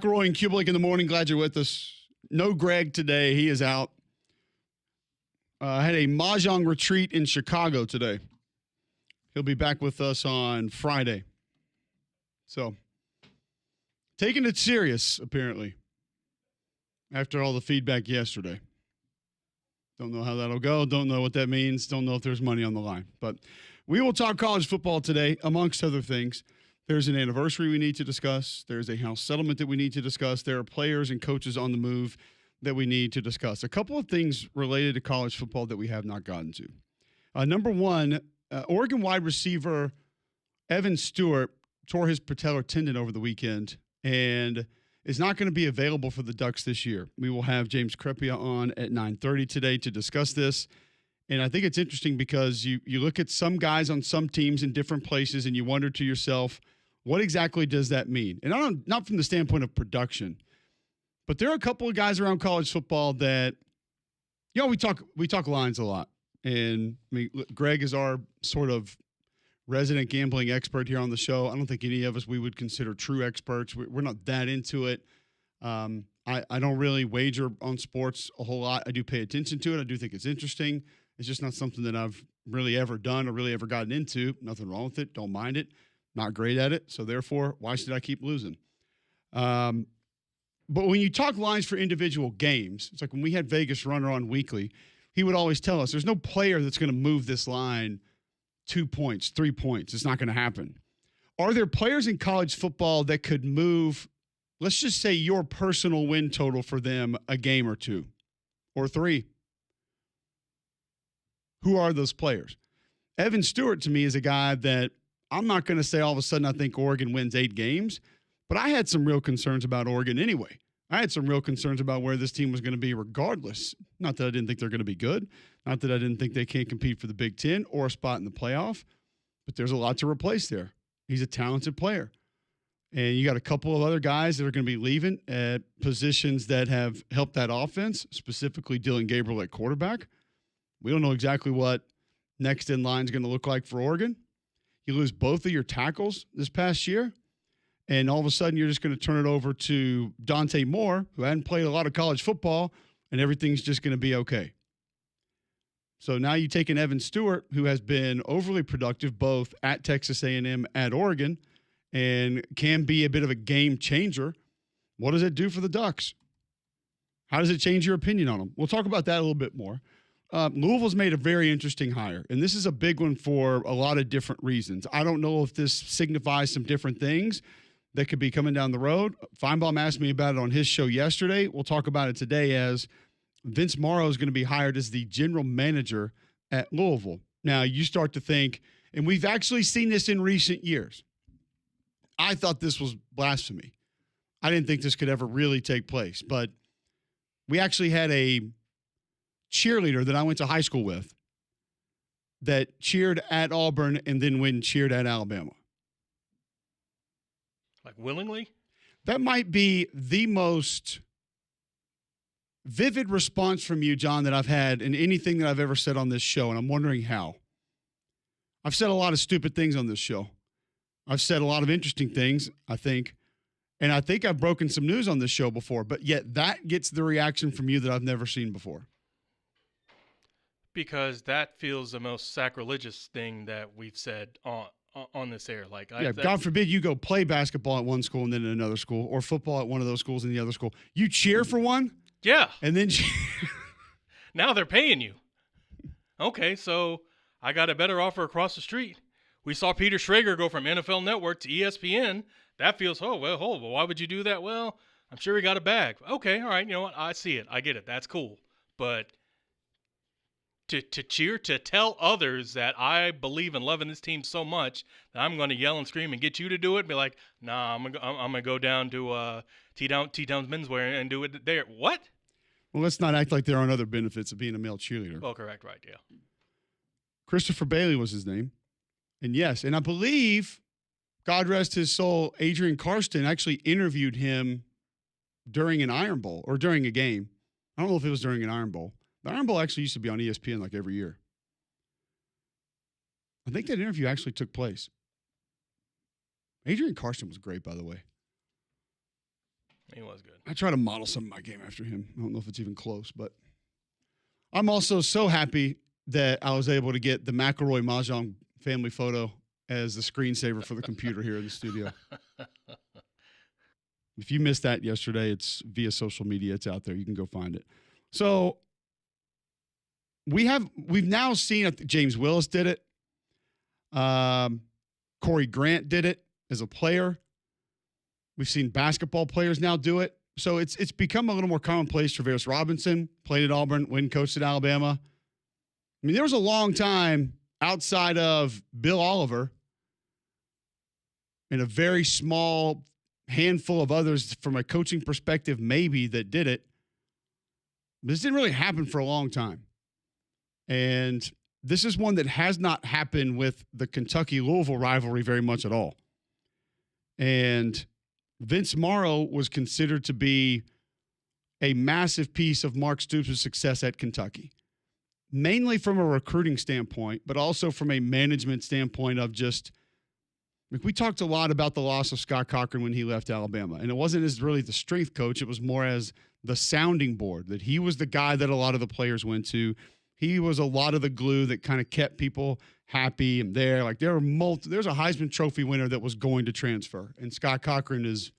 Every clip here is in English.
Roy and Kubelik in the morning. Glad you're with us. No Greg today. He is out. Had a Mahjong retreat in Chicago today. He'll be back with us on Friday. So, taking it serious, apparently, after all the feedback yesterday. Don't know how that'll go. Don't know what that means. Don't know if there's money on the line. But we will talk college football today, amongst other things. There's an anniversary we need to discuss. There's a house settlement that we need to discuss. There are players and coaches on the move that we need to discuss. A couple of things related to college football that we have not gotten to. Number one, Oregon wide receiver Evan Stewart tore his patellar tendon over the weekend and is not going to be available for the Ducks this year. We will have James Crepea on at 9:30 today to discuss this. And I think it's interesting because you look at some guys on some teams in different places and you wonder to yourself, what exactly does that mean? And not from the standpoint of production, but there are a couple of guys around college football that, we talk lines a lot. And I mean, Greg is our sort of resident gambling expert here on the show. I don't think any of us we would consider true experts. We're not that into it. I don't really wager on sports a whole lot. I do pay attention to it. I do think it's interesting. It's just not something that I've really ever done or really ever gotten into. Nothing wrong with it. Don't mind it. Not great at it. So therefore, why should I keep losing? But when you talk lines for individual games, it's like when we had Vegas Runner on weekly, he would always tell us there's no player that's going to move this line 2 points, 3 points. It's not going to happen. Are there players in college football that could move, let's just say, your personal win total for them a game or two or three? Who are those players? Evan Stewart, to me, is a guy that I'm not going to say all of a sudden I think Oregon wins 8 games, but I had some real concerns about Oregon anyway. I had some real concerns about where this team was going to be regardless. Not that I didn't think they're going to be good. Not that I didn't think they can't compete for the Big Ten or a spot in the playoff, but there's a lot to replace there. He's a talented player. And you got a couple of other guys that are going to be leaving at positions that have helped that offense, specifically Dylan Gabriel at quarterback. We don't know exactly what next in line is going to look like for Oregon. You lose both of your tackles this past year, and all of a sudden you're just going to turn it over to Dante Moore, who hadn't played a lot of college football, and everything's just going to be okay. So now you take an Evan Stewart, who has been overly productive both at Texas A&M, at Oregon, and can be a bit of a game changer. What does it do for the Ducks? How does it change your opinion on them? We'll talk about that a little bit more. Louisville's made a very interesting hire, and this is a big one for a lot of different reasons. I don't know if this signifies some different things that could be coming down the road. Feinbaum asked me about it on his show yesterday. We'll talk about it today as Vince Morrow is going to be hired as the general manager at Louisville. Now, you start to think, and we've actually seen this in recent years. I thought this was blasphemy. I didn't think this could ever really take place, but we actually had a cheerleader that I went to high school with that cheered at Auburn and then went and cheered at Alabama. Like willingly? That might be the most vivid response from you, John, that I've had in anything that I've ever said on this show, and I'm wondering how. I've said a lot of stupid things on this show. I've said a lot of interesting things, I think, and I think I've broken some news on this show before, but yet that gets the reaction from you that I've never seen before. Because that feels the most sacrilegious thing that we've said on this air. God forbid you go play basketball at one school and then at another school, or football at one of those schools and the other school. You cheer for one? Yeah. And then now they're paying you. Okay, so I got a better offer across the street. We saw Peter Schrager go from NFL Network to ESPN. That feels, why would you do that? Well, I'm sure he got a bag. Okay, all right, you know what? I see it. I get it. That's cool. But to cheer, to tell others that I believe in loving this team so much that I'm going to yell and scream and get you to do it, and be like, nah, I'm gonna go down to T-Downs Menswear and do it there. What? Well, let's not act like there aren't other benefits of being a male cheerleader. Oh, correct, right, yeah. Christopher Bailey was his name. And yes, and I believe, God rest his soul, Adrian Karsten actually interviewed him during an Iron Bowl or during a game. I don't know if it was during an Iron Bowl. The Iron Bowl actually used to be on ESPN like every year. I think that interview actually took place. Adrian Karsten was great, by the way. He was good. I try to model some of my game after him. I don't know if it's even close, but I'm also so happy that I was able to get the McElroy Mahjong family photo as the screensaver for the computer here in the studio. If you missed that yesterday, it's via social media. It's out there. You can go find it. So we've now seen James Willis did it. Corey Grant did it as a player. We've seen basketball players now do it. So it's become a little more commonplace. Travaris Robinson played at Auburn, when coached at Alabama. I mean, there was a long time outside of Bill Oliver and a very small handful of others from a coaching perspective maybe that did it. But this didn't really happen for a long time. And this is one that has not happened with the Kentucky-Louisville rivalry very much at all. And Vince Morrow was considered to be a massive piece of Mark Stoops' success at Kentucky, mainly from a recruiting standpoint, but also from a management standpoint of just, like, we talked a lot about the loss of Scott Cochran when he left Alabama, and it wasn't as really the strength coach. It was more as the sounding board, that he was the guy that a lot of the players went to. He was a lot of the glue that kind of kept people happy and there. Like, there's a Heisman Trophy winner that was going to transfer, and Scott Cochran is,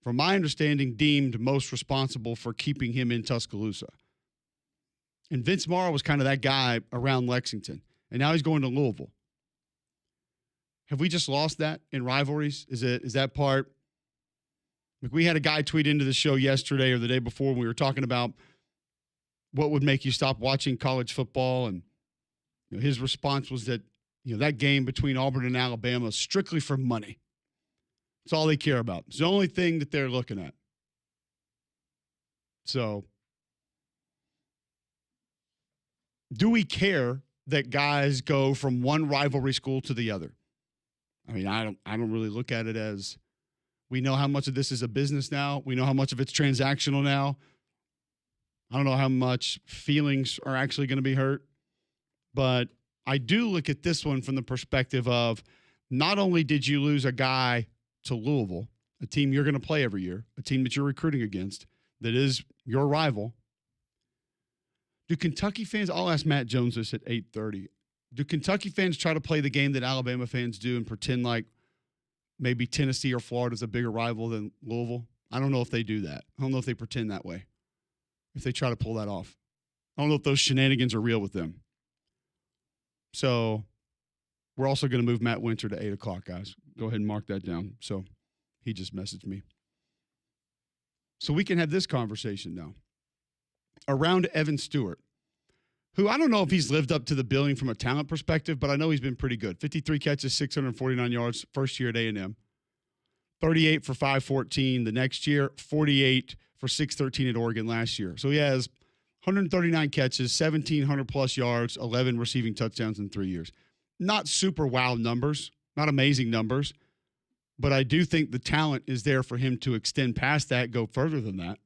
from my understanding, deemed most responsible for keeping him in Tuscaloosa. And Vince Morrow was kind of that guy around Lexington, and now he's going to Louisville. Have we just lost that in rivalries? Is that part? Like, we had a guy tweet into the show yesterday or the day before when we were talking about what would make you stop watching college football, and his response was that that game between Auburn and Alabama is strictly for money. It's all they care about. It's the only thing that they're looking at. So, do we care that guys go from one rivalry school to the other? I mean, I don't really look at it as, we know how much of this is a business now. We know how much of it's transactional now. I don't know how much feelings are actually going to be hurt. But I do look at this one from the perspective of, not only did you lose a guy to Louisville, a team you're going to play every year, a team that you're recruiting against, that is your rival. Do Kentucky fans, I'll ask Matt Jones this at 8:30, do Kentucky fans try to play the game that Alabama fans do and pretend like maybe Tennessee or Florida is a bigger rival than Louisville? I don't know if they do that. I don't know if they pretend that way, if they try to pull that off. I don't know if those shenanigans are real with them. So we're also going to move Matt Winter to 8 o'clock, guys. Go ahead and mark that down. So he just messaged me. So we can have this conversation now around Evan Stewart, who I don't know if he's lived up to the billing from a talent perspective, but I know he's been pretty good. 53 catches, 649 yards, first year at A&M. 38 for 514 the next year, 48 for 613 at Oregon last year. So he has 139 catches, 1,700-plus yards, 11 receiving touchdowns in 3 years. Not super wow numbers, not amazing numbers, but I do think the talent is there for him to extend past that, go further than that.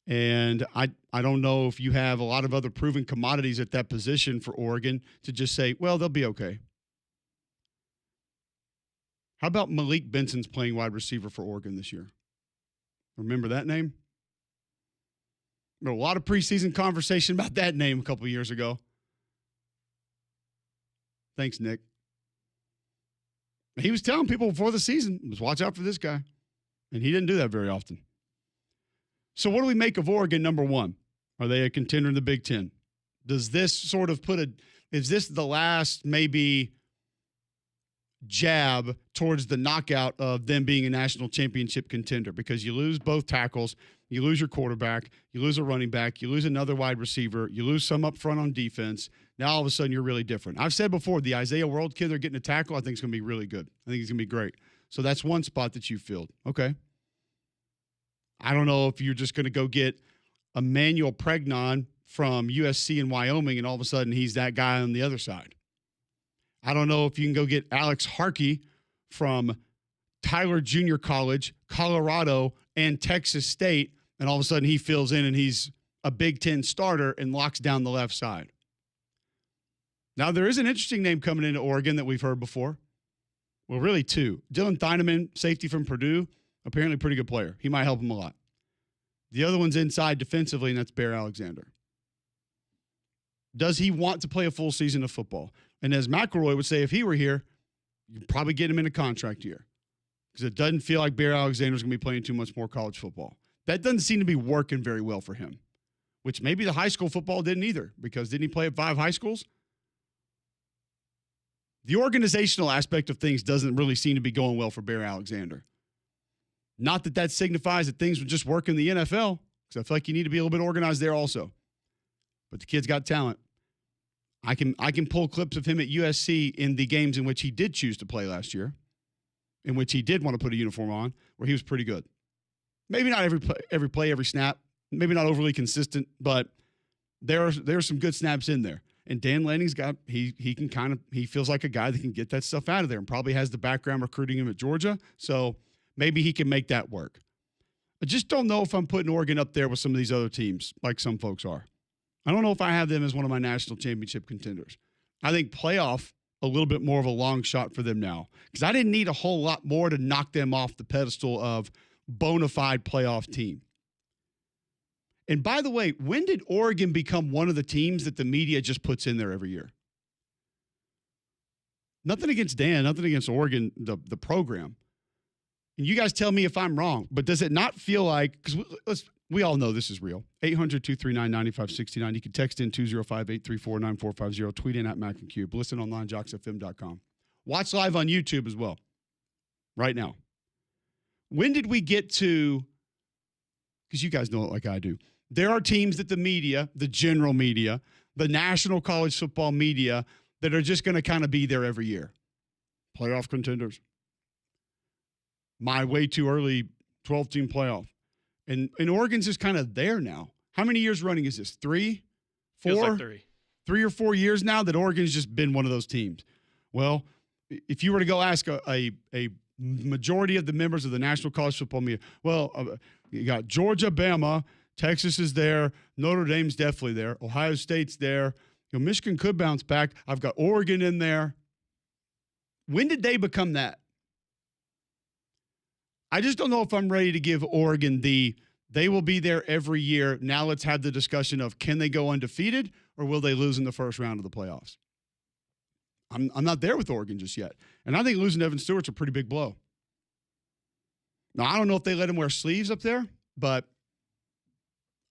And I don't know if you have a lot of other proven commodities at that position for Oregon to just say, well, they'll be okay. How about Malik Benson's playing wide receiver for Oregon this year? Remember that name? There was a lot of preseason conversation about that name a couple of years ago. Thanks, Nick. He was telling people before the season, watch out for this guy. And he didn't do that very often. So what do we make of Oregon, number one? Are they a contender in the Big Ten? Does this sort of is this the last maybe jab towards the knockout of them being a national championship contender? Because you lose both tackles, you lose your quarterback, you lose a running back, you lose another wide receiver, you lose some up front on defense. Now all of a sudden you're really different. I've said before, the Isaiah World kid they're getting a tackle, I think is going to be really good. I think he's going to be great. So that's one spot that you filled. Okay. I don't know if you're just going to go get Emmanuel Pregnon from USC in Wyoming and all of a sudden he's that guy on the other side. I don't know if you can go get Alex Harkey from Tyler Junior College, Colorado, and Texas State, and all of a sudden he fills in and he's a Big Ten starter and locks down the left side. Now, there is an interesting name coming into Oregon that we've heard before. Well, really two. Dylan Thieneman, safety from Purdue, Apparently a pretty good player. He might help him a lot. The other one's inside defensively, and that's Bear Alexander. Does he want to play a full season of football? And as McElroy would say, if he were here, you'd probably get him in a contract year because it doesn't feel like Bear Alexander's going to be playing too much more college football. That doesn't seem to be working very well for him, which maybe the high school football didn't either, because didn't he play at 5 high schools? The organizational aspect of things doesn't really seem to be going well for Bear Alexander. Not that signifies that things would just work in the NFL, because I feel like you need to be a little bit organized there also. But the kid's got talent. I can pull clips of him at USC in the games in which he did choose to play last year, in which he did want to put a uniform on, where he was pretty good. Maybe not every play, every snap. Maybe not overly consistent, but there's some good snaps in there. And Dan Lanning's got he feels like a guy that can get that stuff out of there, and probably has the background recruiting him at Georgia. So maybe he can make that work. I just don't know if I'm putting Oregon up there with some of these other teams like some folks are. I don't know if I have them as one of my national championship contenders. I think playoff a little bit more of a long shot for them now, because I didn't need a whole lot more to knock them off the pedestal of bona fide playoff team. And by the way, when did Oregon become one of the teams that the media just puts in there every year? Nothing against Dan, nothing against Oregon, the program. And you guys tell me if I'm wrong, but does it not feel like, because we all know this is real, 800-239-9569. You can text in 205-834-9450, tweet in at Mac and Cube, listen online, joxfm.com. Watch live on YouTube as well, right now. When did we get to, because you guys know it like I do, there are teams that the media, the general media, the national college football media, that are just going to kind of be there every year. Playoff contenders. My way too early 12-team playoff. And Oregon's just kind of there now. How many years running is this? 3? 4? Feels like 3. 3 or 4 years now that Oregon's just been one of those teams. Well, if you were to go ask a majority of the members of the National College Football Media, you got Georgia, Bama, Texas is there, Notre Dame's definitely there, Ohio State's there, Michigan could bounce back. I've got Oregon in there. When did they become that? I just don't know if I'm ready to give Oregon they will be there every year. Now let's have the discussion of, can they go undefeated or will they lose in the first round of the playoffs? I'm not there with Oregon just yet. And I think losing Evan Stewart's a pretty big blow. Now, I don't know if they let him wear sleeves up there, but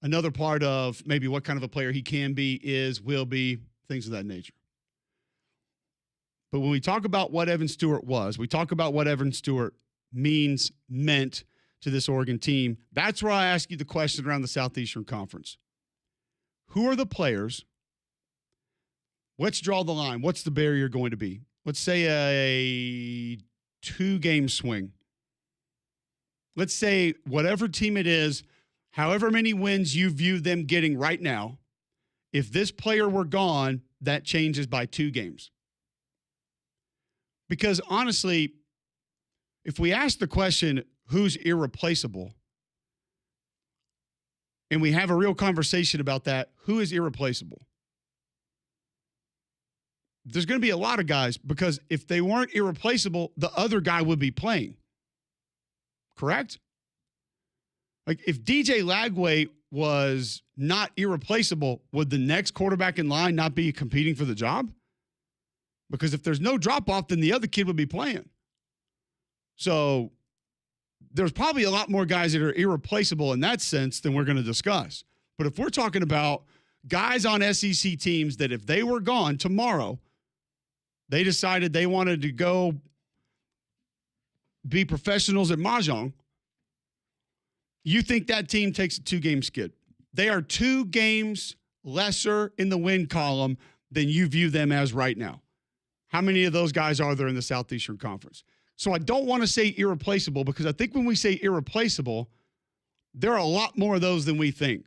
another part of maybe what kind of a player he can be will be, things of that nature. But when we talk about what Evan Stewart was, we talk about what Evan Stewart meant to this Oregon team. That's where I ask you the question around the Southeastern Conference. Who are the players? Let's draw the line. What's the barrier going to be? Let's say a 2-game swing. Let's say whatever team it is, however many wins you view them getting right now, if this player were gone, that changes by 2 games. Because honestly, if we ask the question, who's irreplaceable, and we have a real conversation about that, who is irreplaceable? There's going to be a lot of guys, because if they weren't irreplaceable, the other guy would be playing. Correct? Like, if DJ Lagway was not irreplaceable, would the next quarterback in line not be competing for the job? Because if there's no drop-off, then the other kid would be playing. So there's probably a lot more guys that are irreplaceable in that sense than we're going to discuss. But if we're talking about guys on SEC teams that if they were gone tomorrow, they decided they wanted to go be professionals at Mahjong, you think that team takes a 2-game skid. They are 2 games lesser in the win column than you view them as right now. How many of those guys are there in the Southeastern Conference? So I don't want to say irreplaceable, because I think when we say irreplaceable, there are a lot more of those than we think.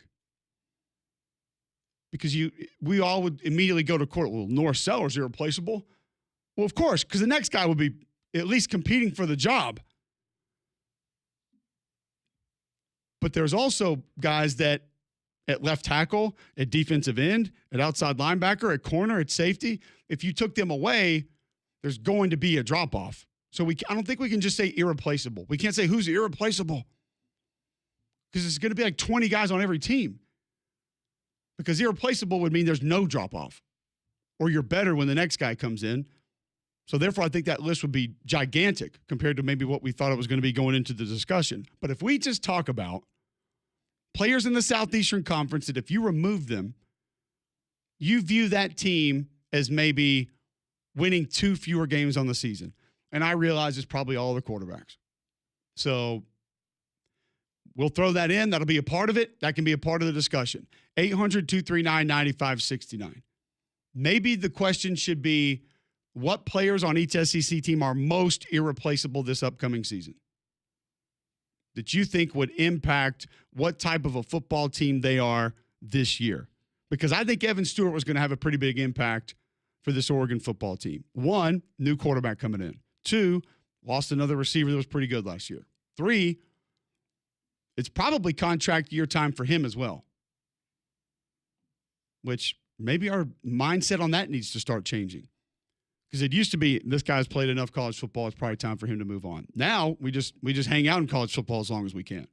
Because we all would immediately go to court. Well, Norris Sellers irreplaceable. Well, of course, because the next guy will be at least competing for the job. But there's also guys that at left tackle, at defensive end, at outside linebacker, at corner, at safety, if you took them away, there's going to be a drop-off. So I don't think we can just say irreplaceable. We can't say who's irreplaceable because it's going to be like 20 guys on every team. Because irreplaceable would mean there's no drop-off or you're better when the next guy comes in. So therefore, I think that list would be gigantic compared to maybe what we thought it was going to be going into the discussion. But if we just talk about players in the Southeastern Conference that if you remove them, you view that team as maybe winning 2 fewer games on the season. And I realize it's probably all the quarterbacks. So we'll throw that in. That'll be a part of it. That can be a part of the discussion. 800-239-9569. Maybe the question should be, what players on each SEC team are most irreplaceable this upcoming season that you think would impact what type of a football team they are this year? Because I think Evan Stewart was going to have a pretty big impact for this Oregon football team. 1, new quarterback coming in. 2, lost another receiver that was pretty good last year. 3, it's probably contract year time for him as well, which maybe our mindset on that needs to start changing. Because it used to be, this guy's played enough college football, it's probably time for him to move on. Now, we just hang out in college football as long as we can.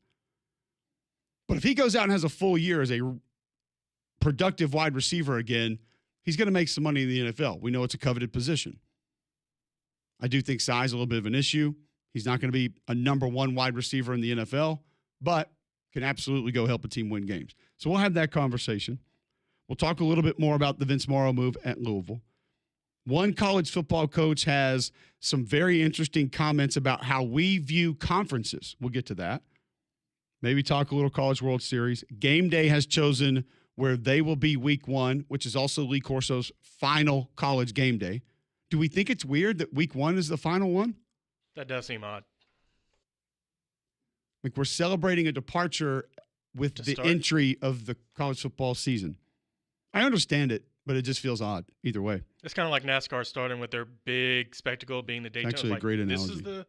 But if he goes out and has a full year as a productive wide receiver again, he's going to make some money in the NFL. We know it's a coveted position. I do think size is a little bit of an issue. He's not going to be a number 1 wide receiver in the NFL, but can absolutely go help a team win games. So we'll have that conversation. We'll talk a little bit more about the Vince Morrow move at Louisville. One college football coach has some very interesting comments about how we view conferences. We'll get to that. Maybe talk a little College World Series. Game Day has chosen where they will be week 1, which is also Lee Corso's final college game day. Do we think it's weird that week 1 is the final one? That does seem odd. Like we're celebrating a departure with the entry of the college football season. I understand it, but it just feels odd either way. It's kind of like NASCAR starting with their big spectacle being the Daytona. Actually, a great analogy.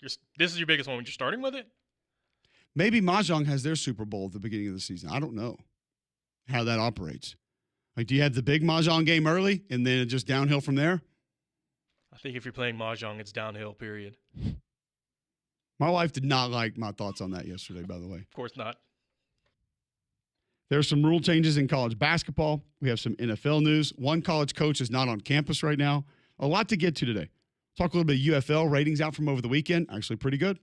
This is your biggest one when you're starting with it? Maybe Mahjong has their Super Bowl at the beginning of the season. I don't know how that operates. Like, do you have the big Mahjong game early and then just downhill from there? I think if you're playing Mahjong, it's downhill, period. My wife did not like my thoughts on that yesterday, by the way. Of course not. There's some rule changes in college basketball. We have some NFL news. One college coach is not on campus right now. A lot to get to today. Talk a little bit of UFL ratings out from over the weekend. Actually, pretty good.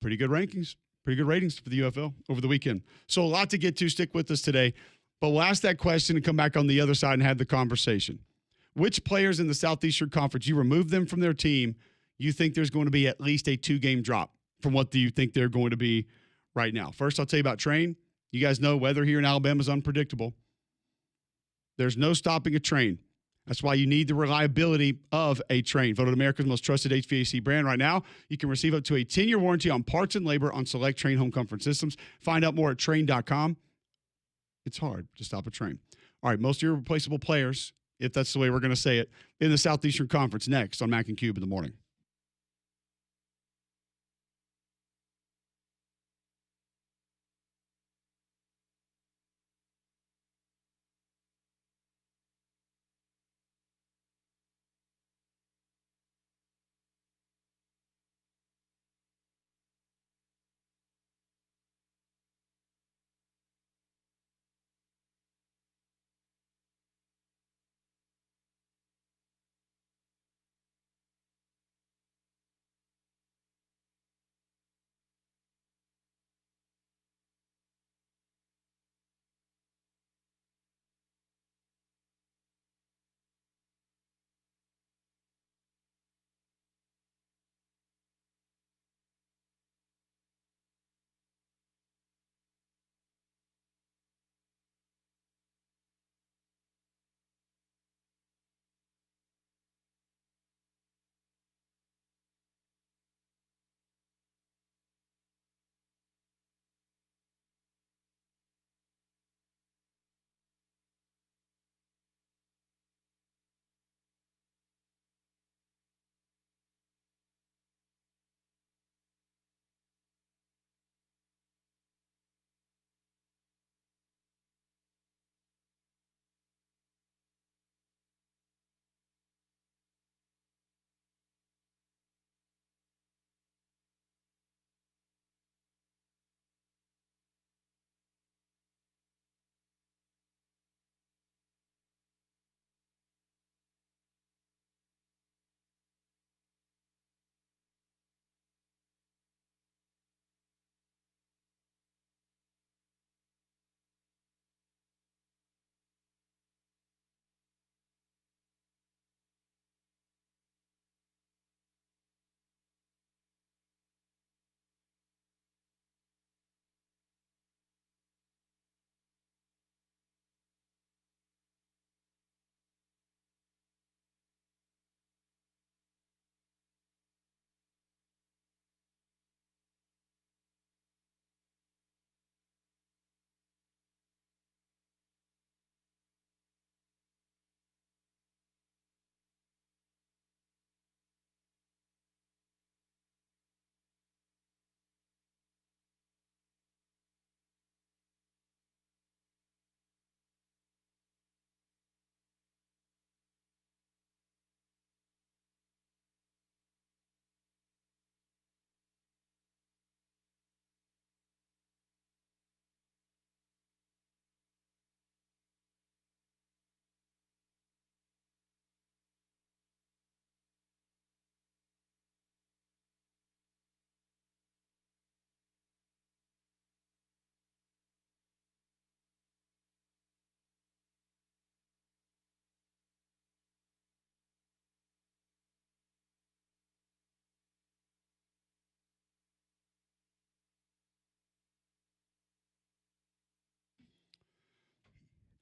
Pretty good rankings. Pretty good ratings for the UFL over the weekend. So a lot to get to. Stick with us today. But we'll ask that question and come back on the other side and have the conversation. Which players in the Southeastern Conference, you remove them from their team, you think there's going to be at least a 2-game drop from what do you think they're going to be right now? First, I'll tell you about train. You guys know weather here in Alabama is unpredictable. There's no stopping a train. That's why you need the reliability of a train. Voted America's most trusted HVAC brand right now. You can receive up to a 10-year warranty on parts and labor on select Train home comfort systems. Find out more at train.com. It's hard to stop a train. All right, most irreplaceable players, if that's the way we're going to say it, in the Southeastern Conference next on Mac and Cube in the morning.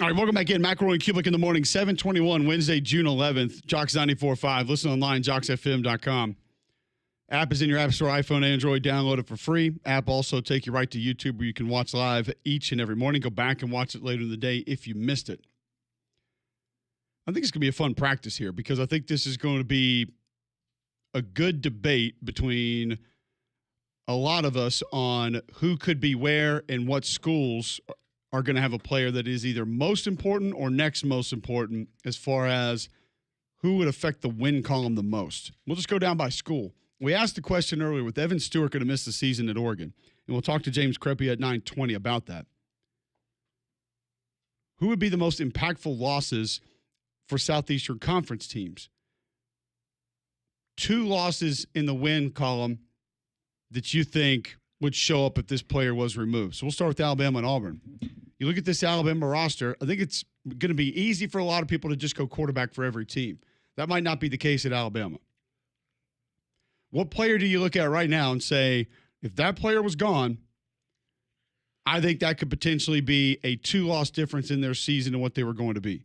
All right, welcome back in. McElroy and Kubick in the morning, 7:21, Wednesday, June 11th. Jox 94.5. Listen online, joxfm.com. App is in your App Store, iPhone, Android. Download it for free. App also take you right to YouTube where you can watch live each and every morning. Go back and watch it later in the day if you missed it. I think it's going to be a fun practice here because I think this is going to be a good debate between a lot of us on who could be where and what schools are going to have a player that is either most important or next most important as far as who would affect the win column the most. We'll just go down by school. We asked the question earlier with Evan Stewart going to miss the season at Oregon, and we'll talk to James Kreppe at 9:20 about that. Who would be the most impactful losses for Southeastern Conference teams? 2 losses in the win column that you think would show up if this player was removed. So we'll start with Alabama and Auburn. You look at this Alabama roster, I think it's going to be easy for a lot of people to just go quarterback for every team. That might not be the case at Alabama. What player do you look at right now and say, if that player was gone, I think that could potentially be a 2-loss difference in their season and what they were going to be?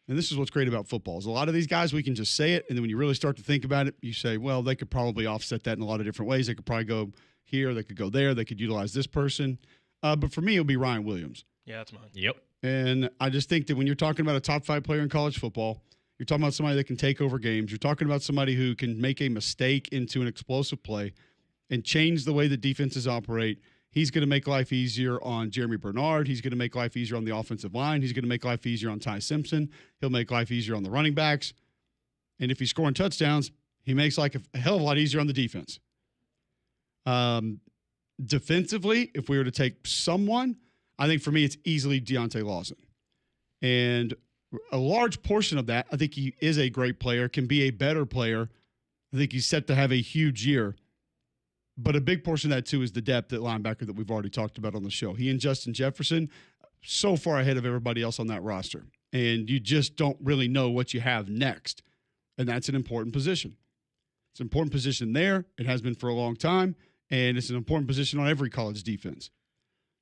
And this is what's great about football is a lot of these guys, we can just say it, and then when you really start to think about it, you say, well, they could probably offset that in a lot of different ways. They could probably go here, they could go there, they could utilize this person. But for me, it'll be Ryan Williams. Yeah, that's mine. Yep. And I just think that when you're talking about a top 5 player in college football, you're talking about somebody that can take over games. You're talking about somebody who can make a mistake into an explosive play and change the way the defenses operate. He's going to make life easier on Jeremy Bernard. He's going to make life easier on the offensive line. He's going to make life easier on Ty Simpson. He'll make life easier on the running backs. And if he's scoring touchdowns, he makes life a hell of a lot easier on the defense. Defensively, if we were to take someone, I think for me it's easily Deontay Lawson. And a large portion of that, I think he is a great player, can be a better player. I think he's set to have a huge year. But a big portion of that, too, is the depth at linebacker that we've already talked about on the show. He and Justin Jefferson, so far ahead of everybody else on that roster. And you just don't really know what you have next. And that's an important position. It's an important position there. It has been for a long time. And it's an important position on every college defense.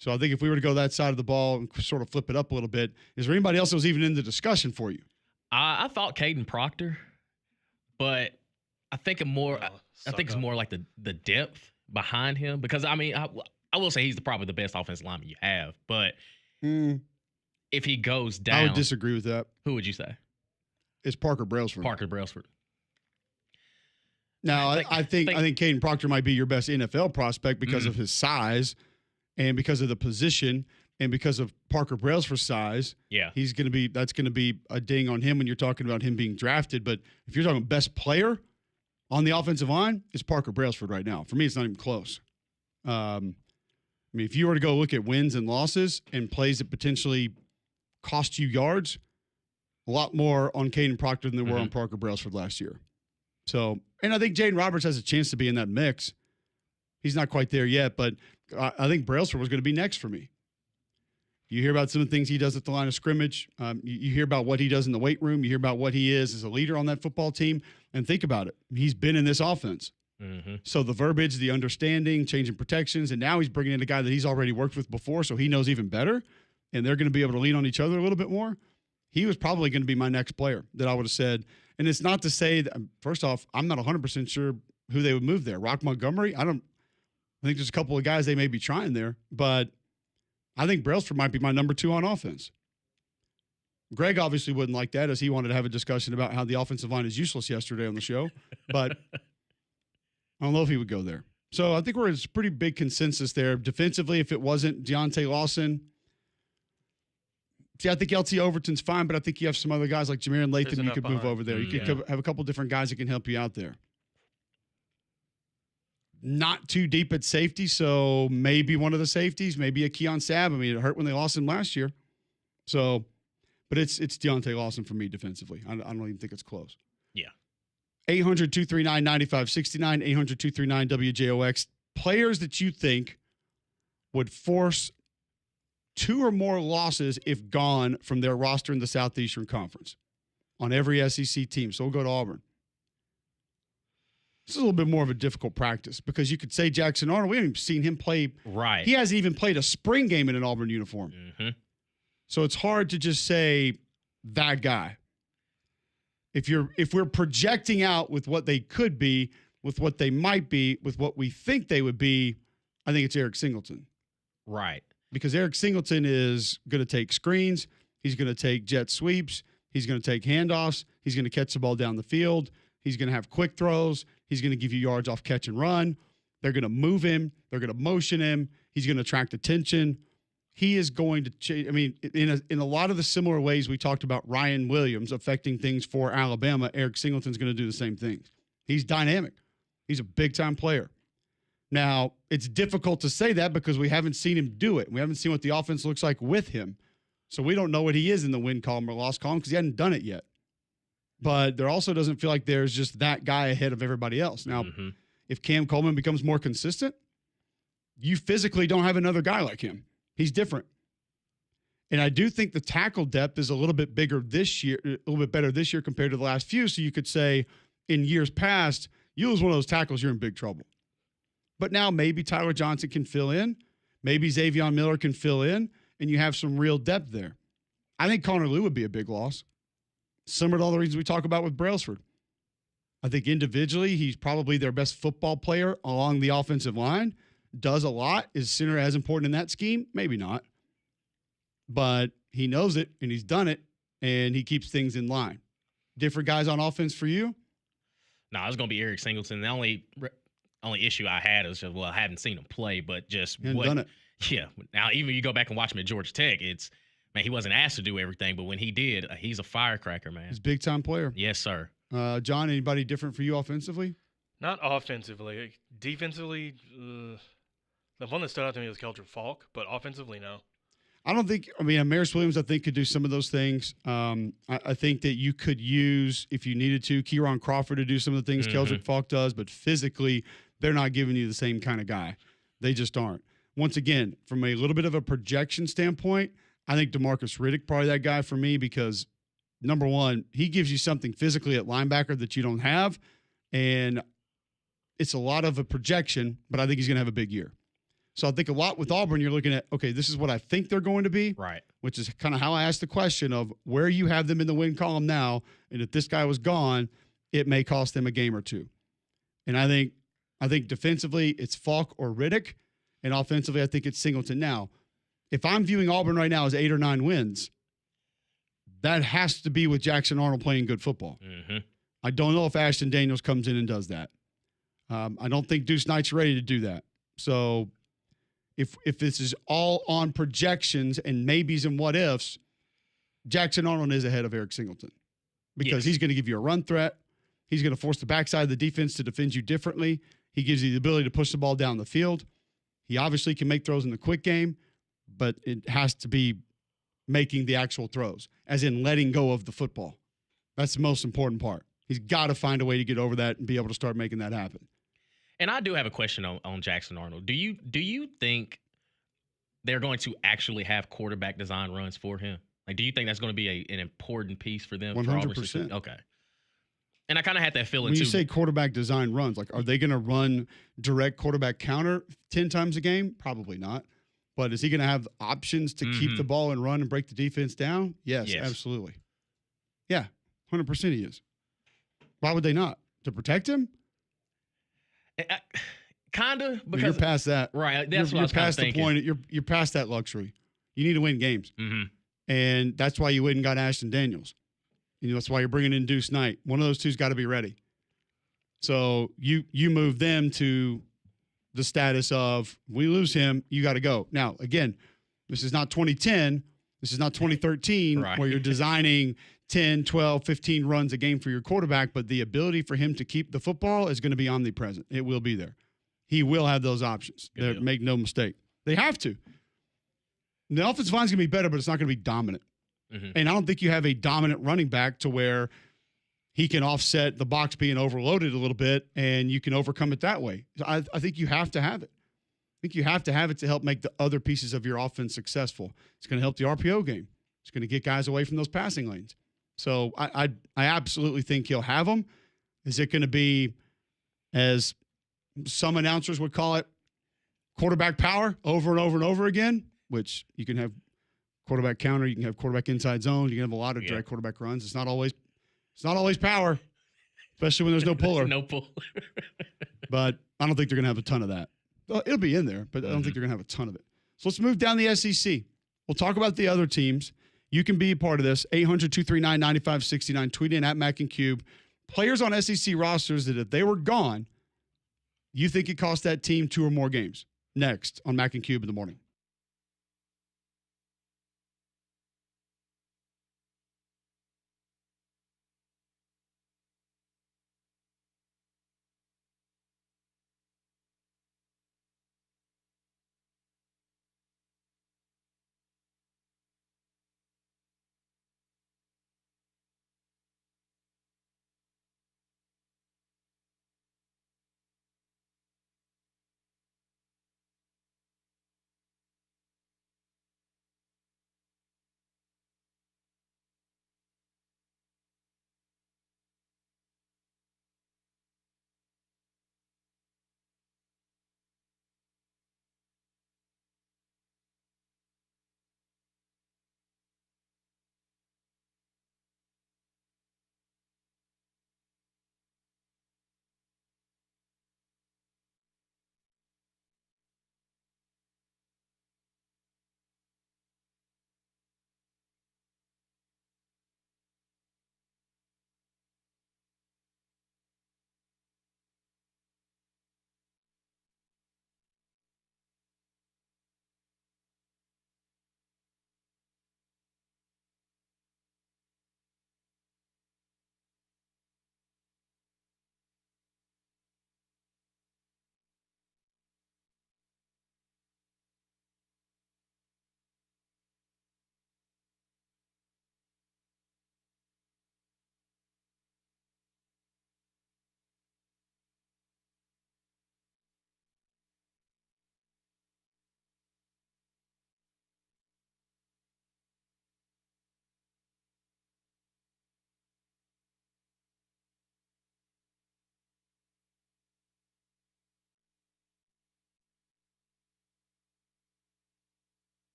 So I think if we were to go that side of the ball and sort of flip it up a little bit, is there anybody else that was even in the discussion for you? I thought Caden Proctor, but I think it's more like the depth behind him because, I mean, I will say he's probably the best offensive lineman you have, but if he goes down. I would disagree with that. Who would you say? It's Parker Brailsford. Parker Brailsford. Now, I think Caden Proctor might be your best NFL prospect because of his size and because of the position and because of Parker Brailsford's size. Yeah. That's going to be a ding on him when you're talking about him being drafted. But if you're talking best player on the offensive line, it's Parker Brailsford right now. For me, it's not even close. I mean, if you were to go look at wins and losses and plays that potentially cost you yards, a lot more on Caden Proctor than there were on Parker Brailsford last year. So, and I think Jaden Roberts has a chance to be in that mix. He's not quite there yet, but I think Brailsford was going to be next for me. You hear about some of the things he does at the line of scrimmage. You hear about what he does in the weight room. You hear about what he is as a leader on that football team. And think about it. He's been in this offense. So the verbiage, the understanding, changing protections, and now he's bringing in a guy that he's already worked with before, so he knows even better, and they're going to be able to lean on each other a little bit more. He was probably going to be my next player that I would have said. And it's not to say that, first off, I'm not 100% sure who they would move there. Rock Montgomery, I think there's a couple of guys they may be trying there, but I think Brailsford might be my number 2 on offense. Greg obviously wouldn't like that, as he wanted to have a discussion about how the offensive line is useless yesterday on the show, but I don't know if he would go there. So I think we're in a pretty big consensus there. Defensively, if it wasn't Deontay Lawson, see, I think LT Overton's fine, but I think you have some other guys like Jamarian Latham you could move over there. You could have a couple different guys that can help you out there. Not too deep at safety, so maybe one of the safeties, maybe a Keon Sabb. I mean, it hurt when they lost him last year. So, but it's Deontay Lawson for me defensively. I don't even think it's close. Yeah. 800-239-9569, 800-239-WJOX. Players that you think would force 2 or more losses if gone from their roster in the Southeastern Conference on every SEC team. So we'll go to Auburn. This is a little bit more of a difficult practice because you could say Jackson Arnold. We haven't even seen him play. Right. He hasn't even played a spring game in an Auburn uniform. So it's hard to just say that guy. If we're projecting out with what they could be, with what they might be, with what we think they would be, I think it's Eric Singleton. Right. Because Eric Singleton is going to take screens. He's going to take jet sweeps. He's going to take handoffs. He's going to catch the ball down the field. He's going to have quick throws. He's going to give you yards off catch and run. They're going to move him. They're going to motion him. He's going to attract attention. He is going to change. I mean, in a lot of the similar ways we talked about Ryan Williams affecting things for Alabama, Eric Singleton's going to do the same things. He's dynamic. He's a big-time player. Now, it's difficult to say that because we haven't seen him do it. We haven't seen what the offense looks like with him. So we don't know what he is in the win column or loss column because he hadn't done it yet. But there also doesn't feel like there's just that guy ahead of everybody else. Now, if Cam Coleman becomes more consistent, you physically don't have another guy like him. He's different. And I do think the tackle depth is a little bit bigger this year, a little bit better this year compared to the last few. So you could say in years past, you lose one of those tackles, you're in big trouble. But now maybe Tyler Johnson can fill in. Maybe Xavion Miller can fill in, and you have some real depth there. I think Connor Lew would be a big loss. Similar to all the reasons we talk about with Brailsford. I think individually, he's probably their best football player along the offensive line. Does a lot. Is center as important in that scheme? Maybe not. But he knows it, and he's done it, and he keeps things in line. Different guys on offense for you? No, it's going to be Eric Singleton. The only issue I had is just, I hadn't seen him play, but just what done it. Yeah. Now, even you go back and watch him at Georgia Tech, he wasn't asked to do everything, but when he did, he's a firecracker, man. He's a big-time player. Yes, sir. John, anybody different for you offensively? Not offensively. Defensively, the one that stood out to me was Keldrick Falk, but offensively, no. I don't think – Amaris Williams, I think, could do some of those things. I think that you could use, if you needed to, Kieron Crawford to do some of the things Keldrick Falk does, but physically, they're not giving you the same kind of guy. They just aren't. Once again, from a little bit of a projection standpoint, I think DeMarcus Riddick probably that guy for me because, number one, he gives you something physically at linebacker that you don't have, and it's a lot of a projection, but I think he's going to have a big year. So I think a lot with Auburn, you're looking at, okay, this is what I think they're going to be. Right. Which is kind of how I asked the question of where you have them in the win column now, and if this guy was gone, it may cost them a game or two. And I think defensively, it's Falk or Riddick, and offensively, I think it's Singleton. Now, if I'm viewing Auburn right now as 8 or 9 wins, that has to be with Jackson Arnold playing good football. I don't know if Ashton Daniels comes in and does that. I don't think Deuce Knight's ready to do that. So if this is all on projections and maybes and what ifs, Jackson Arnold is ahead of Eric Singleton because he's going to give you a run threat. He's going to force the backside of the defense to defend you differently. He gives you the ability to push the ball down the field. He obviously can make throws in the quick game, but it has to be making the actual throws, as in letting go of the football. That's the most important part. He's got to find a way to get over that and be able to start making that happen. And I do have a question on Jackson Arnold. Do you think they're going to actually have quarterback design runs for him? Like, do you think that's going to be an important piece for them? 100%. Okay. And I kind of had that feeling, when too. You say quarterback design runs, like, are they going to run direct quarterback counter 10 times a game? Probably not. But is he going to have options to keep the ball and run and break the defense down? Yes, absolutely. Yeah, 100% he is. Why would they not? To protect him? Kind of. Because you're past that. Right. That's what I was kind of thinking. You're past the point. You're past that luxury. You need to win games. And that's why you went and got Ashton Daniels. That's why you're bringing in Deuce Knight. One of those two's got to be ready. So you move them to the status of, we lose him, you got to go. Now, again, this is not 2010. This is not 2013 where you're designing 10, 12, 15 runs a game for your quarterback, but the ability for him to keep the football is going to be omnipresent. It will be there. He will have those options. Make no mistake. They have to. The offensive line's going to be better, but it's not going to be dominant. And I don't think you have a dominant running back to where he can offset the box being overloaded a little bit and you can overcome it that way. I think you have to have it. I think you have to have it to help make the other pieces of your offense successful. It's going to help the RPO game. It's going to get guys away from those passing lanes. So I absolutely think he'll have them. Is it going to be, as some announcers would call it, quarterback power over and over and over again, which you can have quarterback counter. You can have quarterback inside zone. You can have a lot of direct quarterback runs. It's not always power, especially when there's no puller. No puller. But I don't think they're going to have a ton of that. It'll be in there, but I don't think they're going to have a ton of it. So let's move down the SEC. We'll talk about the other teams. You can be a part of this. 800-239-9569. Tweet in at Mac and Cube. Players on SEC rosters that if they were gone, you think it cost that team 2 or more games. Next on Mac and Cube in the morning.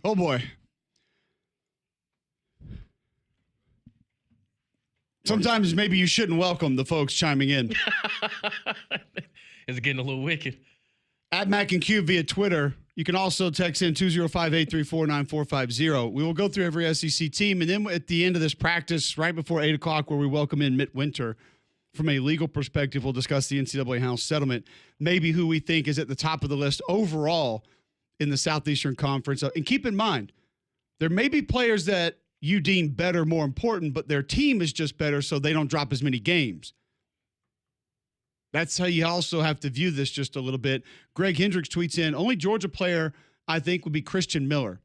Oh, boy. Sometimes maybe you shouldn't welcome the folks chiming in. It's getting a little wicked. At Mac and Cube via Twitter. You can also text in 205-834-9450. We will go through every SEC team, and then at the end of this practice, right before 8 o'clock, where we welcome in Midwinter, from a legal perspective, we'll discuss the NCAA House settlement, maybe who we think is at the top of the list overall in the Southeastern Conference. And keep in mind, there may be players that you deem better, more important, but their team is just better, so they don't drop as many games. That's how you also have to view this just a little bit. Greg Hendricks tweets in, only Georgia player I think would be Christian Miller.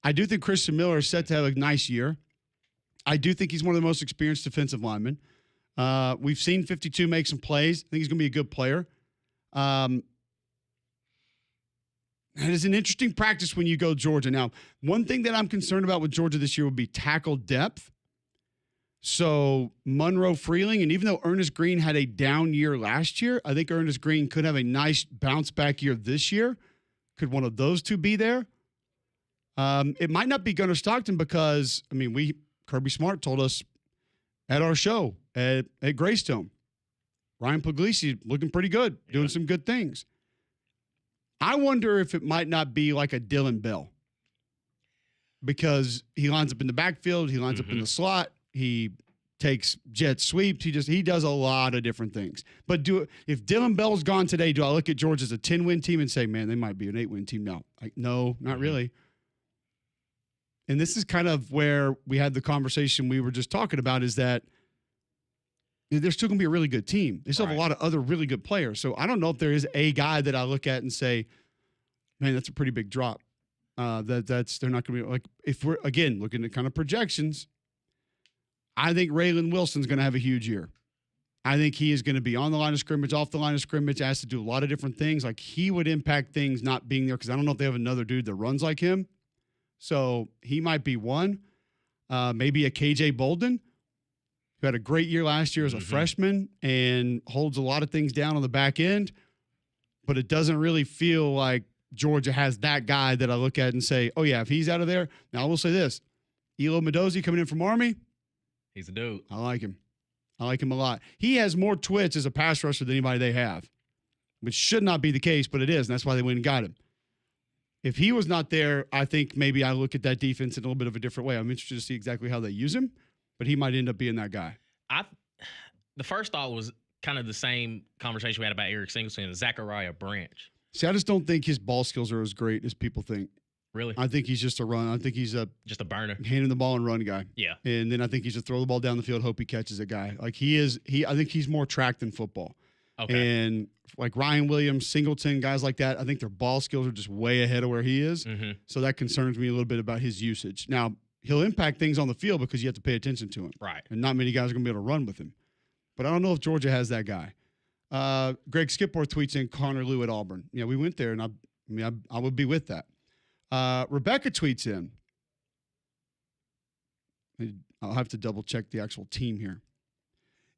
I do think Christian Miller is set to have a nice year. I do think he's one of the most experienced defensive linemen. We've seen 52 make some plays. I think he's going to be a good player. It is an interesting practice when you go Georgia. Now, one thing that I'm concerned about with Georgia this year would be tackle depth. So Monroe Freeling, and even though Ernest Green had a down year last year, I think Ernest Green could have a nice bounce back year this year. Could one of those two be there? It might not be Gunnar Stockton because, I mean, Kirby Smart told us at our show at Greystone, Ryan Puglisi looking pretty good, doing some good things. I wonder if it might not be like a Dylan Bell because he lines up in the backfield, he lines up in the slot, he takes jet sweeps, he does a lot of different things. But if Dylan Bell's gone today, do I look at Georgia as a 10-win team and say, man, they might be an 8-win team now? No, not really. And this is kind of where we had the conversation we were just talking about, is that they're still going to be a really good team. They still have a lot of other really good players. So I don't know if there is a guy that I look at and say, man, that's a pretty big drop. They're not going to be like, if we're, again, looking at kind of projections, I think Raylan Wilson's going to have a huge year. I think he is going to be on the line of scrimmage, off the line of scrimmage, has to do a lot of different things. Like, he would impact things not being there because I don't know if they have another dude that runs like him. So he might be one. Maybe a KJ Bolden, who had a great year last year as a freshman and holds a lot of things down on the back end. But it doesn't really feel like Georgia has that guy that I look at and say, oh, yeah, if he's out of there. Now, I will say this. Elo Mendoza coming in from Army. He's a dude. I like him. I like him a lot. He has more twits as a pass rusher than anybody they have, which should not be the case, but it is, and that's why they went and got him. If he was not there, I think maybe I look at that defense in a little bit of a different way. I'm interested to see exactly how they use him, but he might end up being that guy. The first thought was kind of the same conversation we had about Eric Singleton and Zachariah Branch. See, I just don't think his ball skills are as great as people think. Really? I think he's just a run. I think he's just a burner, handing the ball and run guy. Yeah. And then I think he's a throw the ball down the field, hope he catches a guy. Like, I think he's more track than football. Okay. And like Ryan Williams, Singleton, guys like that, I think their ball skills are just way ahead of where he is. So that concerns me a little bit about his usage. Now, he'll impact things on the field because you have to pay attention to him. Right. And not many guys are going to be able to run with him. But I don't know if Georgia has that guy. Greg Skipworth tweets in Connor Lew at Auburn. Yeah, we went there, and I would be with that. Rebecca tweets in. I'll have to double check the actual team here.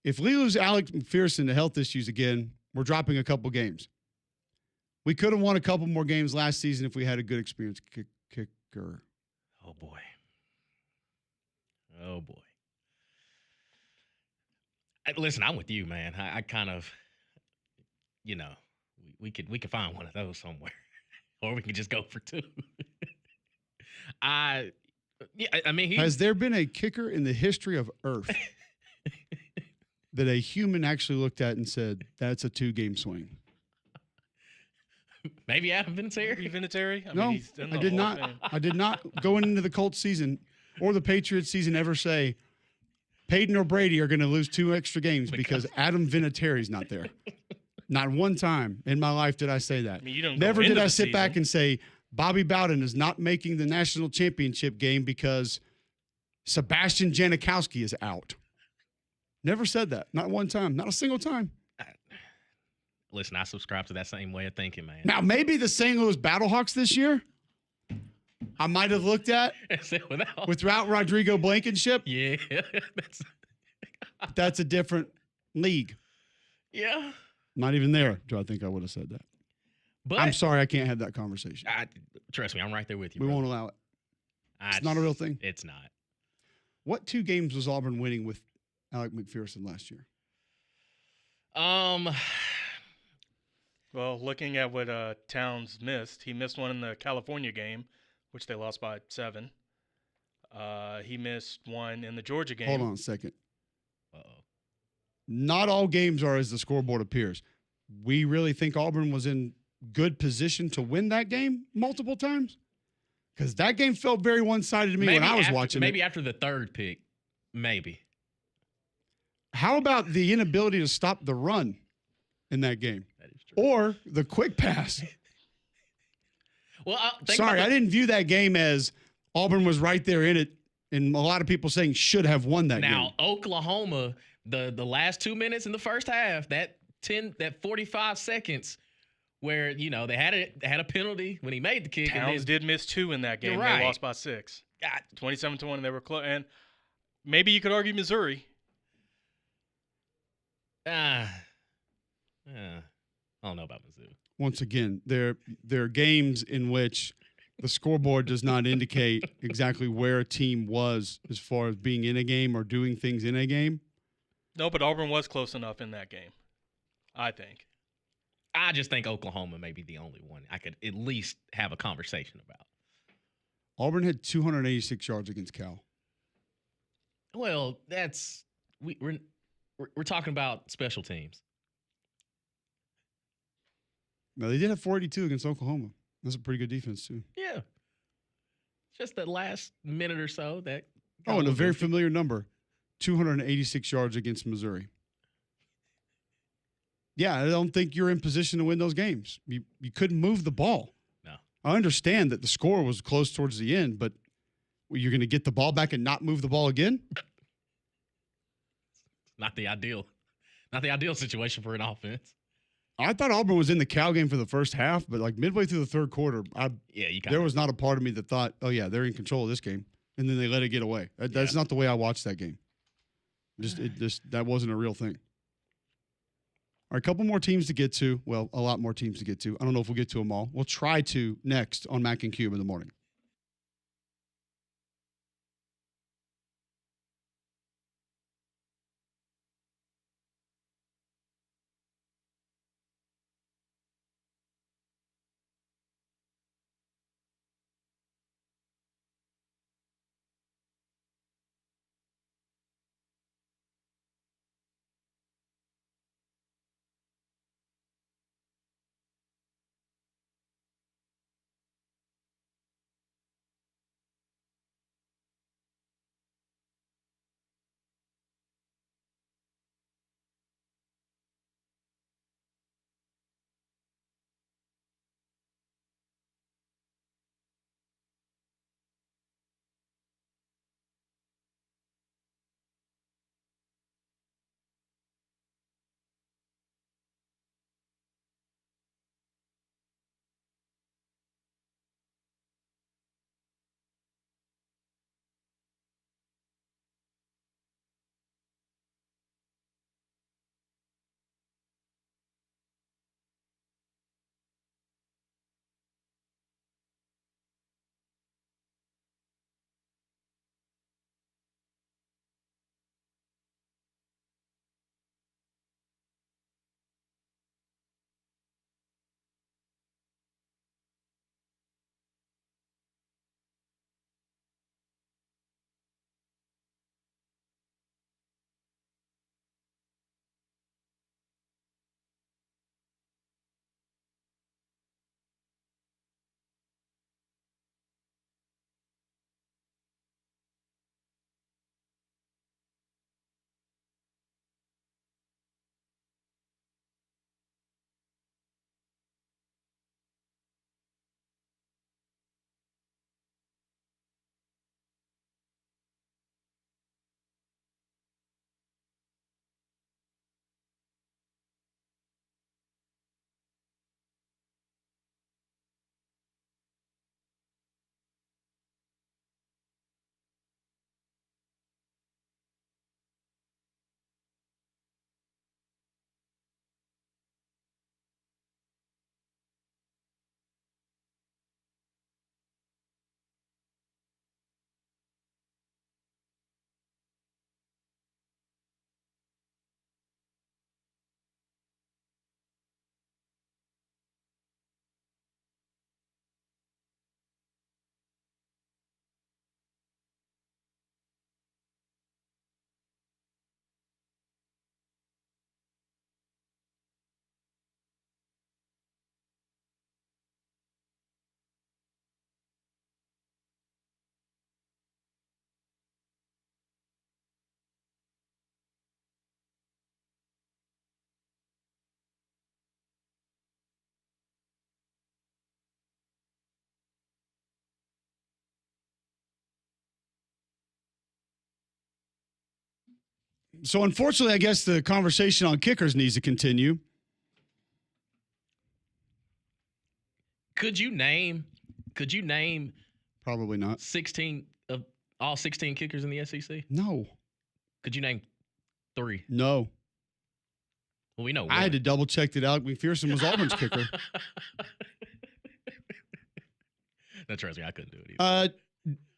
If we lose Alex McPherson to health issues again, we're dropping a couple games. We could have won a couple more games last season if we had a good experience kicker. Oh, boy. Oh, boy. Listen, I'm with you, man. I kind of, we could find one of those somewhere. Or we can just go for two. Has there been a kicker in the history of Earth that a human actually looked at and said, that's a 2-game swing? Maybe Adam Vinatieri? Vinatieri? No, I did not. I did not, going into the Colts season or the Patriots season, ever say Peyton or Brady are going to lose 2 extra games because Adam Vinatieri's not there. Not one time in my life did I say that. Never did I sit back and say Bobby Bowden is not making the national championship game because Sebastian Janikowski is out. Never said that. Not one time. Not a single time. Listen, I subscribe to that same way of thinking, man. Now, maybe the St. Louis Battlehawks this year, I might have looked at without Rodrigo Blankenship. Yeah. That's a different league. Yeah. Not even there do I think I would have said that. But I'm sorry I can't have that conversation. Trust me, I'm right there with you. We won't allow it. It's not a real thing. It's not. What 2 games was Auburn winning with Alec McPherson last year? Well, looking at what Towns missed, he missed one in the California game, which they lost by 7. He missed one in the Georgia game. Hold on a second. Uh-oh. Not all games are as the scoreboard appears. We really think Auburn was in good position to win that game multiple times? Because that game felt very one-sided to me when I was watching it. Maybe after the 3rd pick. Maybe. How about the inability to stop the run in that game? That is true. Or the quick pass? Well, sorry, I didn't view that game as Auburn was right there in it, and a lot of people saying should have won that game. Now, Oklahoma, the last 2 minutes in the first half, that 45 seconds where, they had a penalty when he made the kick. Towns did miss 2 in that game. Right. They lost by 6. 27-1, and they were close. And Maybe you could argue Missouri. I don't know about Mizzou. Once again, there are games in which the scoreboard does not indicate exactly where a team was as far as being in a game or doing things in a game. No, but Auburn was close enough in that game, I think. I just think Oklahoma may be the only one I could at least have a conversation about. Auburn had 286 yards against Cal. Well, we're talking about special teams. Now, they did have 482 against Oklahoma. That's a pretty good defense, too. Yeah. Just that last minute or so. And a very familiar number, 286 yards against Missouri. Yeah, I don't think you're in position to win those games. You couldn't move the ball. No. I understand that the score was close towards the end, but you're going to get the ball back and not move the ball again? Not the ideal situation for an offense. I thought Auburn was in the Cal game for the first half, but like midway through the third quarter, there was not a part of me that thought, oh, yeah, they're in control of this game. And then they let it get away. That's not the way I watched that game. That wasn't a real thing. All right, a couple more teams to get to. Well, a lot more teams to get to. I don't know if we'll get to them all. We'll try to next on Mac and Cube in the morning. So, unfortunately, I guess the conversation on kickers needs to continue. Could you name Probably not. 16 of all 16 kickers in the SEC? No. Could you name 3? No. Well, we know I had to double check that Alec McPherson was Auburn's kicker. No, trust me, I couldn't do it either.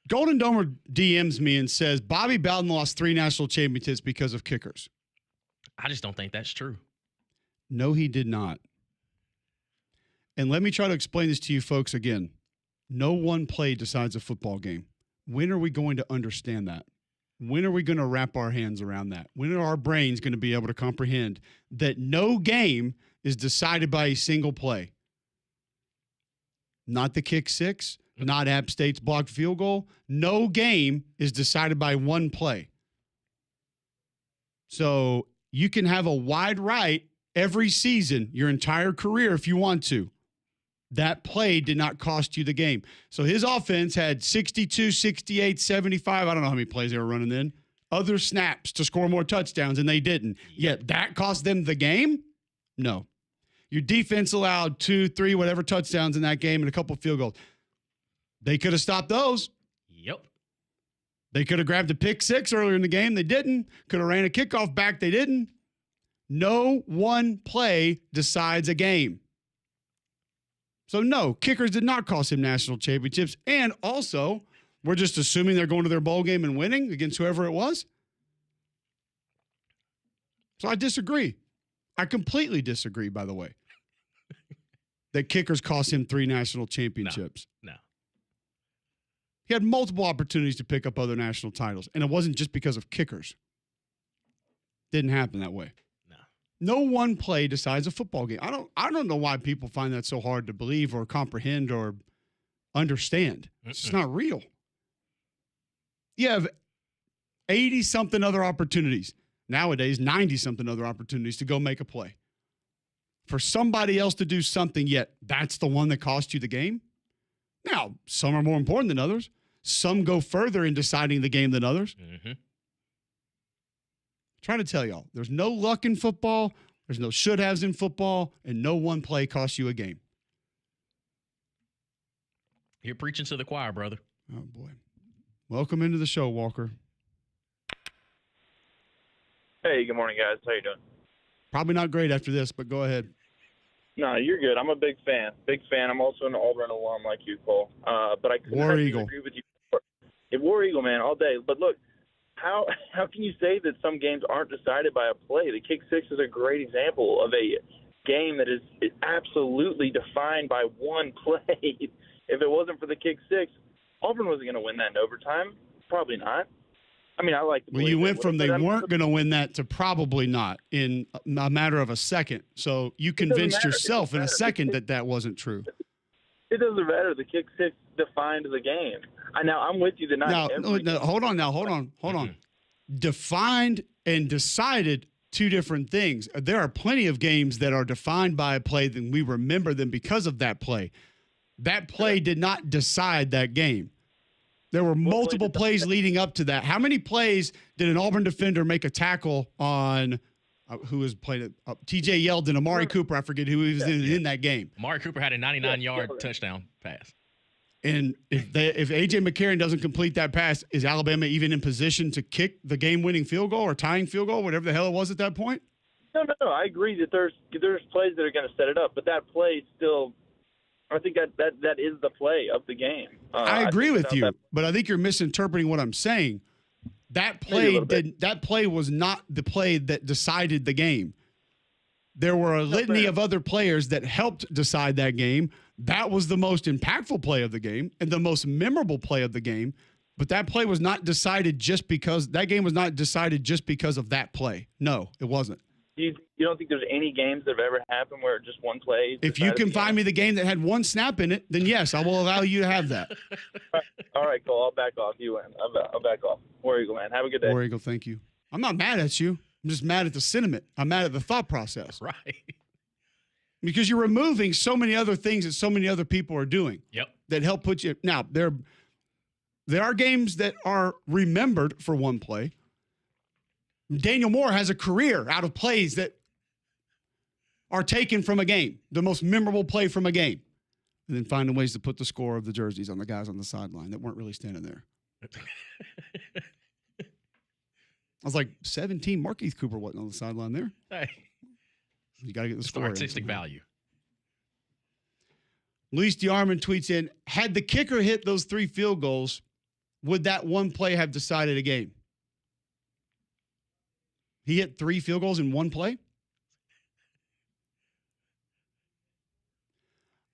Golden Domer DMs me and says Bobby Bowden lost 3 national championships because of kickers. I just don't think that's true. No, he did not. And let me try to explain this to you folks again. No one play decides a football game. When are we going to understand that? When are we going to wrap our hands around that? When are our brains going to be able to comprehend that no game is decided by a single play? Not the kick 6, not App State's blocked field goal. No game is decided by one play. So you can have a wide right every season, your entire career, if you want to. That play did not cost you the game. So his offense had 62, 68, 75. I don't know how many plays they were running then. Other snaps to score more touchdowns, and they didn't. Yet that cost them the game? No. Your defense allowed 2, 3, whatever touchdowns in that game and a couple field goals. They could have stopped those. Yep. They could have grabbed a pick 6 earlier in the game. They didn't. Could have ran a kickoff back. They didn't. No one play decides a game. So, no, kickers did not cost him national championships. And also, we're just assuming they're going to their bowl game and winning against whoever it was. So I disagree. I completely disagree, by the way, that kickers cost him 3 national championships. No. He had multiple opportunities to pick up other national titles, and it wasn't just because of kickers. Didn't happen that way. No one play decides a football game. I don't know why people find that so hard to believe or comprehend or understand. It's just not real. You have 80-something other opportunities. Nowadays, 90-something other opportunities to go make a play. For somebody else to do something, yet that's the one that cost you the game? Now, some are more important than others. Some go further in deciding the game than others. Mm-hmm. Trying to tell y'all, there's no luck in football, there's no should-haves in football, and no one play costs you a game. You're preaching to the choir, brother. Oh, boy. Welcome into the show, Walker. Hey, good morning, guys. How you doing? Probably not great after this, but go ahead. No, you're good. I'm a big fan. Big fan. I'm also an Auburn alum like you, Cole. But I couldn't agree with you. War Eagle, man, all day. But look, How can you say that some games aren't decided by a play? The kick 6 is a great example of a game that is absolutely defined by one play. If it wasn't for the kick 6, Auburn wasn't going to win that in overtime. Probably not. I mean, I like to believe you went from they weren't going to win that to probably not in a matter of a second. So you convinced yourself in a second that wasn't true. It doesn't matter. The kick 6 defined the game. Now, I'm with you that not every no, hold on. Defined and decided, 2 different things. There are plenty of games that are defined by a play, then we remember them because of that play. That play did not decide that game. There were multiple plays leading up to that. How many plays did an Auburn defender make a tackle on who was playing it? TJ Yeldon, Amari Cooper, I forget who he was in that game. Amari Cooper had a 99-yard touchdown pass. And if A.J. McCarron doesn't complete that pass, is Alabama even in position to kick the game-winning field goal or tying field goal, whatever the hell it was at that point? No. I agree that there's plays that are going to set it up, but that play still, I think that is the play of the game. I agree with you, but I think you're misinterpreting what I'm saying. That play was not the play that decided the game. There were a litany of other players that helped decide that game. That was the most impactful play of the game and the most memorable play of the game. But that play was not decided just because – that game was not decided just because of that play. No, it wasn't. You don't think there's any games that have ever happened where just one play – If you can find me the game that had one snap in it, then yes, I will allow you to have that. All right, Cole. I'll back off. You win. I'll back off. War Eagle, man. Have a good day. War Eagle, thank you. I'm not mad at you. I'm just mad at the sentiment. I'm mad at the thought process. Right. Because you're removing so many other things that so many other people are doing. Yep. That help put you. Now, there are games that are remembered for one play. Daniel Moore has a career out of plays that are taken from a game, the most memorable play from a game, and then finding ways to put the score of the jerseys on the guys on the sideline that weren't really standing there. I was like, 17. Markeith Cooper wasn't on the sideline there. Hey, You got to get the it's story. artistic value. Luis DeArmond tweets in, had the kicker hit those 3 field goals, would that one play have decided a game? He hit 3 field goals in one play?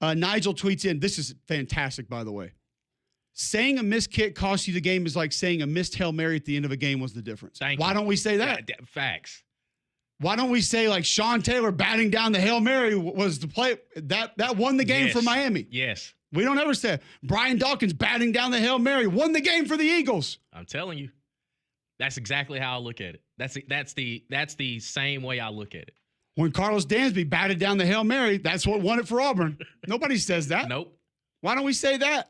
Nigel tweets in, this is fantastic, by the way. Saying a missed kick cost you the game is like saying a missed Hail Mary at the end of a game was the difference. Why don't we say that? Facts. Why don't we say like Sean Taylor batting down the Hail Mary was the play that won the game for Miami? Yes. We don't ever say Brian Dawkins batting down the Hail Mary won the game for the Eagles. I'm telling you. That's exactly how I look at it. That's the same way I look at it. When Carlos Dansby batted down the Hail Mary, that's what won it for Auburn. Nobody says that. Nope. Why don't we say that?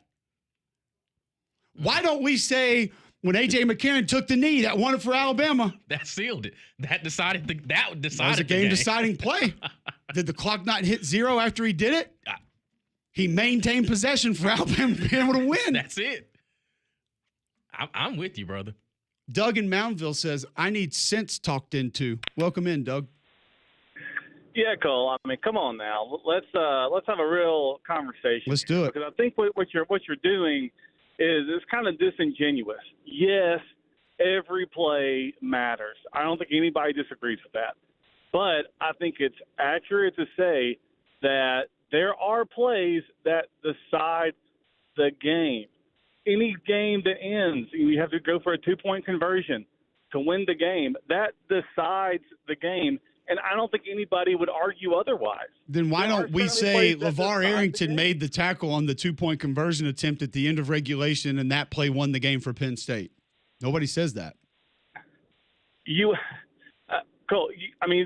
Why don't we say when A.J. McCarron took the knee, that won it for Alabama? That sealed it. That decided that was a game-deciding play. Did the clock not hit 0 after he did it? He maintained possession for Alabama to be able to win. That's it. I'm with you, brother. Doug in Moundville says, I need sense talked into. Welcome in, Doug. Yeah, Cole. I mean, come on now. Let's have a real conversation. Let's do it. Because I think what you're doing is it's kind of disingenuous. Yes, every play matters. I don't think anybody disagrees with that. But I think it's accurate to say that there are plays that decide the game. Any game that ends, you have to go for a 2-point conversion to win the game. That decides the game. And I don't think anybody would argue otherwise. Then why don't we say LeVar Arrington made the tackle on the 2-point conversion attempt at the end of regulation, and that play won the game for Penn State? Nobody says that. Cole,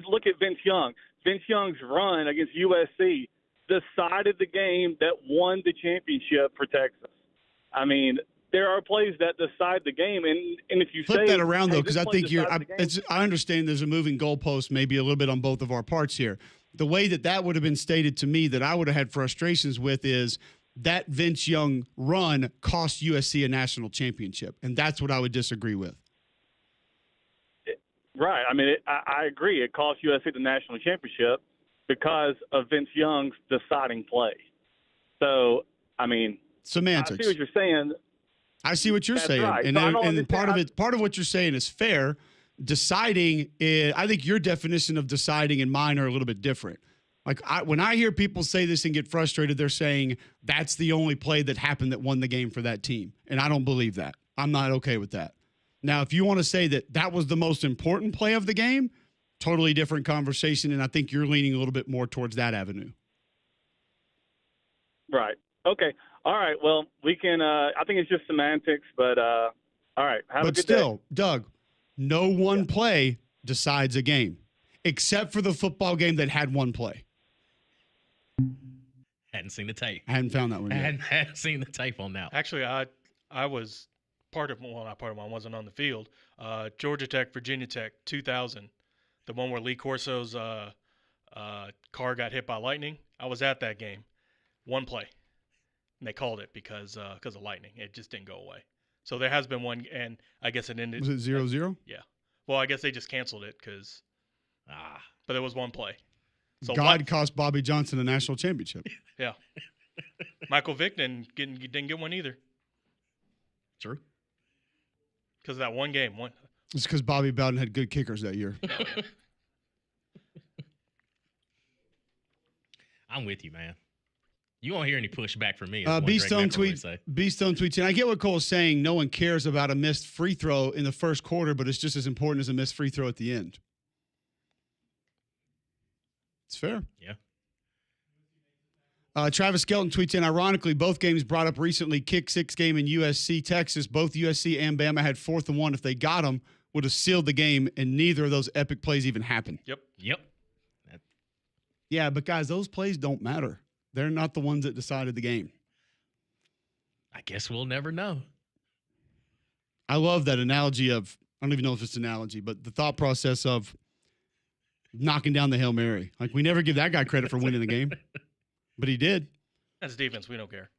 look at Vince Young. Vince Young's run against USC decided the game that won the championship for Texas. I mean, there are plays that decide the game, and if you flip that around though, because I think I understand there's a moving goalpost, maybe a little bit on both of our parts here. The way that would have been stated to me that I would have had frustrations with is that Vince Young run cost USC a national championship, and that's what I would disagree with. Right. I mean, I agree. It cost USC the national championship because of Vince Young's deciding play. So, I mean, semantics. I see what you're saying. I see what you're saying, right. and part of what you're saying is fair. Deciding, I think your definition of deciding and mine are a little bit different. Like when I hear people say this and get frustrated, they're saying that's the only play that happened that won the game for that team, and I don't believe that. I'm not okay with that. Now, if you want to say that was the most important play of the game, totally different conversation, and I think you're leaning a little bit more towards that avenue. Right. Okay. All right. Well, we can. I think it's just semantics, but all right. Have a good day. Doug, no one play decides a game, except for the football game that had one play. Hadn't seen the tape. I hadn't found that one yet. Hadn't seen the tape on that one. Actually, I was not part of one. I wasn't on the field. Georgia Tech, Virginia Tech, 2000, the one where Lee Corso's car got hit by lightning. I was at that game. One play. And they called it because of lightning. It just didn't go away. So there has been one, and I guess it ended. Was it 0-0? Yeah. Well, I guess they just canceled it because. But it was one play. So God cost Bobby Johnson a national championship. Yeah. Michael Vick didn't get one either. True. Because of that one game. It's because Bobby Bowden had good kickers that year. I'm with you, man. You won't hear any pushback from me. B-Stone tweets, and I get what Cole's saying. No one cares about a missed free throw in the first quarter, but it's just as important as a missed free throw at the end. It's fair. Yeah. Travis Skelton tweets in, ironically, both games brought up recently, kick 6 game in USC, Texas. Both USC and Bama had 4th and 1. If they got them, would have sealed the game, and neither of those epic plays even happened. Yep. Yeah, but guys, those plays don't matter. They're not the ones that decided the game. I guess we'll never know. I love that analogy of, I don't even know if it's an analogy, but the thought process of knocking down the Hail Mary. Like, we never give that guy credit for winning the game, but he did. That's defense. We don't care.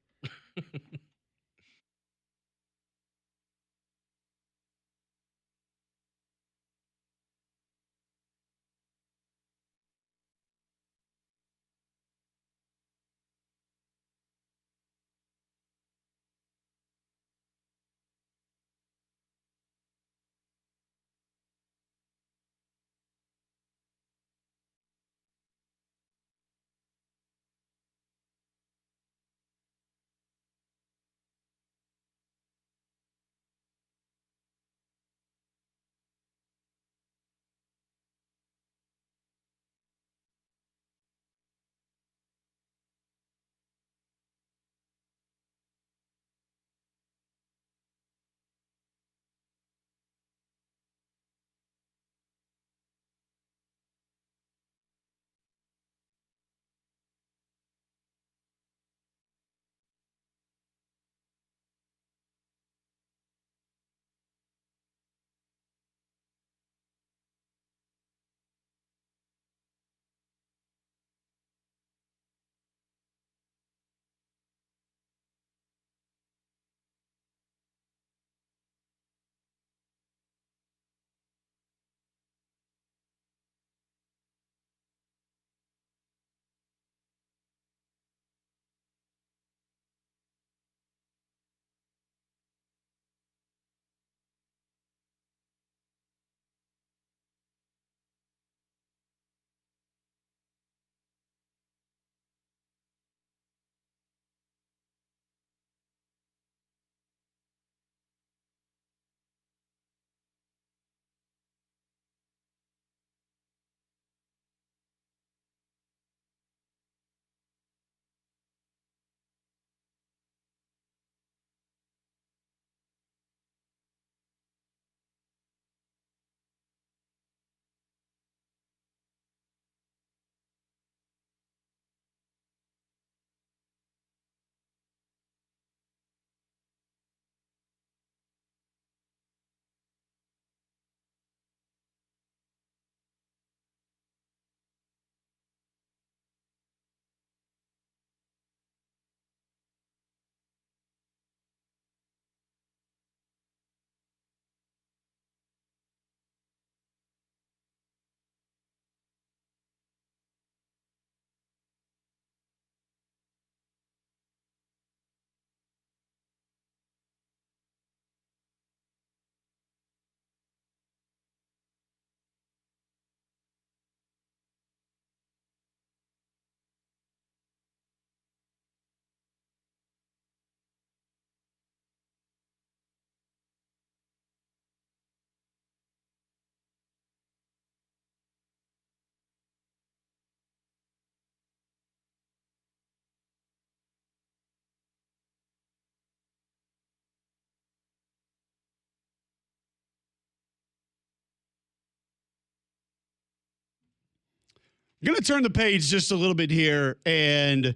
I'm going to turn the page just a little bit here and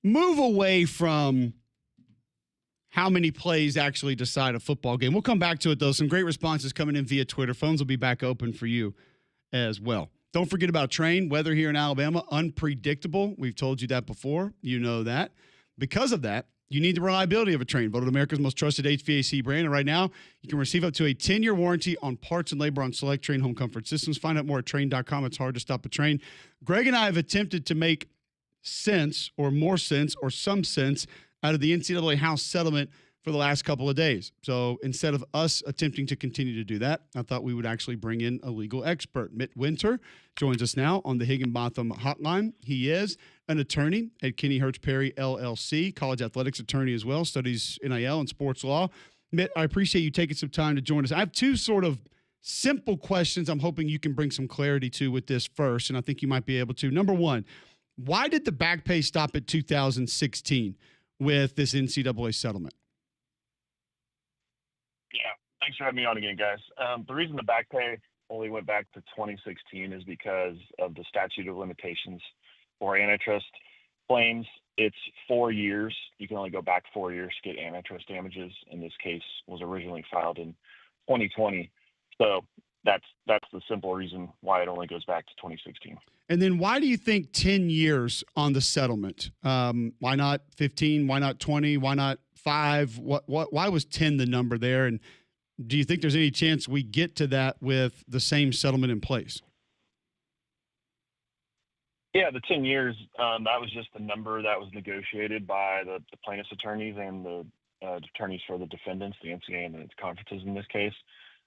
move away from how many plays actually decide a football game. We'll come back to it, though. Some great responses coming in via Twitter. Phones will be back open for you as well. Don't forget about Train. Weather here in Alabama, unpredictable. We've told you that before. You know that. Because of that, you need the reliability of a Train, voted America's most trusted HVAC brand. And right now, you can receive up to a 10-year warranty on parts and labor on select Train home comfort systems. Find out more at Train.com. It's hard to stop a Train. Greg and I have attempted to make sense or more sense or some sense out of the NCAA House settlement for the last couple of days. So instead of us attempting to continue to do that, I thought we would actually bring in a legal expert. Mitt Winter joins us now on the Higginbotham Hotline. He is an attorney at Kenny Hertz Perry, LLC, college athletics attorney as well, studies NIL and sports law. Mitt, I appreciate you taking some time to join us. I have two sort of simple questions I'm hoping you can bring some clarity to with this first, and I think you might be able to. Number one, why did the back pay stop at 2016 with this NCAA settlement? Yeah, thanks for having me on again, guys. The reason the back pay only went back to 2016 is because of the statute of limitations for antitrust claims. It's 4 years. You can only go back 4 years to get antitrust damages. In this case, was originally filed in 2020. So that's the simple reason why it only goes back to 2016. And then why do you think 10 years on the settlement? Why not 15? Why not 20? Why not 5? Why was 10 the number there? And do you think there's any chance we get to that with the same settlement in place? Yeah, the 10 years, that was just the number that was negotiated by the plaintiff's attorneys and the attorneys for the defendants, the NCAA and the conferences in this case.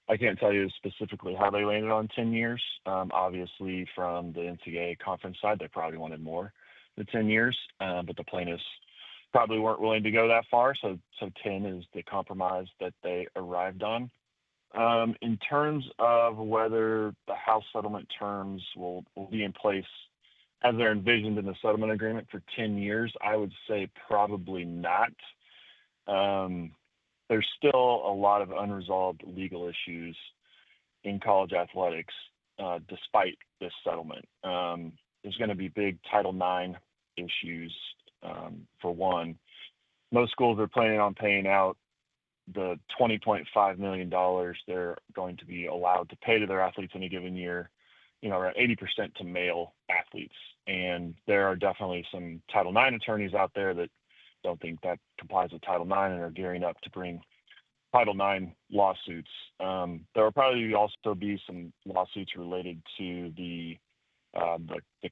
I can't tell you specifically how they landed on 10 years. Obviously, from the NCAA conference side, they probably wanted more than 10 years, but the plaintiffs probably weren't willing to go that far. So 10 is the compromise that they arrived on. In terms of whether the House settlement terms will be in place as they're envisioned in the settlement agreement for 10 years, I would say probably not. There's still a lot of unresolved legal issues in college athletics, despite this settlement. There's going to be big Title IX issues. For one, most schools are planning on paying out the $20.5 million they're going to be allowed to pay to their athletes in a given year, around 80% to male athletes. And there are definitely some Title IX attorneys out there that don't think that complies with Title IX and are gearing up to bring Title IX lawsuits. There will probably also be some lawsuits related to the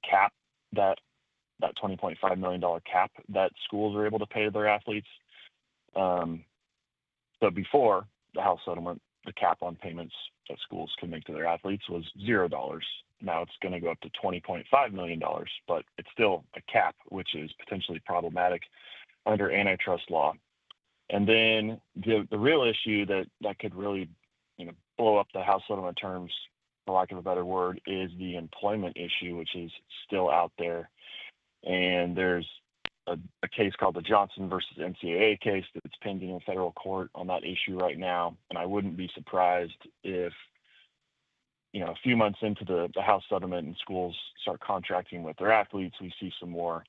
cap, that $20.5 million cap that schools are able to pay their athletes. So before the House settlement, the cap on payments that schools can make to their athletes was $0. Now it's going to go up to $20.5 million, but it's still a cap, which is potentially problematic under antitrust law. And then the real issue that could really, blow up the House settlement terms, for lack of a better word, is the employment issue, which is still out there. And there's a case called the Johnson versus NCAA case that's pending in federal court on that issue right now. And I wouldn't be surprised if, a few months into the House settlement and schools start contracting with their athletes, we see some more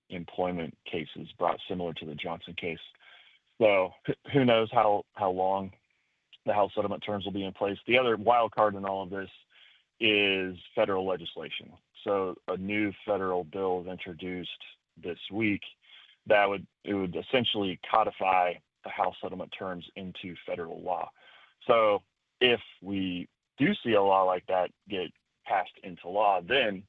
employment cases brought similar to the Johnson case. So who knows how long the House settlement terms will be in place. The other wild card in all of this is federal legislation. So a new federal bill is introduced this week that would essentially codify the House settlement terms into federal law. So if we do see a law like that get passed into law, then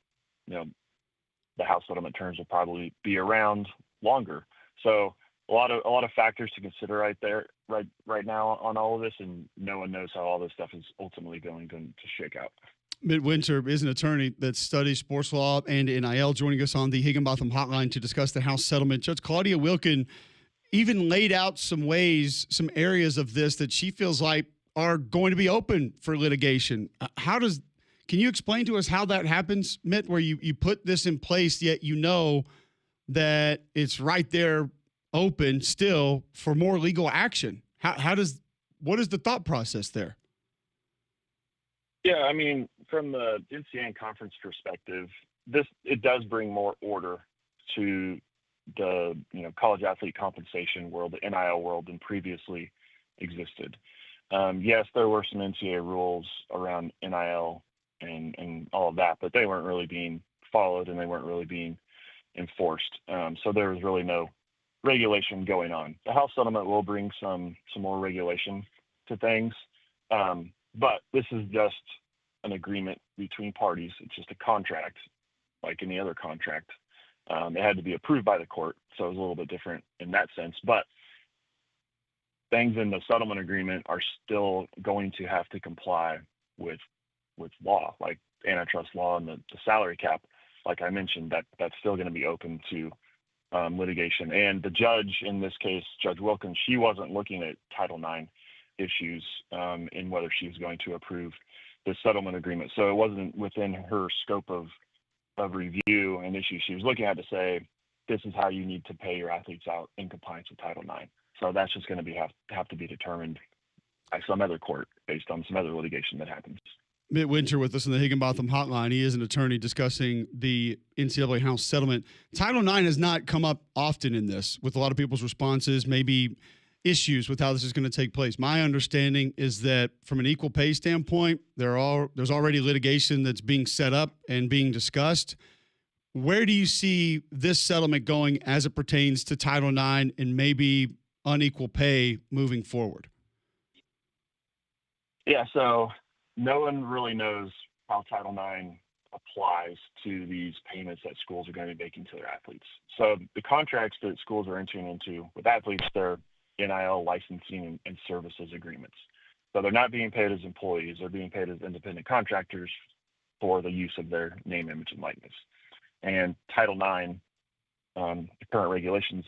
the House settlement terms will probably be around longer. So a lot of factors to consider right now on all of this, and no one knows how all this stuff is ultimately going to shake out. Mitt Winter is an attorney that studies sports law and NIL, joining us on the Higginbotham Hotline to discuss the House settlement. Judge Claudia Wilkin even laid out some areas of this that she feels like are going to be open for litigation. Can you explain to us how that happens, Mitt, where you put this in place, yet that it's right there open still for more legal action? What is the thought process there? Yeah, I mean, from the NCAA and conference perspective, it does bring more order to the college athlete compensation world, the NIL world, than previously existed. Yes, there were some NCAA rules around NIL and all of that, but they weren't really being followed and they weren't really being enforced. So there was really no regulation going on. The House settlement will bring some more regulation to things, but this is just an agreement between parties. It's just a contract, like any other contract. It had to be approved by the court, so it was a little bit different in that sense. But things in the settlement agreement are still going to have to comply with law, like antitrust law and the salary cap. Like I mentioned, that's still going to be open to litigation. And the judge in this case, Judge Wilkins, she wasn't looking at Title IX issues in whether she was going to approve the settlement agreement. So it wasn't within her scope of review and issue. She was looking at to say, this is how you need to pay your athletes out in compliance with Title IX. So that's just going to have to be determined by some other court based on some other litigation that happens. Mitt Winter with us on the Higginbotham Hotline. He is an attorney discussing the NCAA House settlement. Title IX has not come up often in this, with a lot of people's responses, maybe issues with how this is going to take place. My understanding is that from an equal pay standpoint, there's already litigation that's being set up and being discussed. Where do you see this settlement going as it pertains to Title IX and maybe unequal pay moving forward? Yeah, so no one really knows how Title IX applies to these payments that schools are going to be making to their athletes. So the contracts that schools are entering into with athletes, they're NIL licensing and services agreements. So they're not being paid as employees, they're being paid as independent contractors for the use of their name, image, and likeness. And Title IX, the current regulations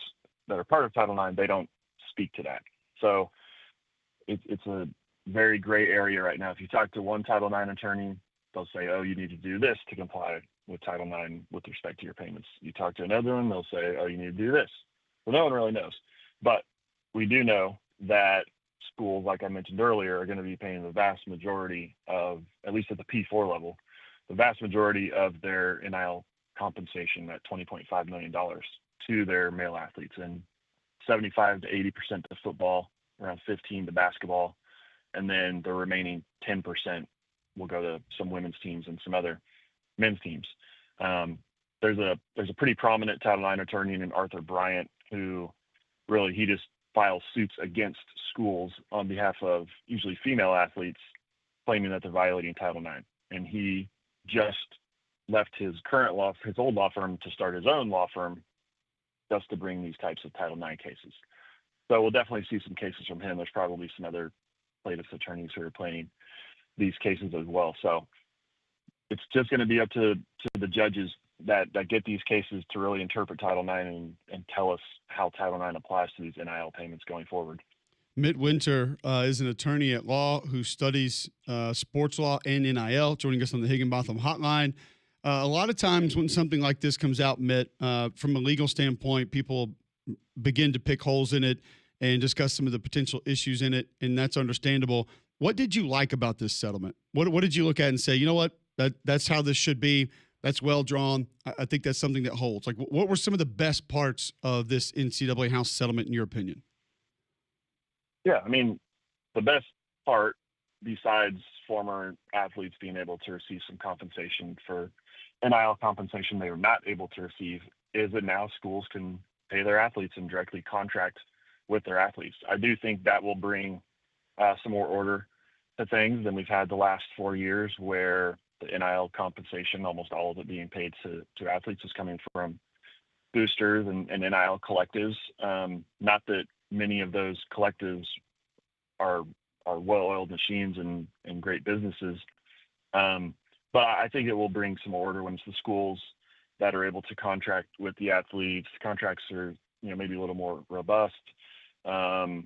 that are part of Title IX, they don't speak to that. So it's a very gray area right now. If you talk to one Title IX attorney, they'll say, oh, you need to do this to comply with Title IX with respect to your payments. You talk to another one, they'll say, oh, you need to do this. Well, no one really knows. But we do know that schools, like I mentioned earlier, are going to be paying the vast majority of, at least at the P4 level, the vast majority of their NIL compensation at $20.5 million to their male athletes, and 75 to 80% to football, around 15 to basketball, and then the remaining 10% will go to some women's teams and some other men's teams. There's a pretty prominent Title IX attorney named Arthur Bryant who really he just files suits against schools on behalf of usually female athletes, claiming that they're violating Title IX. And he just left his old law firm to start his own law firm just to bring these types of Title IX cases. So we'll definitely see some cases from him. There's probably some other plaintiffs attorneys who are playing these cases as well. So it's just going to be up to the judges that get these cases to really interpret Title IX and tell us how Title IX applies to these NIL payments going forward. Mitt Winter is an attorney at law who studies sports law and NIL, joining us on the Higginbotham Hotline. A lot of times when something like this comes out, Mitt, from a legal standpoint, people begin to pick holes in it and discuss some of the potential issues in it, and that's understandable. What did you like about this settlement? What did you look at and say, you know what, that's how this should be? That's well drawn. I think that's something that holds. Like, what were some of the best parts of this NCAA House settlement, in your opinion? Yeah, I mean, the best part, besides former athletes being able to receive some compensation for NIL compensation they were not able to receive, is that now schools can pay their athletes and directly contract with their athletes. I do think that will bring some more order to things than we've had the last 4 years, where the NIL compensation, almost all of it being paid to athletes, is coming from boosters and NIL collectives. Not that many of those collectives are well-oiled machines and great businesses, but I think it will bring some order when it's the schools that are able to contract with the athletes. Contracts are, maybe a little more robust. I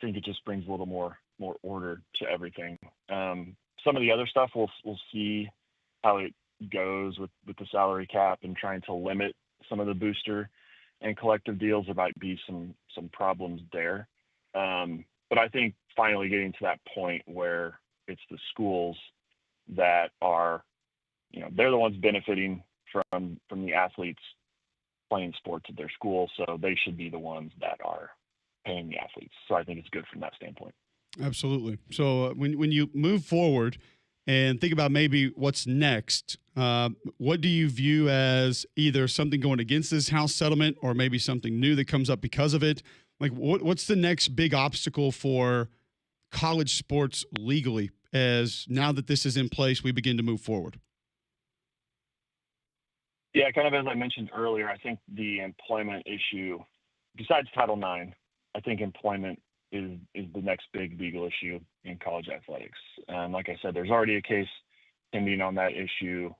think it just brings a little more order to everything. Some of the other stuff we'll see how it goes with the salary cap and trying to limit some of the booster and collective deals. There might be some problems there. But I think finally getting to that point where it's the schools that are, they're the ones benefiting from the athletes playing sports at their school, so they should be the ones that are paying the athletes. So I think it's good from that standpoint. Absolutely. So when you move forward and think about maybe what's next, what do you view as either something going against this House settlement or maybe something new that comes up because of it? Like, what's the next big obstacle for college sports legally as now that this is in place, we begin to move forward? Yeah, kind of as I mentioned earlier, I think the employment issue, besides Title IX, I think employment is the next big legal issue in college athletics. Like I said, there's already a case pending on that issue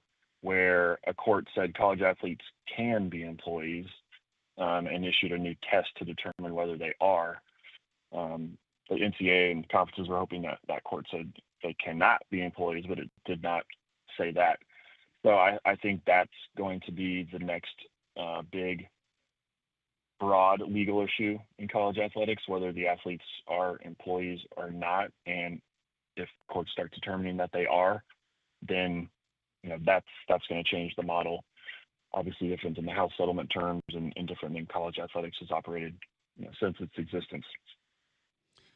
where a court said college athletes can be employees and issued a new test to determine whether they are. The NCAA and conferences were hoping that court said they cannot be employees, but it did not say that. So I think that's going to be the next big, broad legal issue in college athletics, whether the athletes are employees or not. And if courts start determining that they are, then that's going to change the model. Obviously different in the House settlement terms and different than college athletics has operated since its existence.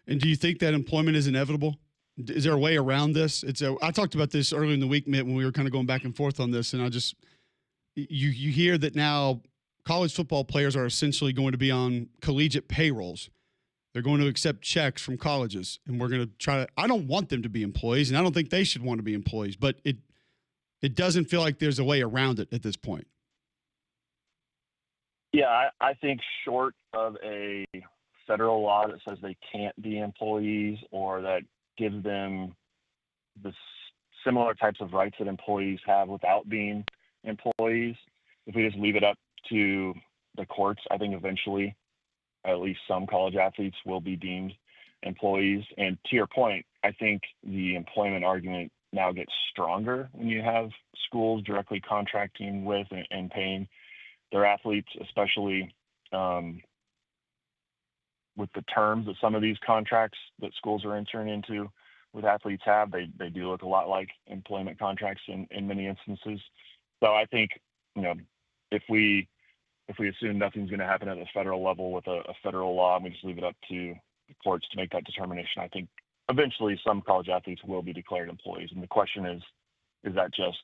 And do you think that employment is inevitable? Is there a way around this? I talked about this earlier in the week, Mitt, when we were kind of going back and forth on this, and you hear that now college football players are essentially going to be on collegiate payrolls. They're going to accept checks from colleges, and we're going to try to – I don't want them to be employees, and I don't think they should want to be employees, but it doesn't feel like there's a way around it at this point. Yeah, I think short of a federal law that says they can't be employees or that gives them the similar types of rights that employees have without being employees, if we just leave it up to the courts, I think eventually at least some college athletes will be deemed employees. And to your point, I think the employment argument now gets stronger when you have schools directly contracting with and paying their athletes, especially with the terms that some of these contracts that schools are entering into with athletes have. They do look a lot like employment contracts in many instances. So I think, if we assume nothing's going to happen at the federal level with a federal law and we just leave it up to the courts to make that determination, I think eventually some college athletes will be declared employees. And the question is that just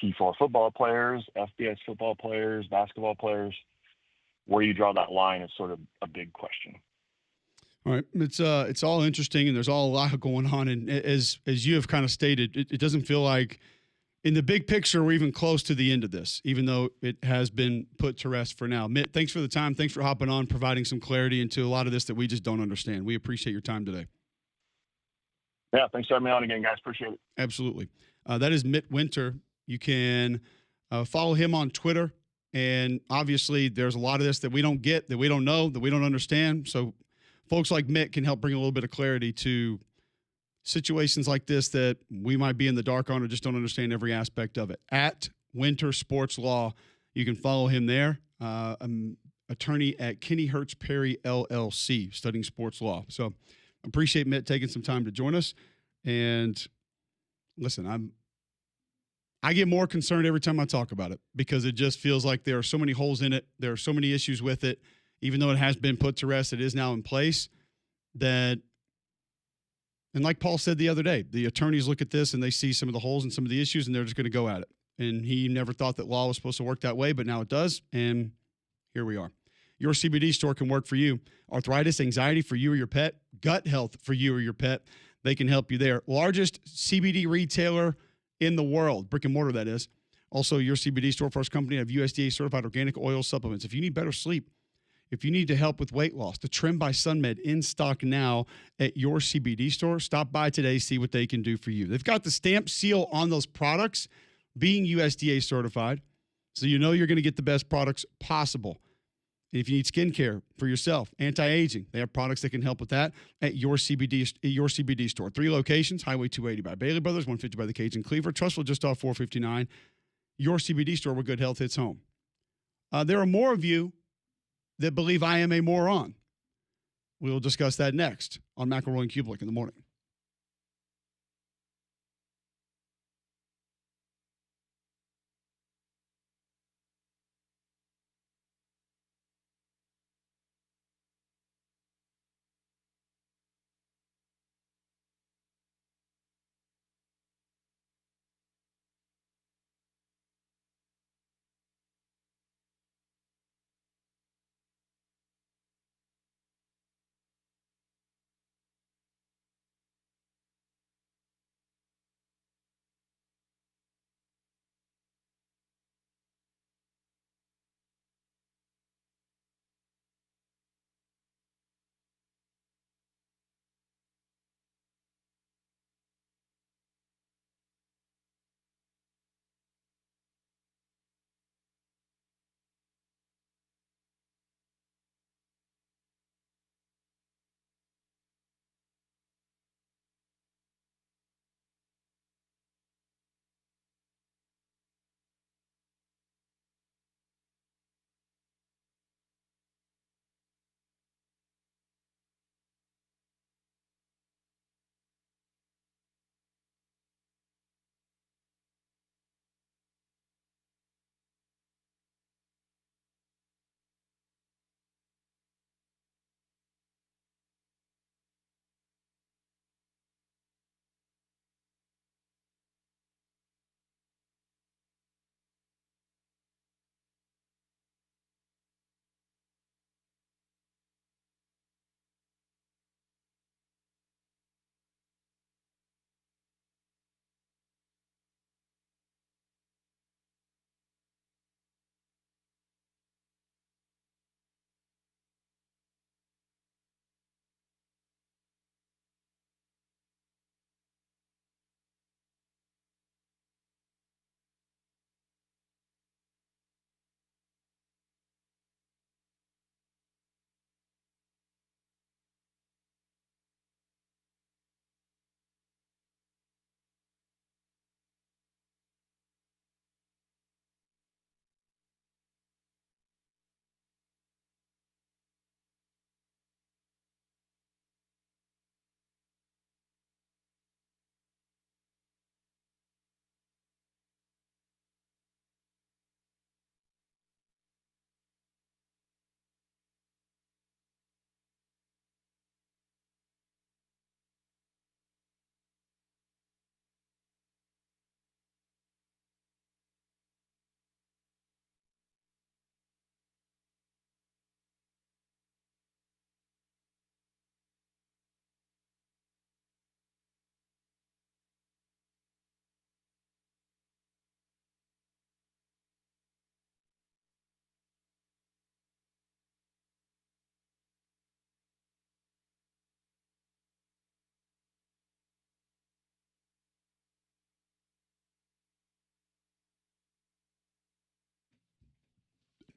P4 football players, FBS football players, basketball players? Where you draw that line is sort of a big question. All right. It's all interesting, and there's all a lot going on. And as you have kind of stated, it doesn't feel like in the big picture we're even close to the end of this, even though it has been put to rest for now. Mitt, thanks for the time. Thanks for hopping on, providing some clarity into a lot of this that we just don't understand. We appreciate your time today. Yeah, thanks for having me on again, guys. Appreciate it. Absolutely. That is Mitt Winter. You can follow him on Twitter. And obviously there's a lot of this that we don't get, that we don't know, that we don't understand. So folks like Mitt can help bring a little bit of clarity to situations like this that we might be in the dark on or just don't understand every aspect of it. At Winter Sports Law, you can follow him there. Attorney at Kenny Hertz Perry LLC, studying sports law. So appreciate Mitt taking some time to join us. And listen, I get more concerned every time I talk about it because it just feels like there are so many holes in it. There are so many issues with it. Even though it has been put to rest, it is now in place. And like Paul said the other day, the attorneys look at this and they see some of the holes and some of the issues and they're just going to go at it. And he never thought that law was supposed to work that way, but now it does. And here we are. Your CBD store can work for you. Arthritis, anxiety for you or your pet, gut health for you or your pet. They can help you there. Largest CBD retailer in the world, brick and mortar that is. Also, your CBD store, first company to have USDA certified organic oil supplements. If you need better sleep, if you need to help with weight loss, the Trim by SunMed in stock now at your CBD store. Stop by today, see what they can do for you. They've got the stamp seal on those products being USDA certified, so you know you're going to get the best products possible. And if you need skincare for yourself, anti-aging, they have products that can help with that at your CBD store. 3 locations, Highway 280 by Bailey Brothers, 150 by the Cajun Cleaver, Trustful just off 459. Your CBD store where good health hits home. There are more of you that believe I am a moron. We'll discuss that next on McElroy and Kublik in the morning.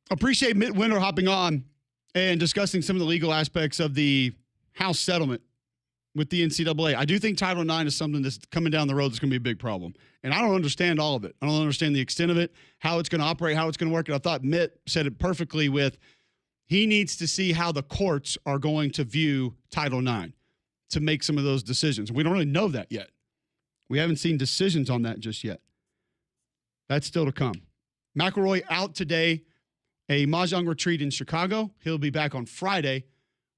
Appreciate Mitt Winter hopping on and discussing some of the legal aspects of the House settlement with the NCAA. I do think Title IX is something that's coming down the road that's going to be a big problem. And I don't understand all of it. I don't understand the extent of it, how it's going to operate, how it's going to work. And I thought Mitt said it perfectly with he needs to see how the courts are going to view Title IX to make some of those decisions. We don't really know that yet. We haven't seen decisions on that just yet. That's still to come. McElroy out today, a Mahjong retreat in Chicago. He'll be back on Friday.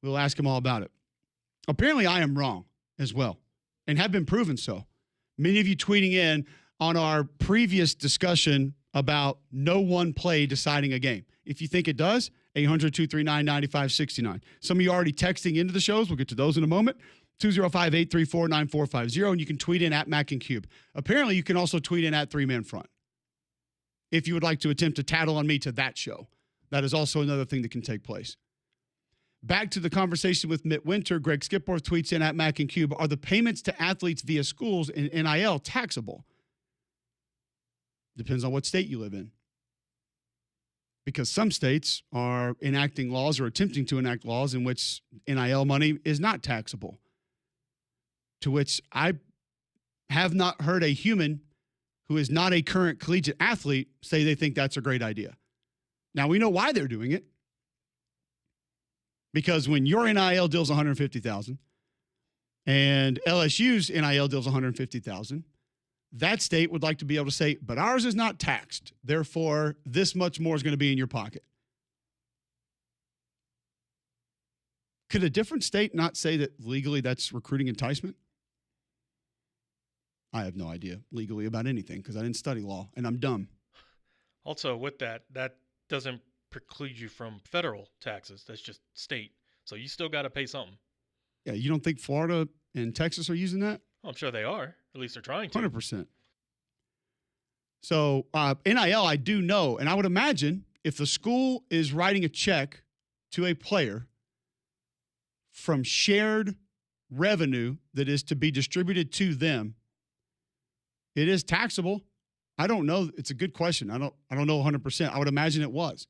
We'll ask him all about it. Apparently, I am wrong as well and have been proven so. Many of you tweeting in on our previous discussion about no one play deciding a game. If you think it does, 800-239-9569. Some of you are already texting into the shows. We'll get to those in a moment. 205-834-9450. And you can tweet in at Mac and Cube. Apparently, you can also tweet in at 3-Man Front if you would like to attempt to tattle on me to that show. That is also another thing that can take place. Back to the conversation with Mitt Winter, Greg Skipworth tweets in at Mac and Cube, are the payments to athletes via schools and NIL taxable? Depends on what state you live in. Because some states are enacting laws or attempting to enact laws in which NIL money is not taxable. To which I have not heard a human who is not a current collegiate athlete say they think that's a great idea. Now, we know why they're doing it. Because when your NIL deal's $150,000 and LSU's NIL deal's $150,000, that state would like to be able to say, but ours is not taxed. Therefore, this much more is going to be in your pocket. Could a different state not say that legally that's recruiting enticement? I have no idea legally about anything because I didn't study law and I'm dumb. Also, with that doesn't preclude you from federal taxes. That's just state. So you still got to pay something. Yeah, you don't think Florida and Texas are using that? I'm sure they are. At least they're trying to. 100%. So NIL, I do know. And I would imagine if the school is writing a check to a player from shared revenue that is to be distributed to them, it is taxable. I don't know. It's a good question. I don't know 100%. I would imagine it was.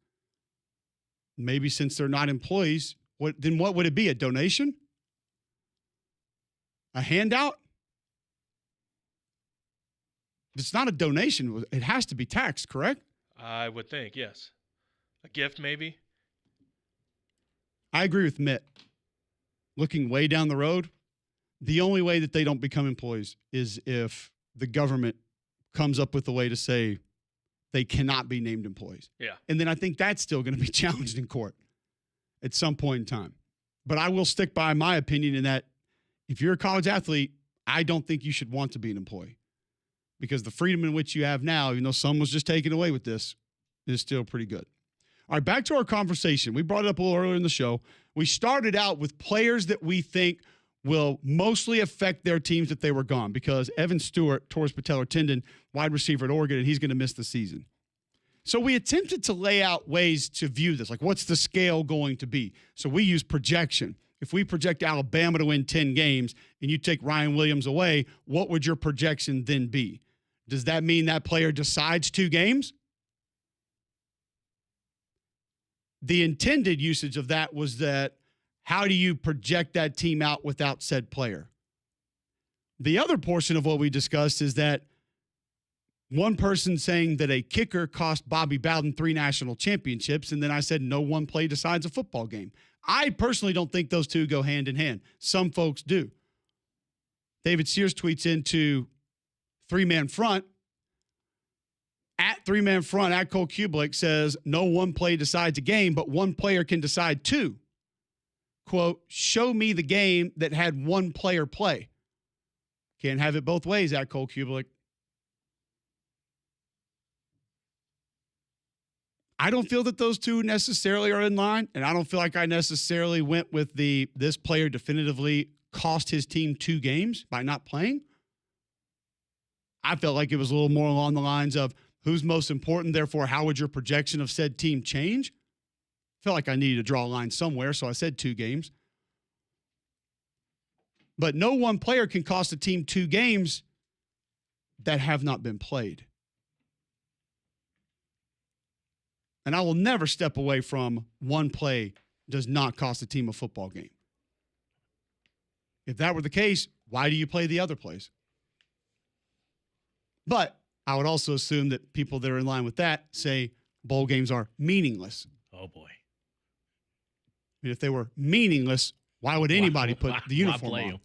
Maybe since they're not employees, what would it be? A donation? A handout? It's not a donation. It has to be taxed, correct? I would think, yes. A gift, maybe? I agree with Mitt. Looking way down the road, the only way that they don't become employees is if the government comes up with a way to say they cannot be named employees. Yeah. And then I think that's still going to be challenged in court at some point in time. But I will stick by my opinion in that if you're a college athlete, I don't think you should want to be an employee because the freedom in which you have now, even though some was just taken away with this, is still pretty good. All right, back to our conversation. We brought it up a little earlier in the show. We started out with players that we think will mostly affect their teams if they were gone because Evan Stewart tore his patellar tendon, wide receiver at Oregon, and he's going to miss the season. So we attempted to lay out ways to view this, like what's the scale going to be? So we use projection. If we project Alabama to win 10 games and you take Ryan Williams away, what would your projection then be? Does that mean that player decides 2 games? The intended usage of that was that how do you project that team out without said player? The other portion of what we discussed is that one person saying that a kicker cost Bobby Bowden 3 national championships, and then I said no one play decides a football game. I personally don't think those two go hand in hand. Some folks do. David Sears tweets into 3-Man Front. At 3-Man Front, at Cole Kublik says, no one play decides a game, but one player can decide 2. Quote, show me the game that had one player play. Can't have it both ways, at Cole Kublik. I don't feel that those two necessarily are in line, and I don't feel like I necessarily went with this player definitively cost his team 2 games by not playing. I felt like it was a little more along the lines of who's most important, therefore how would your projection of said team change? Felt like I needed to draw a line somewhere, so I said 2 games. But no one player can cost a team 2 games that have not been played. And I will never step away from one play does not cost a team a football game. If that were the case, why do you play the other plays? But I would also assume that people that are in line with that say bowl games are meaningless. Oh, boy. I mean, if they were meaningless, why would anybody put the uniform on?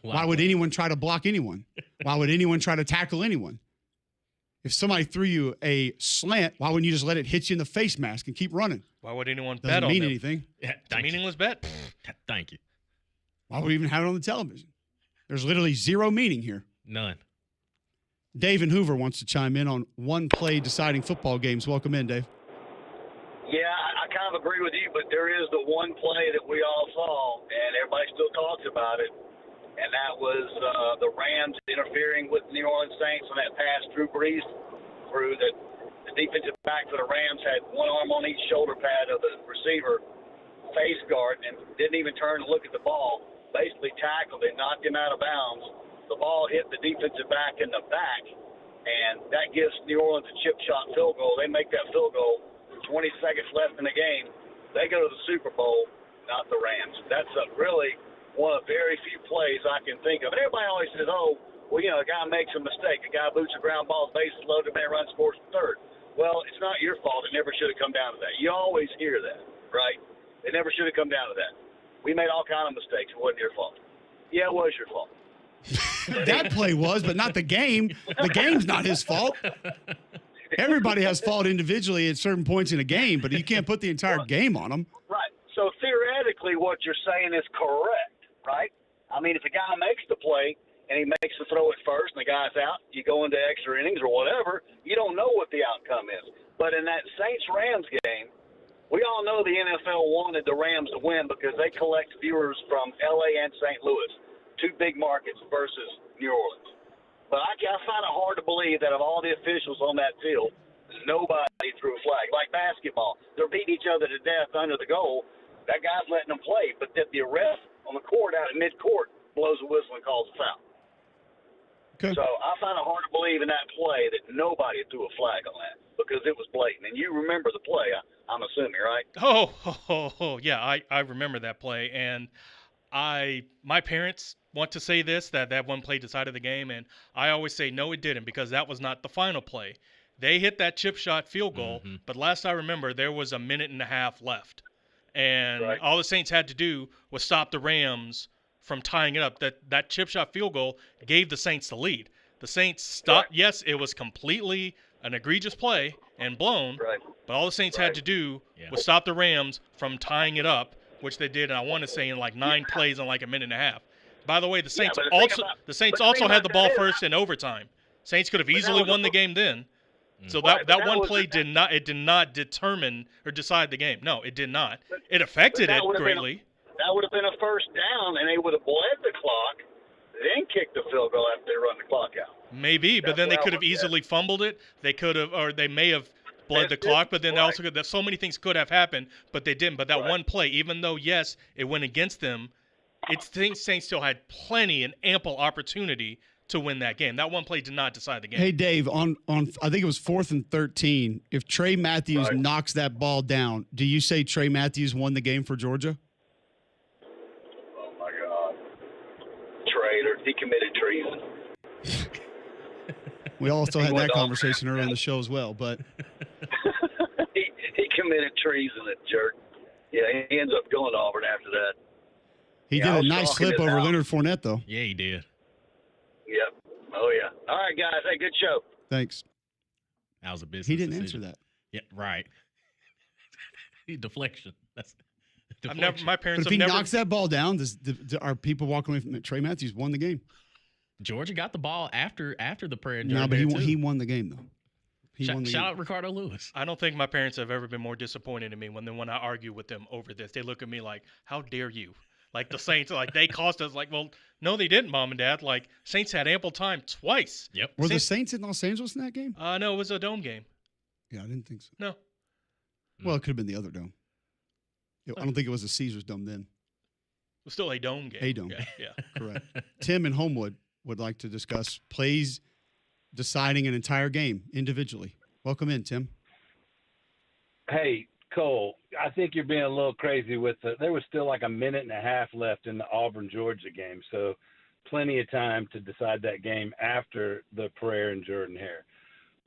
Why would anyone try to block anyone? Why would anyone try to tackle anyone? If somebody threw you a slant, why wouldn't you just let it hit you in the face mask and keep running? Why would anyone Doesn't bet on mean them? anything. Yeah, It's a meaningless bet. Thank you. Why would we even have it on the television? There's literally zero meaning here. None. Dave in Hoover wants to chime in on one play deciding football games. Welcome in, Dave. Yeah, I kind of agree with you, but there is the one play that we all saw, and everybody still talks about it, and that was the Rams interfering with the New Orleans Saints on that pass Drew Brees through that the defensive back for the Rams had one arm on each shoulder pad of the receiver face guard and didn't even turn to look at the ball, basically tackled it, knocked him out of bounds. The ball hit the defensive back in the back, and that gives New Orleans a chip shot field goal. They make that field goal. 20 seconds left in the game, they go to the Super Bowl, not the Rams. That's really one of very few plays I can think of. And everybody always says, oh, well, you know, a guy makes a mistake. A guy boots a ground ball, bases loaded, man runs, scores from third. Well, it's not your fault. It never should have come down to that. You always hear that, right? It never should have come down to that. We made all kind of mistakes. It wasn't your fault. Yeah, it was your fault. That play was, but not the game. The game's not his fault. Everybody has fault individually at certain points in a game, but you can't put the entire game on them. Right. So theoretically, what you're saying is correct, right? I mean, if a guy makes the play and he makes the throw at first and the guy's out, you go into extra innings or whatever, you don't know what the outcome is. But in that Saints-Rams game, we all know the NFL wanted the Rams to win because they collect viewers from L.A. and St. Louis, two big markets versus New Orleans. But I find it hard to believe that of all the officials on that field, nobody threw a flag. Like basketball, they're beating each other to death under the goal. That guy's letting them play, but that the ref on the court out at mid-court blows a whistle and calls a foul. Okay. So I find it hard to believe in that play that nobody threw a flag on that because it was blatant. And you remember the play, I'm assuming, right? Yeah, I remember that play, and my parents want to say this, that one play decided the game, and I always say no, it didn't, because that was not the final play. They hit that chip shot field goal, but last I remember, there was a minute and a half left, and all the Saints had to do was stop the Rams from tying it up. That chip shot field goal gave the Saints the lead. The Saints stopped. Yes, it was completely an egregious play and blown, but all the Saints had to do was stop the Rams from tying it up, which they did, and I want to say in like 9 plays in like a minute and a half. By the way, the Saints also had the ball first in overtime. Saints could have easily won the game then. So that one play did not determine or decide the game. No, it did not. It affected it greatly. That would have been a first down, and they would have bled the clock, then kicked the field goal after they run the clock out. Maybe, but then they could have easily fumbled it. They could have, or they may have bled the clock, but then also so many things could have happened, but they didn't. But that one play, even though, yes, it went against them, Saints still had plenty and ample opportunity to win that game. That one play did not decide the game. Hey, Dave, on I think it was 4th and 13, if Trey Matthews knocks that ball down, do you say Trey Matthews won the game for Georgia? Oh, my God. Traitor. He committed treason. We also had that conversation earlier in the show as well, but he committed treason, that jerk. Yeah, he ends up going to Auburn after that. He did a nice slip over Leonard Fournette, though. Yeah, he did. Yep. Oh, yeah. All right, guys. Hey, good show. Thanks. That was a business He didn't decision. answer that. Yeah, right. Deflection. That's My parents but if he knocks that ball down, are people walking away from it? Trey Matthews won the game. Georgia got the ball after the prayer. No, but he won the game, though. Shout out Ricardo Lewis. I don't think my parents have ever been more disappointed in me when I argue with them over this. They look at me like, how dare you? Like the Saints, like they cost us. Like, well, no, they didn't, Mom and Dad. Like Saints had ample time twice. Yep. Were the Saints in Los Angeles in that game? No, it was a dome game. Yeah, I didn't think so. No. Well, it could have been the other dome. I don't think it was the Caesars Dome then. It was still a dome game. A dome. Yeah. Correct. Tim in Homewood would like to discuss plays deciding an entire game individually. Welcome in, Tim. Hey, Cole, I think you're being a little crazy with it. There was still like a minute and a half left in the Auburn-Georgia game, so plenty of time to decide that game after the Pereira and Jordan Hare.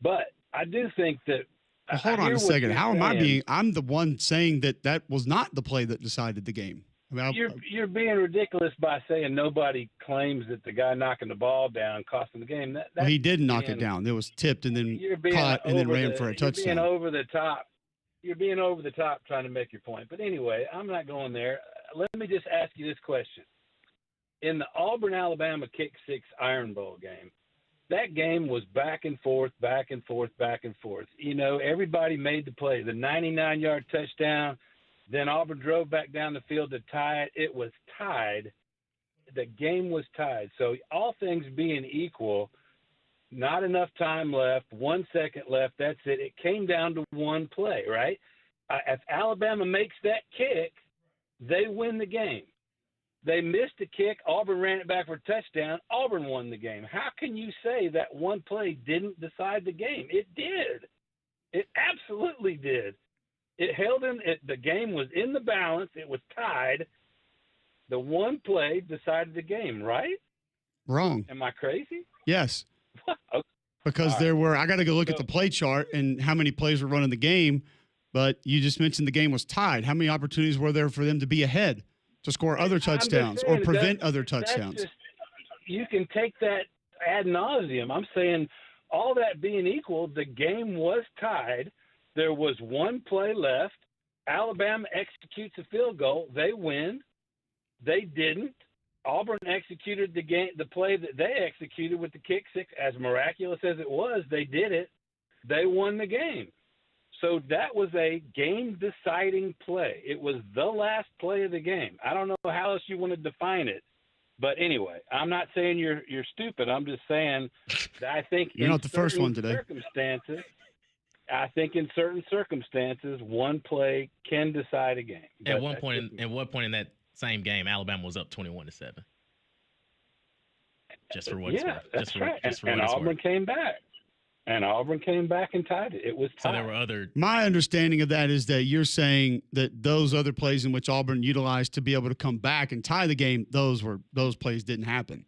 But I do think that well, hold on a second. How am I being – I'm the one saying that was not the play that decided the game. I mean, you're being ridiculous by saying nobody claims that the guy knocking the ball down cost him the game. Well, he did knock it down. It was tipped and then caught and then ran for a touchdown. You're being over the top. You're being over the top trying to make your point. But anyway, I'm not going there. Let me just ask you this question. In the Auburn-Alabama Kick Six Iron Bowl game, that game was back and forth, back and forth, back and forth. You know, everybody made the play. The 99-yard touchdown, then Auburn drove back down the field to tie it. It was tied. The game was tied. So all things being equal, not enough time left, 1 second left, that's it. It came down to one play, right? If Alabama makes that kick, they win the game. They missed a kick. Auburn ran it back for a touchdown. Auburn won the game. How can you say that one play didn't decide the game? It did. It absolutely did. It held in. The game was in the balance. It was tied. The one play decided the game, right? Wrong. Am I crazy? Yes. Okay. Because there were – I got to go look at the play chart and how many plays were running the game, but you just mentioned the game was tied. How many opportunities were there for them to be ahead? To score other touchdowns or prevent other touchdowns. You can take that ad nauseum. I'm saying all that being equal, the game was tied. There was one play left. Alabama executes a field goal. They win. They didn't. Auburn executed the play that they executed with the kick six. As miraculous as it was, they did it. They won the game. So that was a game-deciding play. It was the last play of the game. I don't know how else you want to define it. But anyway, I'm not saying you're stupid. I'm just saying that I think you're not the first one today. I think in certain circumstances, one play can decide a game. At one point in that same game, Alabama was up 21-7. Just for what it's worth. That's right. And Auburn came back. And Auburn came back and tied it. It was tied. So there were other. My understanding of that is that you're saying that those other plays in which Auburn utilized to be able to come back and tie the game, those plays didn't happen.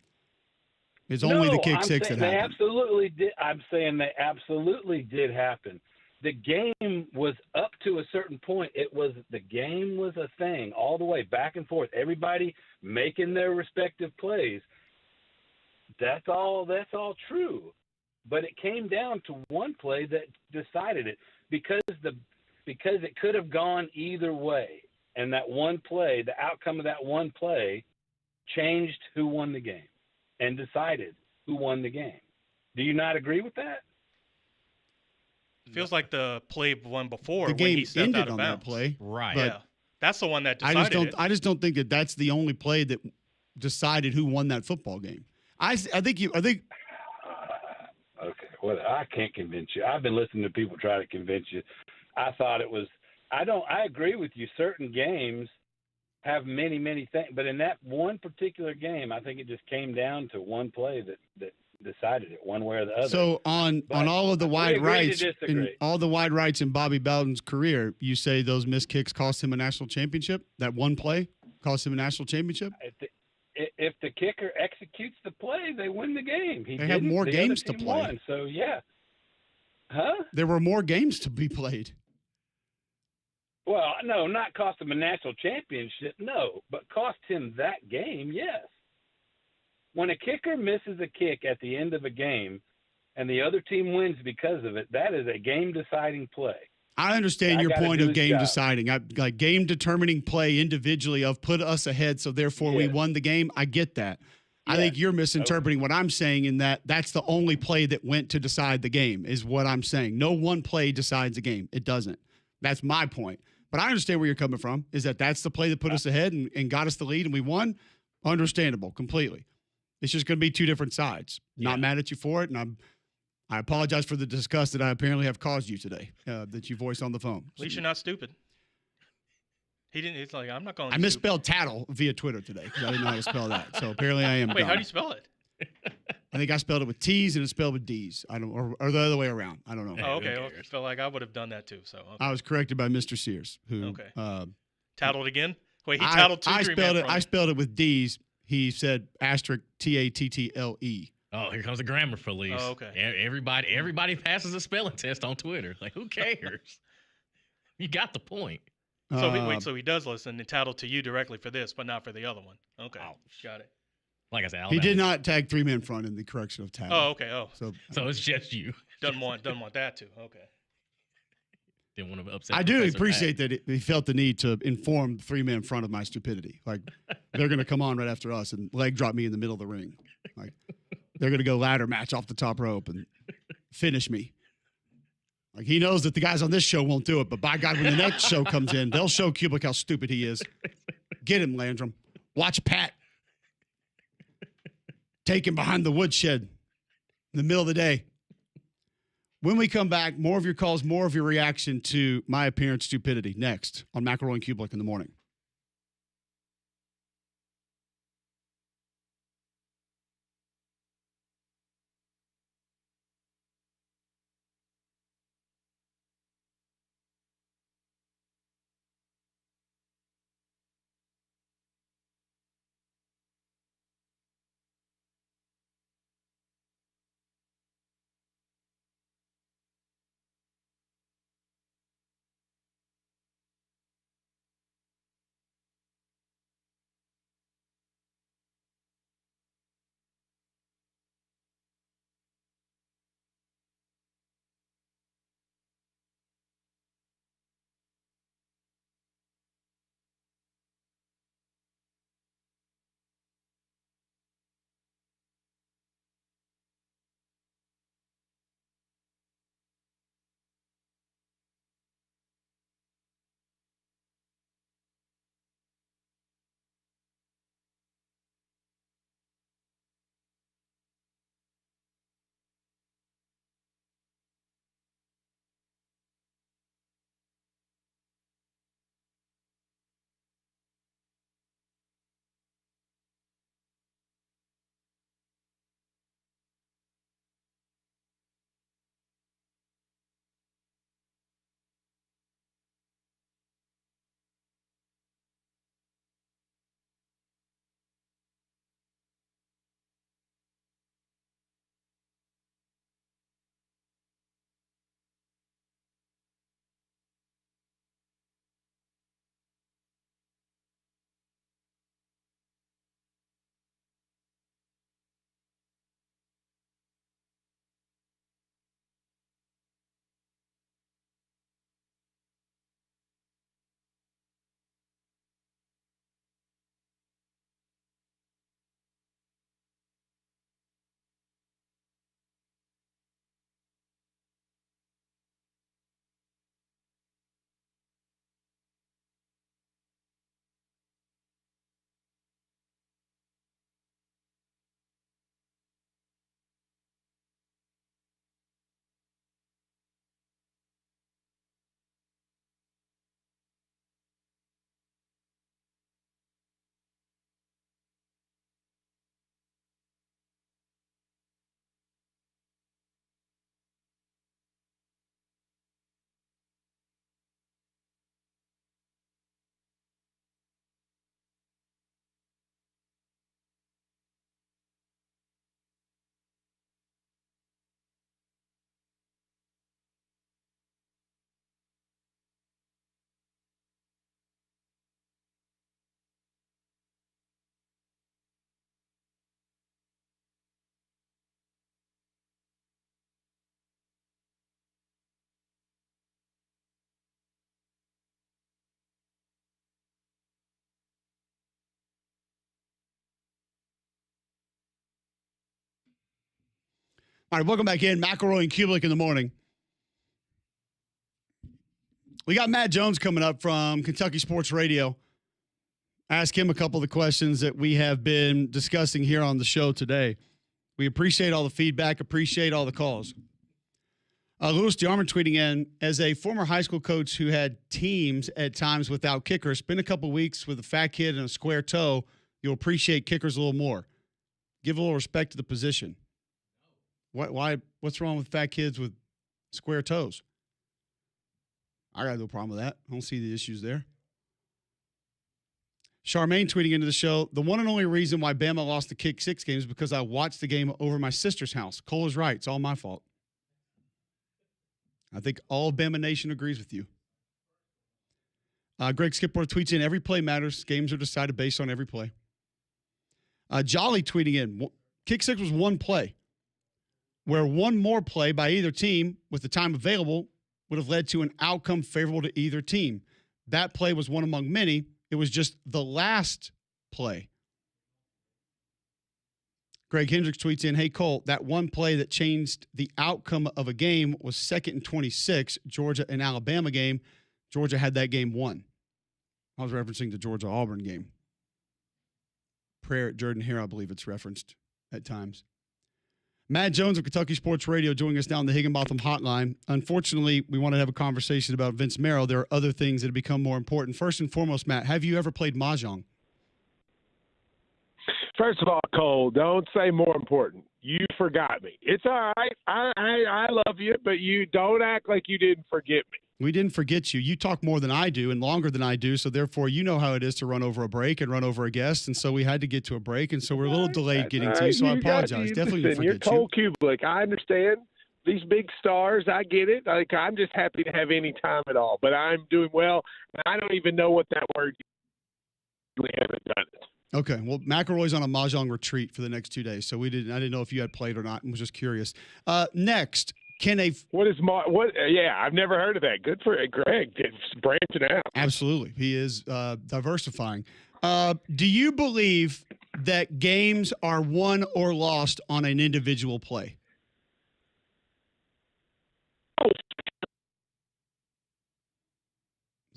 It's only the kick six that happened. They absolutely did. I'm saying they absolutely did happen. The game was up to a certain point. The game was a thing all the way back and forth. Everybody making their respective plays. That's all true. But it came down to one play that decided it because it could have gone either way. And that one play, the outcome of that one play changed who won the game and decided who won the game. Do you not agree with that? Feels like the play one before the when game he stepped ended out of on bounds. That play. Right. Yeah. That's the one that decided I just don't think that that's the only play that decided who won that football game. I think Okay, well, I can't convince you. I've been listening to people try to convince you. I thought it was – I agree with you. Certain games have many, many things. But in that one particular game, I think it just came down to one play that decided it one way or the other. So on all of the wide rights in Bobby Bowden's career, you say those missed kicks cost him a national championship? That one play cost him a national championship? If the kicker executes the play, they win the game. They have more games to play. Won, so, yeah. Huh? There were more games to be played. Well, no, not cost him a national championship, no, but cost him that game, yes. When a kicker misses a kick at the end of a game and the other team wins because of it, that is a game-deciding play. I understand your point of game deciding. Like game determining play individually of put us ahead, so therefore we won the game. I get that. I think you're misinterpreting what I'm saying in that that's the only play that went to decide the game is what I'm saying. No one play decides a game. It doesn't. That's my point. But I understand where you're coming from, is that's the play that put us ahead and got us the lead and we won. Understandable completely. It's just going to be two different sides. Not mad at you for it, and I apologize for the disgust that I apparently have caused you today that you voiced on the phone. At least you're not stupid. He didn't. It's like, I'm not going to. I misspelled tattle via Twitter today because I didn't know how to spell that. So apparently I am. Wait, how do you spell it? I think I spelled it with T's and it's spelled with D's. I don't, or the other way around. I don't know. Oh, okay. Well, I feel like I would have done that too. So okay. I was corrected by Mr. Sears, who tattled again. Wait, he tattled two. I spelled it with D's. He said asterisk Tattle. Oh, here comes the grammar police. Oh, okay. Everybody passes a spelling test on Twitter. Like, who cares? You got the point. So he does listen and tattle to you directly for this, but not for the other one. Okay, got it. Like I said, he did not tag 3-man front in the correction of tattle. Oh, okay. Oh, so it's just you. Doesn't want that too. Okay. Didn't want to upset. I do appreciate that he felt the need to inform 3-man front of my stupidity. Like, they're going to come on right after us and leg drop me in the middle of the ring. Like, they're going to go ladder match off the top rope and finish me. Like, he knows that the guys on this show won't do it, but by God, when the next show comes in, they'll show Kublik how stupid he is. Get him, Landrum. Watch Pat. Take him behind the woodshed in the middle of the day. When we come back, more of your calls, more of your reaction to my apparent stupidity next on McElroy and Kublik in the morning. All right, welcome back in. McElroy and Kublik in the morning. We got Matt Jones coming up from Kentucky Sports Radio. Ask him a couple of the questions that we have been discussing here on the show today. We appreciate all the feedback, appreciate all the calls. Louis DeArmond tweeting in, as a former high school coach who had teams at times without kickers, spend a couple weeks with a fat kid and a square toe, you'll appreciate kickers a little more. Give a little respect to the position. What's wrong with fat kids with square toes? I got no problem with that. I don't see the issues there. Charmaine tweeting into the show, the one and only reason why Bama lost the Kick 6 game is because I watched the game over my sister's house. Cole is right. It's all my fault. I think all Bama Nation agrees with you. Greg Skipworth tweets in, every play matters. Games are decided based on every play. Jolly tweeting in, Kick 6 was one play, where one more play by either team with the time available would have led to an outcome favorable to either team. That play was one among many. It was just the last play. Greg Hendricks tweets in, hey, Cole, that one play that changed the outcome of a game was 2nd and 26, Georgia and Alabama game. Georgia had that game won. I was referencing the Georgia-Auburn game. Prayer at Jordan Hare, I believe it's referenced at times. Matt Jones of Kentucky Sports Radio joining us down the Higginbotham hotline. Unfortunately, we want to have a conversation about Vince Marrow. There are other things that have become more important. First and foremost, Matt, have you ever played Mahjong? First of all, Cole, don't say more important. You forgot me. It's all right. I love you, but you don't act like you didn't forget me. We didn't forget you. You talk more than I do and longer than I do, so therefore you know how it is to run over a break and run over a guest, and so we had to get to a break, and so we're a little delayed getting to you, so I apologize. Definitely didn't forget you. You're Cole Kubelik. I understand. These big stars, I get it. Like, I'm just happy to have any time at all, but I'm doing well, and I don't even know what that word is. We haven't done it. Okay, well, McElroy's on a Mahjong retreat for the next 2 days, so I didn't know if you had played or not and was just curious. Next. Yeah, I've never heard of that. Good for Greg. It's branching out. Absolutely. He is diversifying. Do you believe that games are won or lost on an individual play? Oh.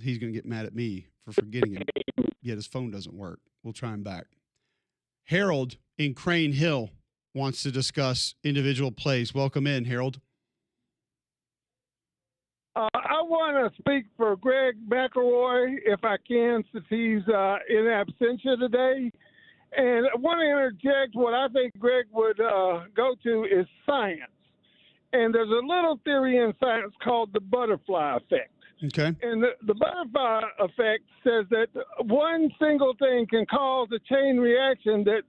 He's going to get mad at me for forgetting him, yet his phone doesn't work. We'll try him back. Harold in Crane Hill wants to discuss individual plays. Welcome in, Harold. I want to speak for Greg McElroy, if I can, since he's in absentia today. And I want to interject what I think Greg would go to is science. And there's a little theory in science called the butterfly effect. Okay. And the butterfly effect says that one single thing can cause a chain reaction that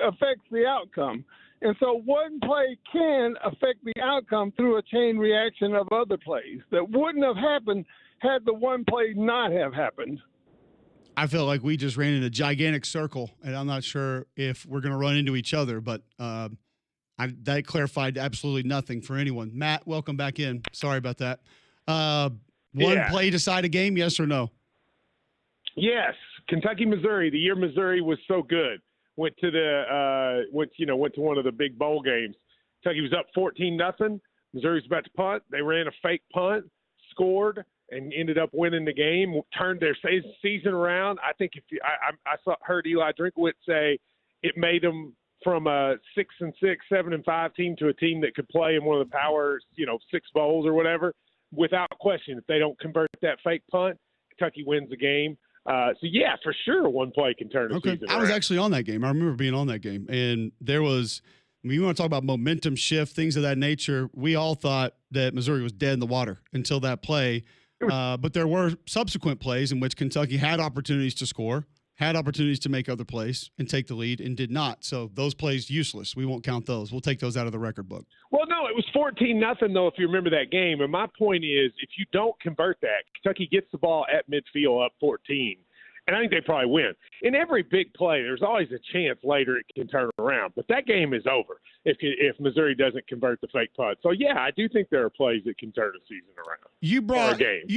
affects the outcome. And so one play can affect the outcome through a chain reaction of other plays that wouldn't have happened had the one play not have happened. I feel like we just ran in a gigantic circle, and I'm not sure if we're going to run into each other, but that clarified absolutely nothing for anyone. Matt, welcome back in. Sorry about that. One play decide a game, yes or no? Yes. Kentucky, Missouri, the year Missouri was so good. Went to one of the big bowl games. Kentucky was up 14-0. Missouri was about to punt. They ran a fake punt, scored, and ended up winning the game. Turned their season around. I think heard Eli Drinkowitz say it made them from a 6-6, 7-5 team to a team that could play in one of the Power 6 bowls or whatever. Without question, if they don't convert that fake punt, Kentucky wins the game. Yeah, for sure, one play can turn a season around. I was actually on that game. I remember being on that game, and there was. You want to talk about momentum shift, things of that nature. We all thought that Missouri was dead in the water until that play, but there were subsequent plays in which Kentucky had opportunities to score, had opportunities to make other plays and take the lead, and did not. So those plays useless. We won't count those. We'll take those out of the record book. Well, no, it was 14-0 though, if you remember that game. And my point is, if you don't convert that, Kentucky gets the ball at midfield up 14. And I think they probably win. In every big play, there's always a chance later it can turn around. But that game is over if Missouri doesn't convert the fake punt. So, yeah, I do think there are plays that can turn a season around. You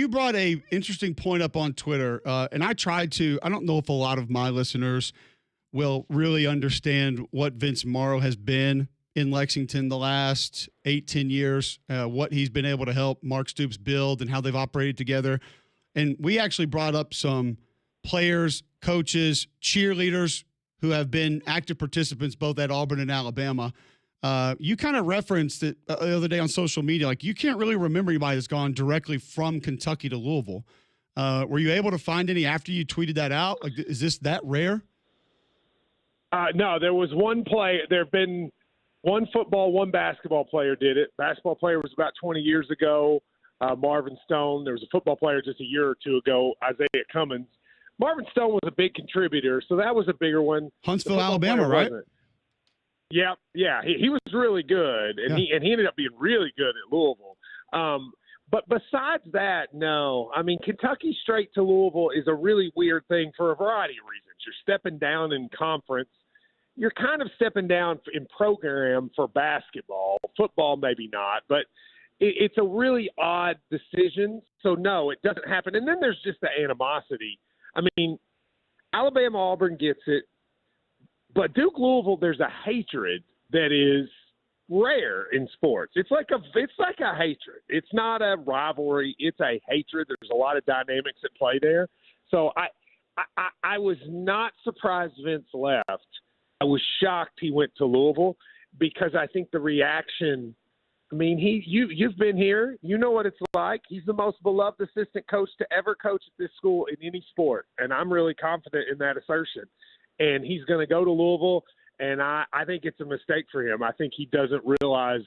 brought a interesting point up on Twitter, and I tried to – I don't know if a lot of my listeners will really understand what Vince Morrow has been in Lexington the last 8-10 years, what he's been able to help Mark Stoops build and how they've operated together. And we actually brought up some – players, coaches, cheerleaders who have been active participants both at Auburn and Alabama. You kind of referenced it the other day on social media. Like, you can't really remember anybody that's gone directly from Kentucky to Louisville. Were you able to find any after you tweeted that out? Like, is this that rare? No, there was one play. There have been One football, one basketball player did it. Basketball player was about 20 years ago, Marvin Stone. There was a football player just a year or two ago, Isaiah Cummins. Marvin Stone was a big contributor, so that was a bigger one. Huntsville, Alabama, right? Yeah. He was really good, and he ended up being really good at Louisville. But besides that, no. I mean, Kentucky straight to Louisville is a really weird thing for a variety of reasons. You're stepping down in conference. You're kind of stepping down in program for basketball. Football, maybe not, but it's a really odd decision. So, no, it doesn't happen. And then there's just the animosity. I mean, Alabama-Auburn gets it, but Duke-Louisville, there's a hatred that is rare in sports. It's like a hatred. It's not a rivalry. It's a hatred. There's a lot of dynamics at play there. So I was not surprised Vince left. I was shocked he went to Louisville because I think the reaction. I mean, you've been here. You know what it's like. He's the most beloved assistant coach to ever coach at this school in any sport, and I'm really confident in that assertion. And he's going to go to Louisville, and I think it's a mistake for him. I think he doesn't realize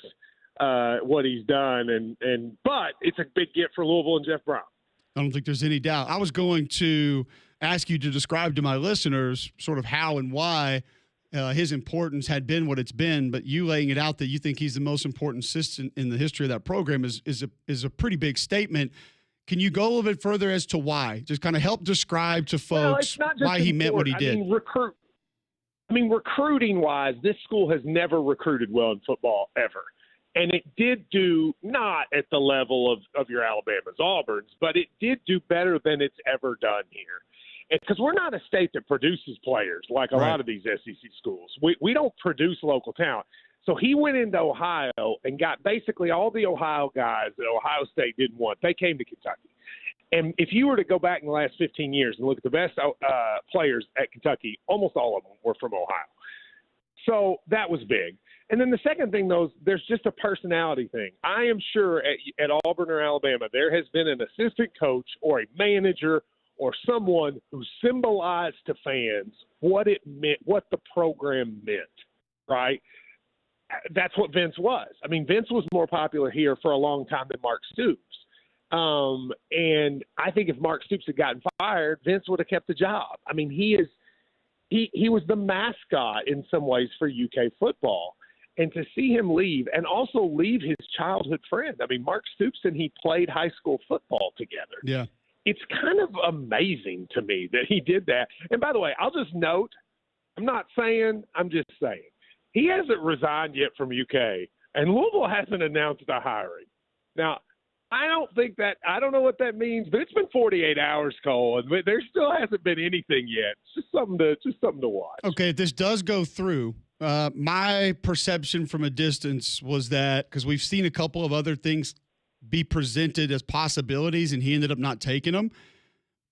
what he's done, but it's a big get for Louisville and Jeff Brown. I don't think there's any doubt. I was going to ask you to describe to my listeners sort of how and why his importance had been what it's been, but you laying it out that you think he's the most important assistant in the history of that program is a pretty big statement. Can you go a little bit further as to why? Just kind of help describe to folks why he meant what he did. Recruiting-wise, this school has never recruited well in football ever. And it did do not at the level of your Alabamas, Auburns, but it did do better than it's ever done here. Because we're not a state that produces players like a lot of these SEC schools. We don't produce local talent. So he went into Ohio and got basically all the Ohio guys that Ohio State didn't want. They came to Kentucky. And if you were to go back in the last 15 years and look at the best players at Kentucky, almost all of them were from Ohio. So that was big. And then the second thing, though, is there's just a personality thing. I am sure at Auburn or Alabama there has been an assistant coach or a manager or someone who symbolized to fans what it meant, what the program meant, right? That's what Vince was. I mean, Vince was more popular here for a long time than Mark Stoops. And I think if Mark Stoops had gotten fired, Vince would have kept the job. I mean, he was the mascot in some ways for UK football. And to see him leave and also leave his childhood friend. I mean, Mark Stoops and he played high school football together. Yeah. It's kind of amazing to me that he did that. And by the way, I'll just note, I'm not saying, I'm just saying, he hasn't resigned yet from UK, and Louisville hasn't announced a hiring. Now, I don't know what that means, but it's been 48 hours, Cole, and there still hasn't been anything yet. It's just something to watch. Okay, if this does go through, my perception from a distance was that, because we've seen a couple of other things be presented as possibilities, and he ended up not taking them,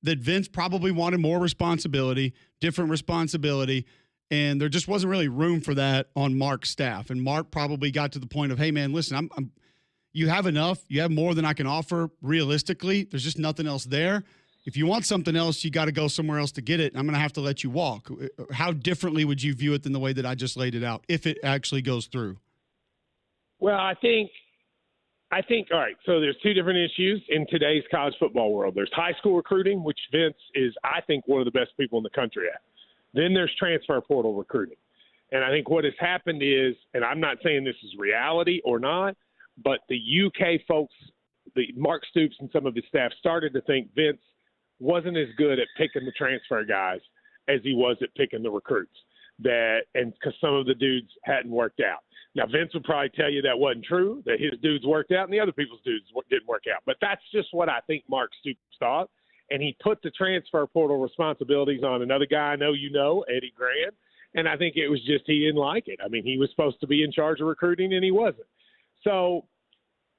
that Vince probably wanted more responsibility, different responsibility, and there just wasn't really room for that on Mark's staff. And Mark probably got to the point of, hey, man, listen, you have enough. You have more than I can offer realistically. There's just nothing else there. If you want something else, you got to go somewhere else to get it. I'm going to have to let you walk. How differently would you view it than the way that I just laid it out, if it actually goes through? Well, I think, all right, so there's two different issues in today's college football world. There's high school recruiting, which Vince is, I think, one of the best people in the country at. Then there's transfer portal recruiting. And I think what has happened is, and I'm not saying this is reality or not, but the UK folks, Mark Stoops and some of his staff started to think Vince wasn't as good at picking the transfer guys as he was at picking the recruits. Because some of the dudes hadn't worked out. Now, Vince would probably tell you that wasn't true, that his dudes worked out and the other people's dudes didn't work out. But that's just what I think Mark Stoops thought. And he put the transfer portal responsibilities on another guy I know you know, Eddie Grand. And I think it was just he didn't like it. I mean, he was supposed to be in charge of recruiting, and he wasn't. So,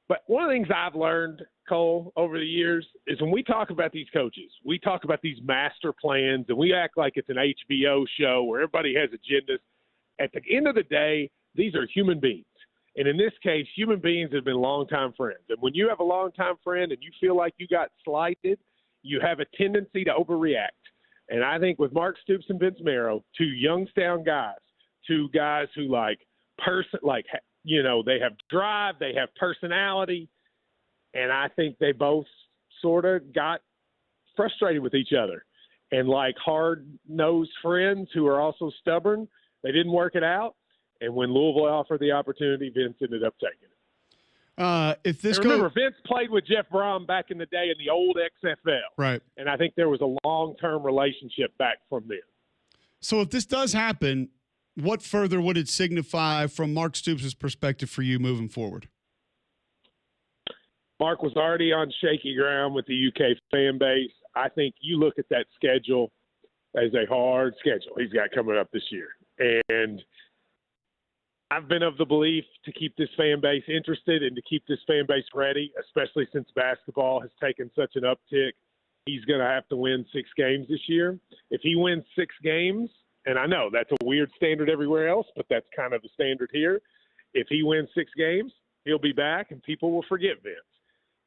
but one of the things I've learned, Cole, over the years is when we talk about these coaches, we talk about these master plans, and we act like it's an HBO show where everybody has agendas. At the end of the day, these are human beings. And in this case, human beings have been longtime friends. And when you have a longtime friend and you feel like you got slighted, you have a tendency to overreact. And I think with Mark Stoops and Vince Marrow, two Youngstown guys, two guys who they have drive, they have personality, and I think they both sort of got frustrated with each other. And like hard-nosed friends who are also stubborn, they didn't work it out. And when Louisville offered the opportunity, Vince ended up taking it. Remember, Vince played with Jeff Brom back in the day in the old XFL. Right. And I think there was a long-term relationship back from then. So if this does happen, what further would it signify from Mark Stoops' perspective for you moving forward? Mark was already on shaky ground with the UK fan base. I think you look at that schedule as a hard schedule he's got coming up this year. And I've been of the belief to keep this fan base interested and to keep this fan base ready, especially since basketball has taken such an uptick. He's going to have to win 6 games this year. If he wins 6 games, and I know that's a weird standard everywhere else, but that's kind of the standard here. If he wins 6 games, he'll be back and people will forget Vince.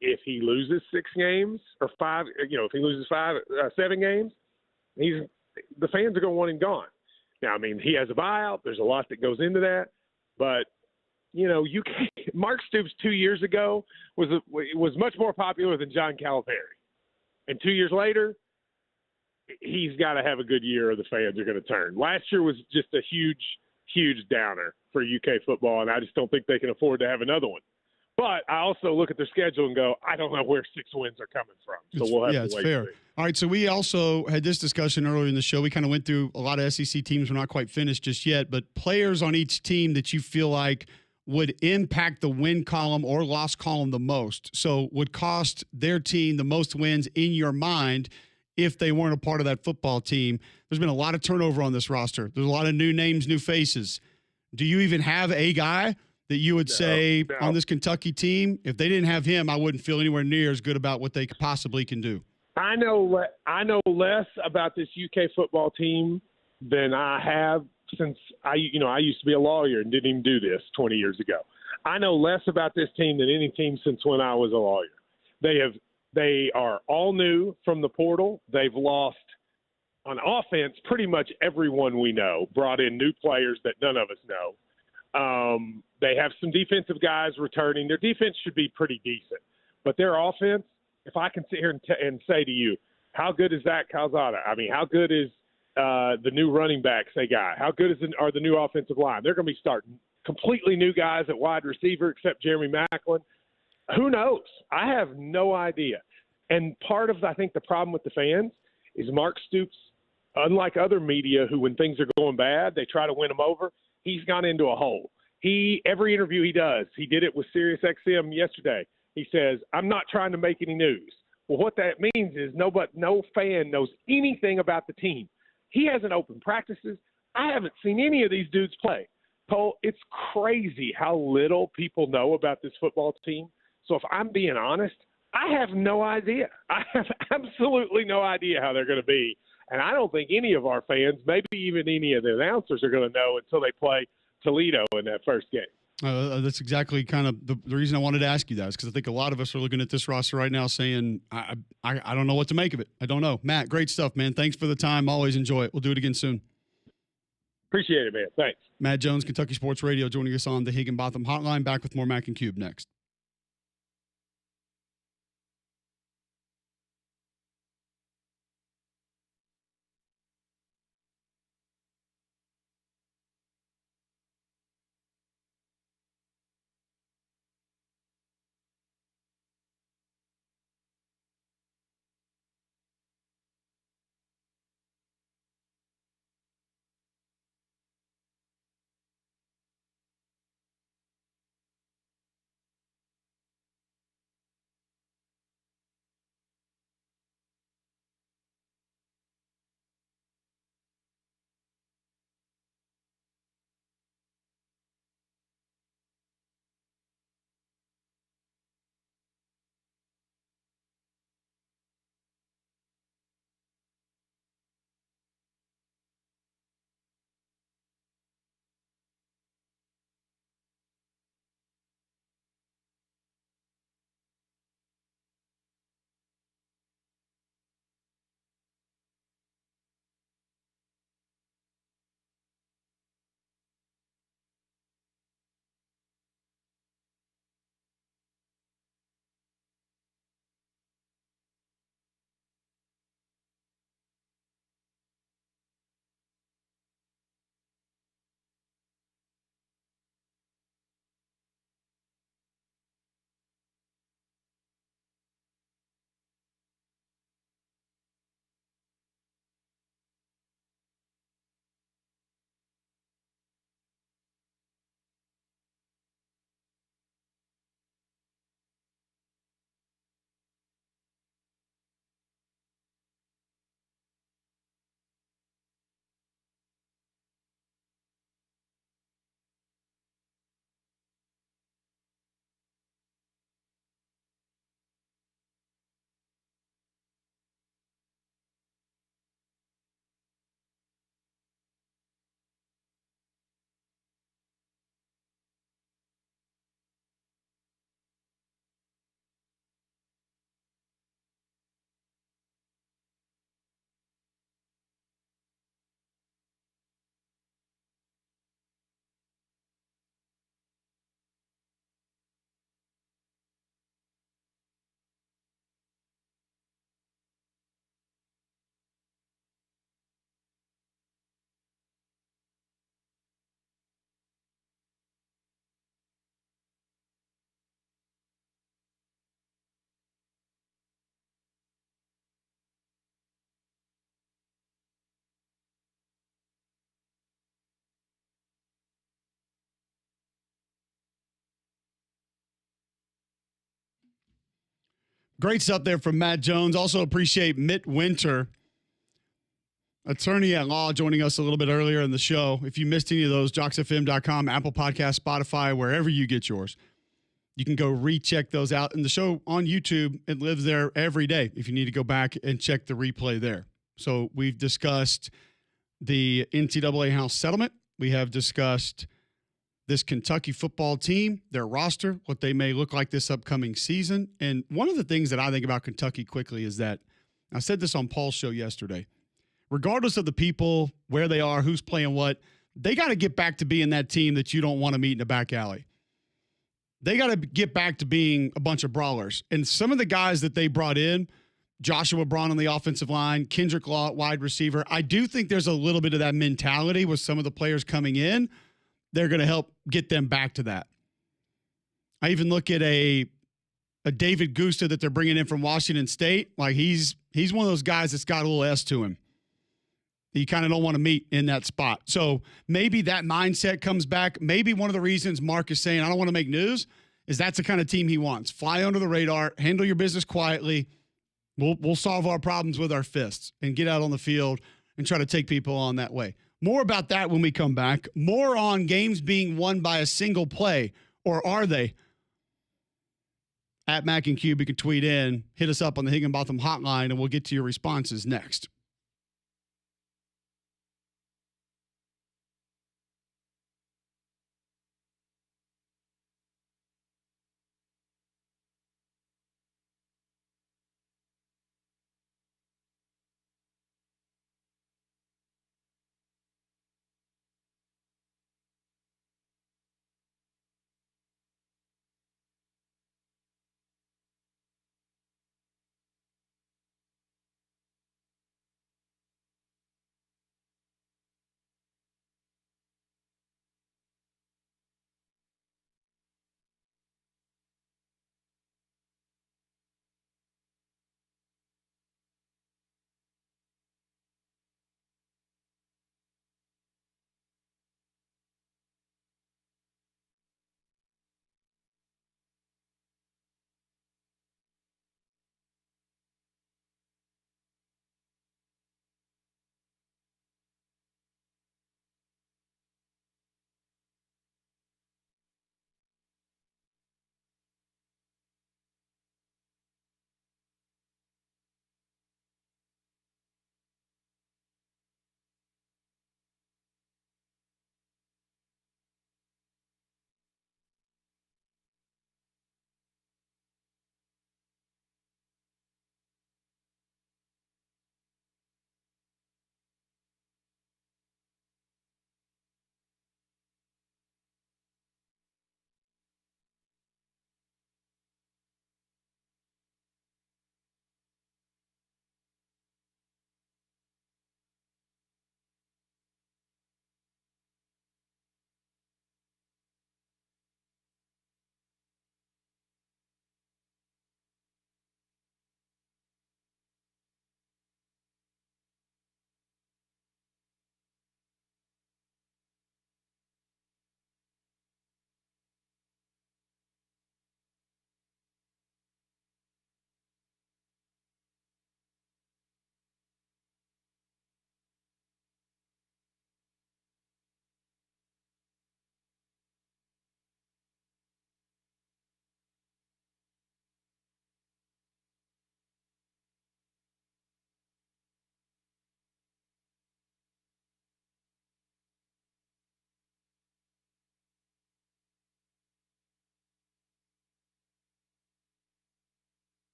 If he loses 6 games or 5, if he loses 7 games, the fans are going to want him gone. Now, I mean, he has a buyout. There's a lot that goes into that. But, you can't. Mark Stoops 2 years ago was much more popular than John Calipari. And 2 years later, he's got to have a good year or the fans are going to turn. Last year was just a huge, huge downer for UK football, and I just don't think they can afford to have another one. But I also look at their schedule and go, I don't know where 6 wins are coming from. So we'll have to wait. It's fair. All right, so we also had this discussion earlier in the show. We kind of went through a lot of SEC teams. We're not quite finished just yet, but players on each team that you feel like would impact the win column or loss column the most. So would cost their team the most wins in your mind if they weren't a part of that football team. There's been a lot of turnover on this roster. There's a lot of new names, new faces. Do you even have a guy that you would say on this Kentucky team, if they didn't have him, I wouldn't feel anywhere near as good about what they possibly can do? I know less about this UK football team than I have since I used to be a lawyer and didn't even do this 20 years ago. I know less about this team than any team since when I was a lawyer. They are all new from the portal. They've lost on offense pretty much everyone we know, brought in new players that none of us know. They have some defensive guys returning. Their defense should be pretty decent. But their offense, if I can sit here and say to you, how good is Zach Calzada? I mean, how good is the new running backs they got? How good are the new offensive line? They're going to be starting completely new guys at wide receiver except Jeremy Maclin. Who knows? I have no idea. And part of, I think, the problem with the fans is Mark Stoops, unlike other media who, when things are going bad, they try to win them over, he's gone into a hole. Every interview he does, he did it with SiriusXM yesterday. He says, I'm not trying to make any news. Well, what that means is no fan knows anything about the team. He hasn't opened practices. I haven't seen any of these dudes play. Cole, it's crazy how little people know about this football team. So if I'm being honest, I have no idea. I have absolutely no idea how they're going to be. And I don't think any of our fans, maybe even any of the announcers, are going to know until they play Toledo in that first game. That's exactly kind of the reason I wanted to ask you that, is because I think a lot of us are looking at this roster right now saying, I don't know what to make of it. I don't know. Matt, great stuff, man. Thanks for the time. Always enjoy it. We'll do it again soon. Appreciate it, man. Thanks. Matt Jones, Kentucky Sports Radio, joining us on the Higginbotham Hotline. Back with more Mac and Cube next. Great stuff there from Matt Jones. Also appreciate Mitt Winter, attorney at law, joining us a little bit earlier in the show. If you missed any of those, joxfm.com, Apple Podcast, Spotify, wherever you get yours. You can go recheck those out. And the show on YouTube, it lives there every day if you need to go back and check the replay there. So we've discussed the NCAA House settlement. We have discussed this Kentucky football team, their roster, what they may look like this upcoming season. And one of the things that I think about Kentucky quickly is that, I said this on Paul's show yesterday, regardless of the people, where they are, who's playing what, they got to get back to being that team that you don't want to meet in a back alley. They got to get back to being a bunch of brawlers. And some of the guys that they brought in, Joshua Braun on the offensive line, Kendrick Law, wide receiver, I do think there's a little bit of that mentality with some of the players coming in. They're going to help get them back to that. I even look at a David Gusta that they're bringing in from Washington State. Like he's one of those guys that's got a little S to him. You kind of don't want to meet in that spot. So maybe that mindset comes back. Maybe one of the reasons Mark is saying, I don't want to make news, is that's the kind of team he wants. Fly under the radar, handle your business quietly. We'll solve our problems with our fists and get out on the field and try to take people on that way. More about that when we come back. More on games being won by a single play, or are they? At Mac and Cube, you can tweet in, hit us up on the Higginbotham hotline, and we'll get to your responses next.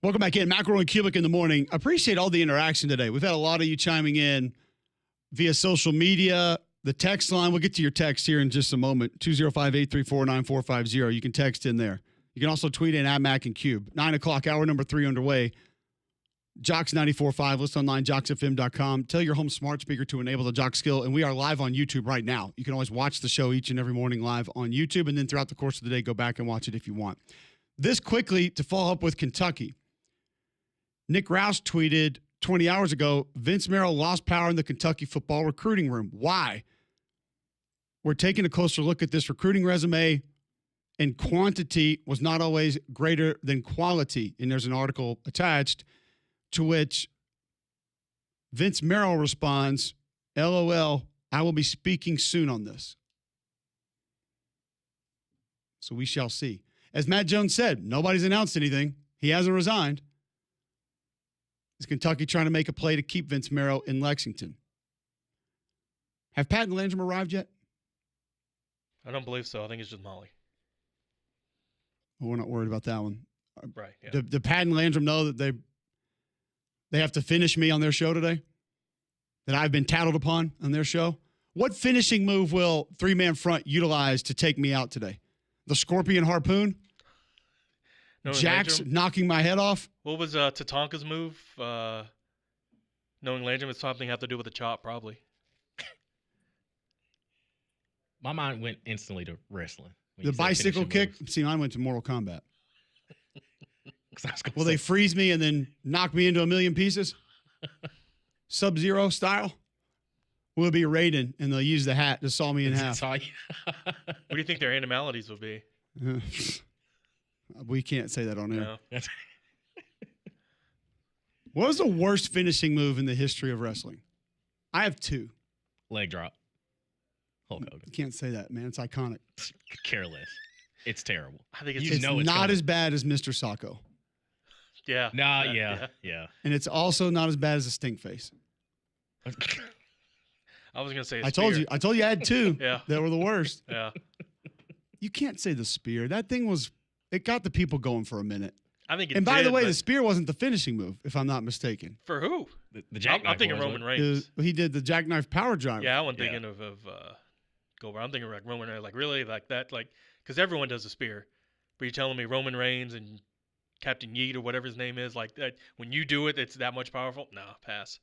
Welcome back in. Macro and Cubic in the morning. Appreciate all the interaction today. We've had a lot of you chiming in via social media, The text line, we'll get to your text here in just a moment, 205-834-9450. You can text in there. You can also tweet in at Mac and Cube. 9 o'clock, hour number 3 underway. Jox 94.5, list online, joxfm.com. Tell your home smart speaker to enable the Jox skill, and we are live on YouTube right now. You can always watch the show each and every morning live on YouTube, and then throughout the course of the day, go back and watch it if you want. This quickly to follow up with Kentucky. Nick Rouse tweeted 20 hours ago, Vince Merrill lost power in the Kentucky football recruiting room. Why? We're taking a closer look at this recruiting resume, and quantity was not always greater than quality. And there's an article attached to which Vince Merrill responds, LOL, I will be speaking soon on this. So we shall see. As Matt Jones said, nobody's announced anything. He hasn't resigned. Is Kentucky trying to make a play to keep Vince Merrill in Lexington? Have Pat and Landrum arrived yet? I don't believe so. I think it's just Molly. Well, we're not worried about that one. Right. Yeah. Do Pat and Landrum know that they have to finish me on their show today? That I've been tattled upon on their show? What finishing move will three-man front utilize to take me out today? The Scorpion Harpoon? Jax knocking my head off? What was Tatanka's move? Knowing Landrum, it's something have to do with a chop, probably. My mind went instantly to wrestling. The bicycle kick? Move. See, mine went to Mortal Kombat. Will they freeze me and then knock me into a million pieces? Sub-Zero style? Will it be Raiden and they'll use the hat to saw me in half? What do you think their animalities will be? We can't say that on air. No. What was the worst finishing move in the history of wrestling? I have two. Leg drop. Hulk Hogan. You can't say that, man. It's iconic. Careless. It's terrible. I think it's not as bad as Mr. Sacco. Yeah. Nah, yeah. And it's also not as bad as a stink face. I was gonna say. I told you I had two. Yeah. That were the worst. Yeah. You can't say the spear. That thing it got the people going for a minute. I think. And by the way, the spear wasn't the finishing move, if I'm not mistaken. For who? The jackknife. I'm thinking Roman Reigns. He did the jackknife power driver. Yeah, I wasn't thinking of Goldberg. I'm thinking like Roman Reigns, like really like that, like because everyone does a spear, but you're telling me Roman Reigns and Captain Yeet or whatever his name is, like that when you do it, it's that much powerful. No, pass.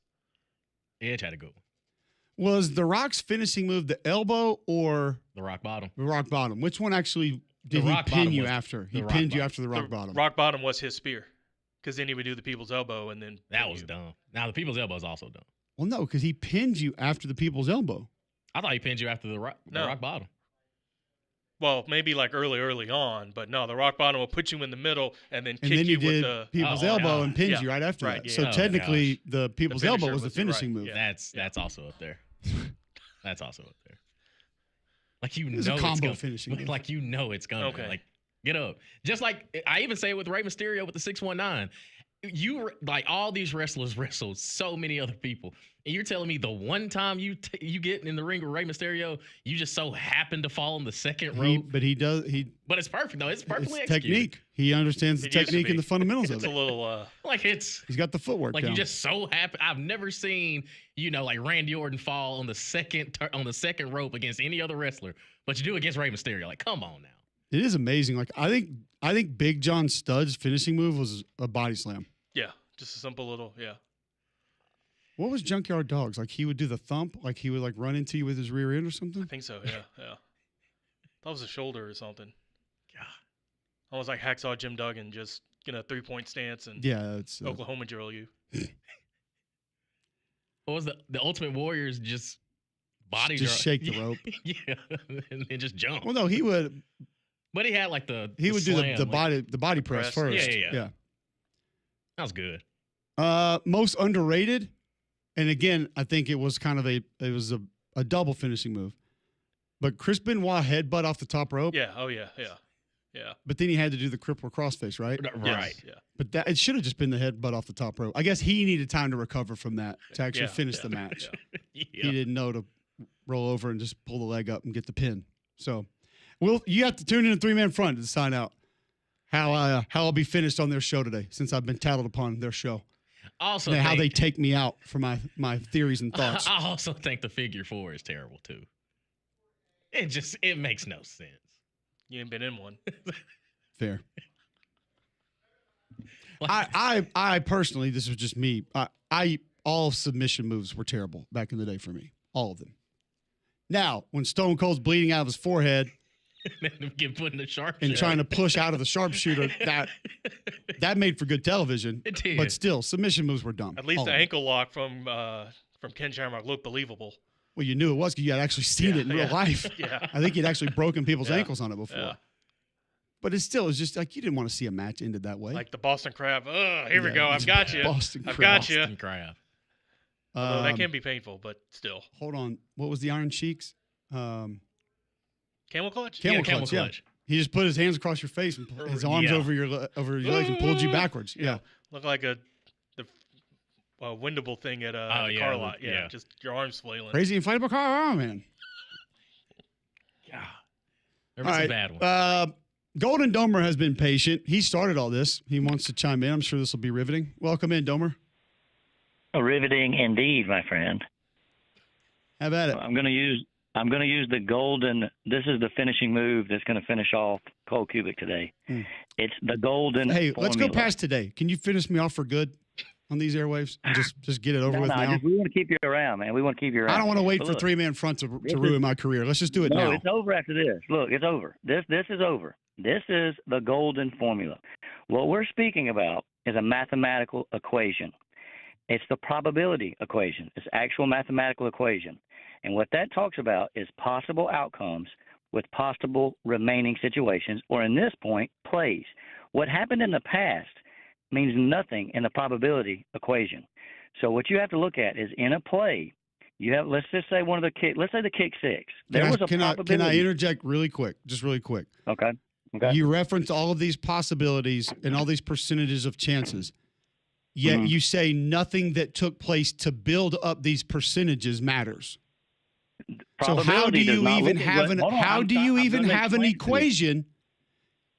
Edge had a good one. Was The Rock's finishing move the elbow or the rock bottom? The rock bottom. Which one actually did he pin you after? He pinned you after the rock bottom. Rock bottom was his spear, because then he would do the people's elbow and then that was dumb. Now the people's elbow is also dumb. Well, no, because he pinned you after the people's elbow. I thought he pinned you after the rock bottom. Well, maybe like early on, but no, the rock bottom will put you in the middle and then kick you with the people's elbow and pinned you right after that. Yeah. So technically, the people's elbow was the finishing move. Yeah. That's also up there. That's also up there. Like it's a combo finishing move. Like it's going. Okay. Like get up. Just like I even say it with Rey Mysterio with the 619. You like all these wrestlers wrestled so many other people, and you're telling me the one time you get in the ring with Rey Mysterio, you just so happen to fall on the second rope. But it's perfect though. It's perfectly it's executed. Technique. He understands the technique and the fundamentals of it. It's a little he's got the footwork. Like down. You just so happen. I've never seen like Randy Orton fall on the second rope against any other wrestler, but you do against Rey Mysterio. Like, come on now. It is amazing. Like I think Big John Studd's finishing move was a body slam. Yeah, just a simple little What was Junkyard Dogs? Like he would do the thump, like he would like run into you with his rear end or something? I think so, yeah. That was a shoulder or something. Yeah. Almost like Hacksaw Jim Duggan, just get a 3-point stance and it's Oklahoma drill you. What was the Ultimate Warriors just body just shake the rope? Yeah, and then just jump. Well, no, he would. But he had like he would slam, do the body press first. Yeah. That was good. Most underrated, and again, I think it was kind of a double finishing move. But Chris Benoit headbutt off the top rope. Yeah. Oh yeah. But then he had to do the crippler crossface, right? Right. Yeah. But it should have just been the headbutt off the top rope. I guess he needed time to recover from that to actually finish the match. Yeah. He didn't know to roll over and just pull the leg up and get the pin. So, you have to tune in a 3-man front to decide out how I'll be finished on their show today, since I've been tattled upon their show. Also, and how they take me out for my theories and thoughts. I also think the figure 4 is terrible too. It makes no sense. You ain't been in one. Fair. I personally, this was just me. All submission moves were terrible back in the day for me. All of them. Now, when Stone Cold's bleeding out of his forehead and then get put in the sharpshooter and trying to push out of the sharpshooter, that made for good television. It did. But still, submission moves were dumb. At least the ankle lock from Ken Shamrock looked believable. Well, you knew it was because you had actually seen it in real life. Yeah. I think you'd actually broken people's ankles on it before. Yeah. But it's just like you didn't want to see a match ended that way. Like the Boston Crab. Oh, here we go. I've got you. I've got you. Boston Crab. Although that can be painful, but still. Hold on. What was the Iron Sheik's? Camel clutch? Camel clutch. Yeah. He just put his hands across your face and his arms over your legs and pulled you backwards. Yeah. Looked like the windable thing at the car lot. Yeah. Just your arms flailing. Crazy inflatable car, man. Yeah. There was a bad one. Golden Domer has been patient. He started all this. He wants to chime in. I'm sure this will be riveting. Welcome in, Domer. Riveting indeed, my friend. Have at it. I'm going to use the golden. This is the finishing move that's going to finish off Cole Cubic today. It's the golden. Hey, formula. let's go past today. Can you finish me off for good on these airwaves? And just get it over with now. We want to keep you around, man. We want to keep you around. I don't want to wait for three-man front to ruin my career. Let's just do it now. No, it's over after this. Look, it's over. This is over. This is the golden formula. What we're speaking about is a mathematical equation. It's the probability equation. It's actual mathematical equation. And what that talks about is possible outcomes with possible remaining situations, or in this point, plays. What happened in the past means nothing in the probability equation. So what you have to look at is in a play, you have, let's just say let's say the kick six. Can I interject really quick? Just really quick. Okay. You reference all of these possibilities and all these percentages of chances. Yet you say nothing that took place to build up these percentages matters. So how do you even have an equation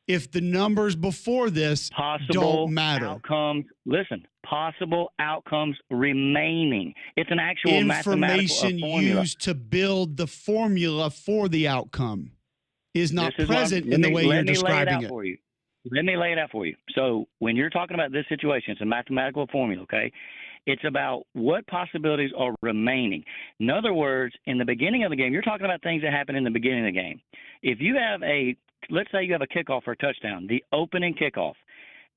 if the numbers before this don't matter? Outcomes. Listen, possible outcomes remaining. It's an actual information formula. used to build the formula for the outcome is not present in the way you're describing it. Let me lay it out for you. So when you're talking about this situation, it's a mathematical formula, okay? It's about what possibilities are remaining. In other words, in the beginning of the game, you're talking about things that happen in the beginning of the game. If you have let's say you have a kickoff or a touchdown, the opening kickoff,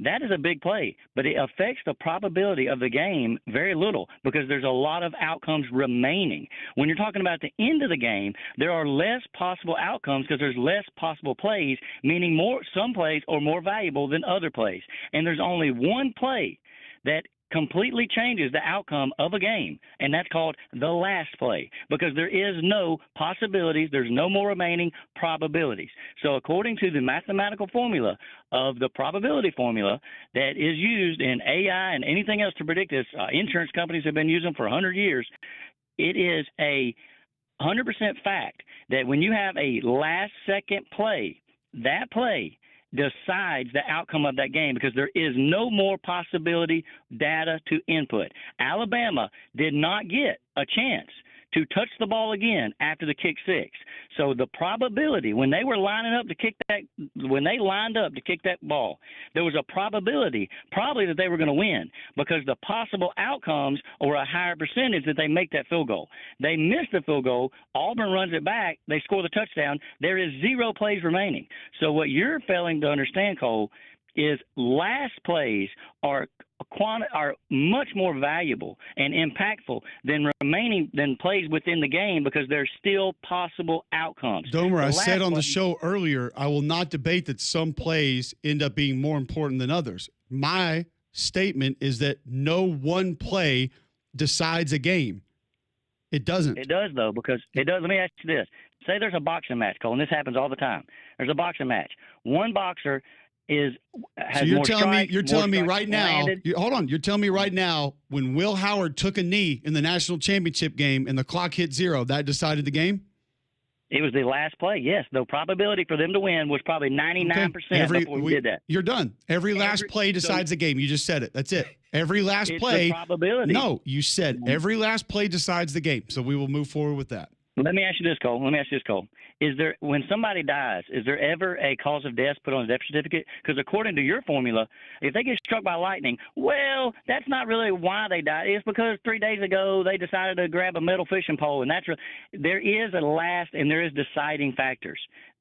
that is a big play, but it affects the probability of the game very little because there's a lot of outcomes remaining. When you're talking about the end of the game, there are less possible outcomes because there's less possible plays, meaning some plays are more valuable than other plays. And there's only one play that completely changes the outcome of a game, and that's called the last play because there is no possibilities, there's no more remaining probabilities. So according to the mathematical formula of the probability formula that is used in AI and anything else to predict this, insurance companies have been using for 100 years, it is a 100% fact that when you have a last-second play, that play decides the outcome of that game because there is no more possibility data to input. Alabama did not get a chance to touch the ball again after the kick six. So the probability when they lined up to kick that ball, there was a probability probably that they were going to win because the possible outcomes or a higher percentage that they make that field goal. They missed the field goal. Auburn runs it back. They score the touchdown. There is 0 plays remaining. So what you're failing to understand, Cole, is last plays are much more valuable and impactful than plays within the game because there's still possible outcomes. Domer, I said on the show earlier, I will not debate that some plays end up being more important than others. My statement is that no one play decides a game. It doesn't. It does, though, because it does. Let me ask you this. Say there's a boxing match, Cole, and this happens all the time. There's a boxing match. One boxer so you're telling me right now. Hold on. You're telling me right now when Will Howard took a knee in the national championship game and the clock hit 0, that decided the game? It was the last play. Yes, the probability for them to win was probably 99% before we did that. You're done. Every last play decides the game. You just said it. That's it. Every last play. It's the probability. No, you said every last play decides the game. So we will move forward with that. Let me ask you this, Cole. Is there, when somebody dies, is there ever a cause of death put on a death certificate? Because according to your formula, if they get struck by lightning, well, that's not really why they died. It's because 3 days ago they decided to grab a metal fishing pole, and there is a last and there is deciding factors.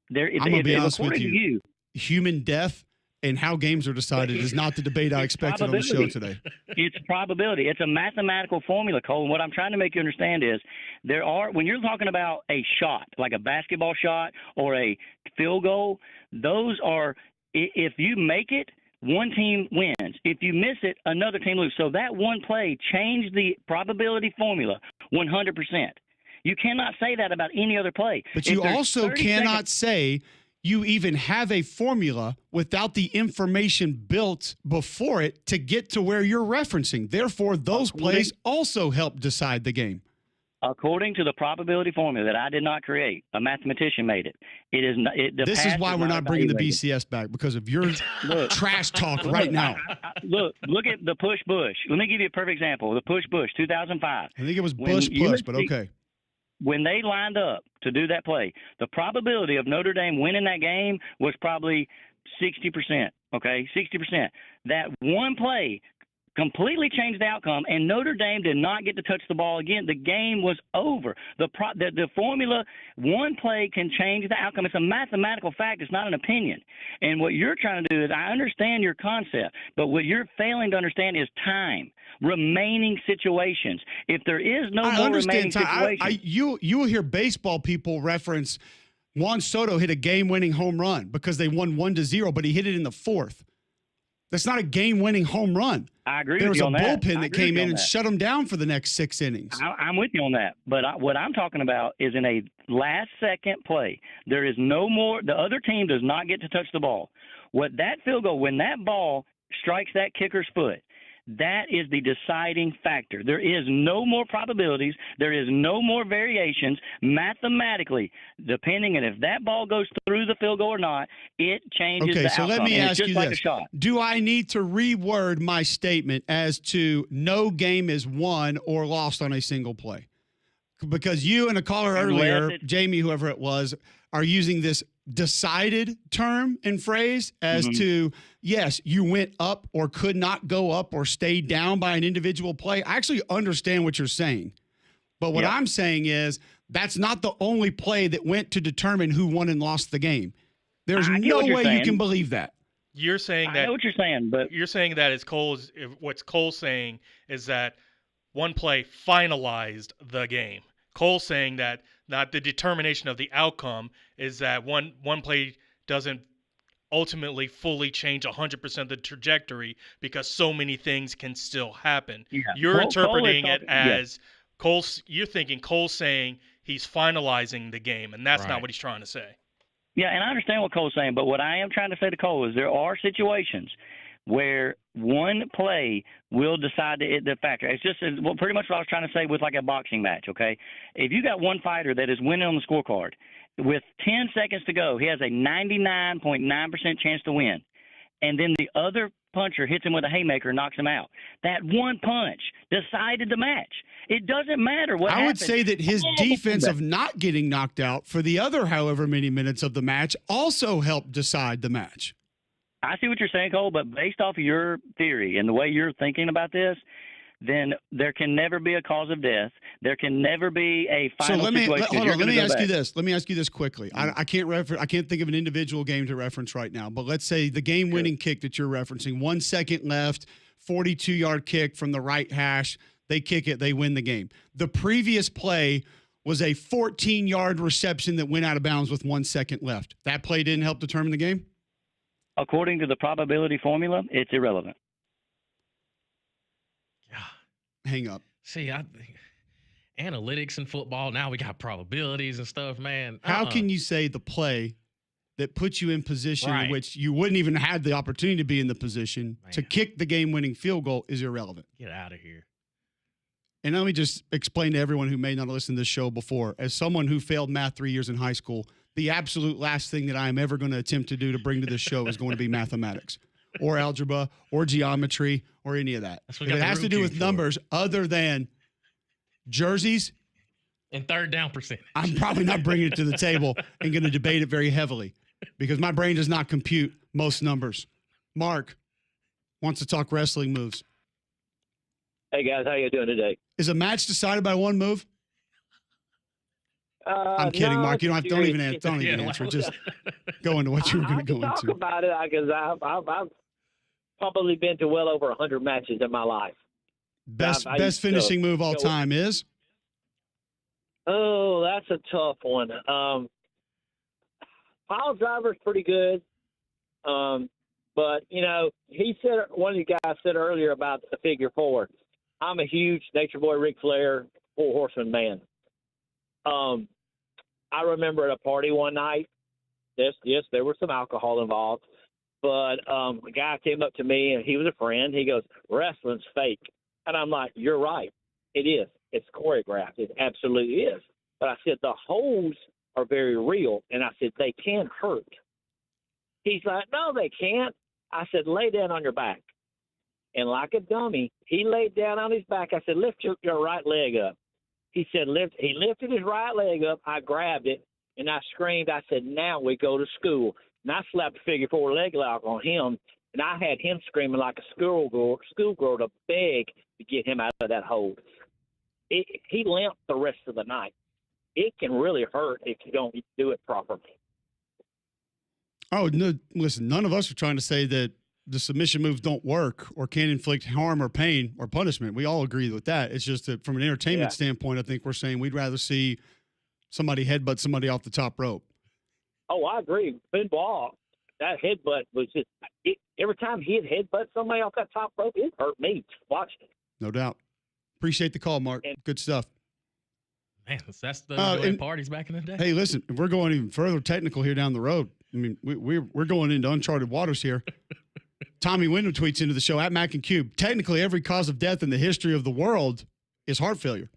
I'm going to be honest with you. Human death and how games are decided is not the debate I expected on the show today. It's probability. It's a mathematical formula, Cole. And what I'm trying to make you understand is when you're talking about a shot, like a basketball shot or a field goal, those are, if you make it, one team wins. If you miss it, another team loses. So that one play changed the probability formula 100%. You cannot say that about any other play. But you also cannot say you even have a formula without the information built before it to get to where you're referencing. Therefore, those plays also help decide the game. According to the probability formula that I did not create, a mathematician made it. It is not. This is why we're not bringing the BCS back, because of your trash talk right now. Look at the push-Bush. Let me give you a perfect example. The push-Bush, 2005. I think it was Bush-Push, but okay. When they lined up to do that play, the probability of Notre Dame winning that game was probably 60%, okay, 60%. That one play completely changed the outcome, and Notre Dame did not get to touch the ball again. The game was over. The formula, one play can change the outcome. It's a mathematical fact. It's not an opinion. And what you're trying to do is, I understand your concept, but what you're failing to understand is time. Remaining situations. If there is no more remaining situations, you will hear baseball people reference Juan Soto hit a game-winning home run because they won 1-0, but he hit it in the fourth. That's not a game-winning home run. I agree with you on that. There was a bullpen that came in and shut them down for the next 6 innings. I'm with you on that. But what I'm talking about is in a last-second play. There is no more. The other team does not get to touch the ball. What that field goal, when that ball strikes that kicker's foot, that is the deciding factor. There is no more probabilities. There is no more variations. Mathematically, depending on if that ball goes through the field goal or not, it changes the outcome. Okay, so let me ask you like this. A shot. Do I need to reword my statement as to no game is won or lost on a single play? Because you and a caller earlier, Jamie, whoever it was, are using this decided term and phrase as to, yes, you went up or could not go up or stay down by an individual play. I actually understand what you're saying. But what I'm saying is that's not the only play that went to determine who won and lost the game. There's no way you can believe that. You're saying that. I know what you're saying, but you're saying that what's Cole's saying is that one play finalized the game. Cole's saying that not the determination of the outcome is that one play doesn't ultimately fully change 100% the trajectory because so many things can still happen. Yeah. You're interpreting it as Cole's. You're thinking Cole's saying he's finalizing the game, and that's not what he's trying to say. Yeah, and I understand what Cole's saying, but what I am trying to say to Cole is there are situations where one play will decide the factor. It's just pretty much what I was trying to say with like a boxing match, okay? If you got one fighter that is winning on the scorecard, with 10 seconds to go, he has a 99.9% chance to win, and then the other puncher hits him with a haymaker and knocks him out. That one punch decided the match. It doesn't matter what happens. I would say that his defense of not getting knocked out for the other however many minutes of the match also helped decide the match. I see what you're saying, Cole, but based off of your theory and the way you're thinking about this, then there can never be a cause of death. There can never be a final situation. Hold on. Let me ask you this. Let me ask you this quickly. I can't think of an individual game to reference right now, but let's say the game-winning kick that you're referencing, 1 second left, 42-yard kick from the right hash. They kick it. They win the game. The previous play was a 14-yard reception that went out of bounds with 1 second left. That play didn't help determine the game? According to the probability formula, it's irrelevant. Hang up. See, I think analytics in football, now we got probabilities and stuff, man. How can you say the play that puts you in position in which you wouldn't even have the opportunity to be in the position to kick the game-winning field goal is irrelevant? Get out of here. And let me just explain to everyone who may not have listened to this show before, as someone who failed math 3 years in high school, the absolute last thing that I am ever going to attempt to do to bring to this show is going to be mathematics or algebra or geometry or any of that. If it has to do with numbers other than jerseys and third down percentage, I'm probably not bringing it to the table and going to debate it very heavily because my brain does not compute most numbers. Mark wants to talk wrestling moves. Hey, guys, how you doing today? Is a match decided by one move? I'm kidding, no, Mark. You don't even answer. Just go into what you were going to go into. Talk about it because I've probably been to well over 100 matches in my life. Best finishing move all time is? Oh, that's a tough one. Pile driver's pretty good. But, you know, one of the guys said earlier about the figure four. I'm a huge Nature Boy Ric Flair, Four Horseman man. I remember at a party one night, yes, there was some alcohol involved, but a guy came up to me, and he was a friend. He goes, wrestling's fake. And I'm like, you're right. It is. It's choreographed. It absolutely is. But I said, the holds are very real. And I said, they can hurt. He's like, no, they can't. I said, lay down on your back. And like a dummy, he laid down on his back. I said, lift your right leg up. He said, he lifted his right leg up. I grabbed it, and I screamed. I said, now we go to school. And I slapped a figure four leg lock on him, and I had him screaming like a schoolgirl to beg to get him out of that hold. He limped the rest of the night. It can really hurt if you don't do it properly. Oh, no, listen, none of us are trying to say that the submission moves don't work or can inflict harm or pain or punishment. We all agree with that. It's just that from an entertainment standpoint, I think we're saying we'd rather see somebody headbutt somebody off the top rope. Oh, I agree. Benoit, that headbutt was just every time he'd headbutt somebody off that top rope, it hurt me watching it. No doubt. Appreciate the call, Mark. Good stuff. Man, that's the parties back in the day. Hey, listen, if we're going even further technical here down the road, I mean, we're going into uncharted waters here. Tommy Wyndham tweets into the show at Mac and Cube. Technically, every cause of death in the history of the world is heart failure.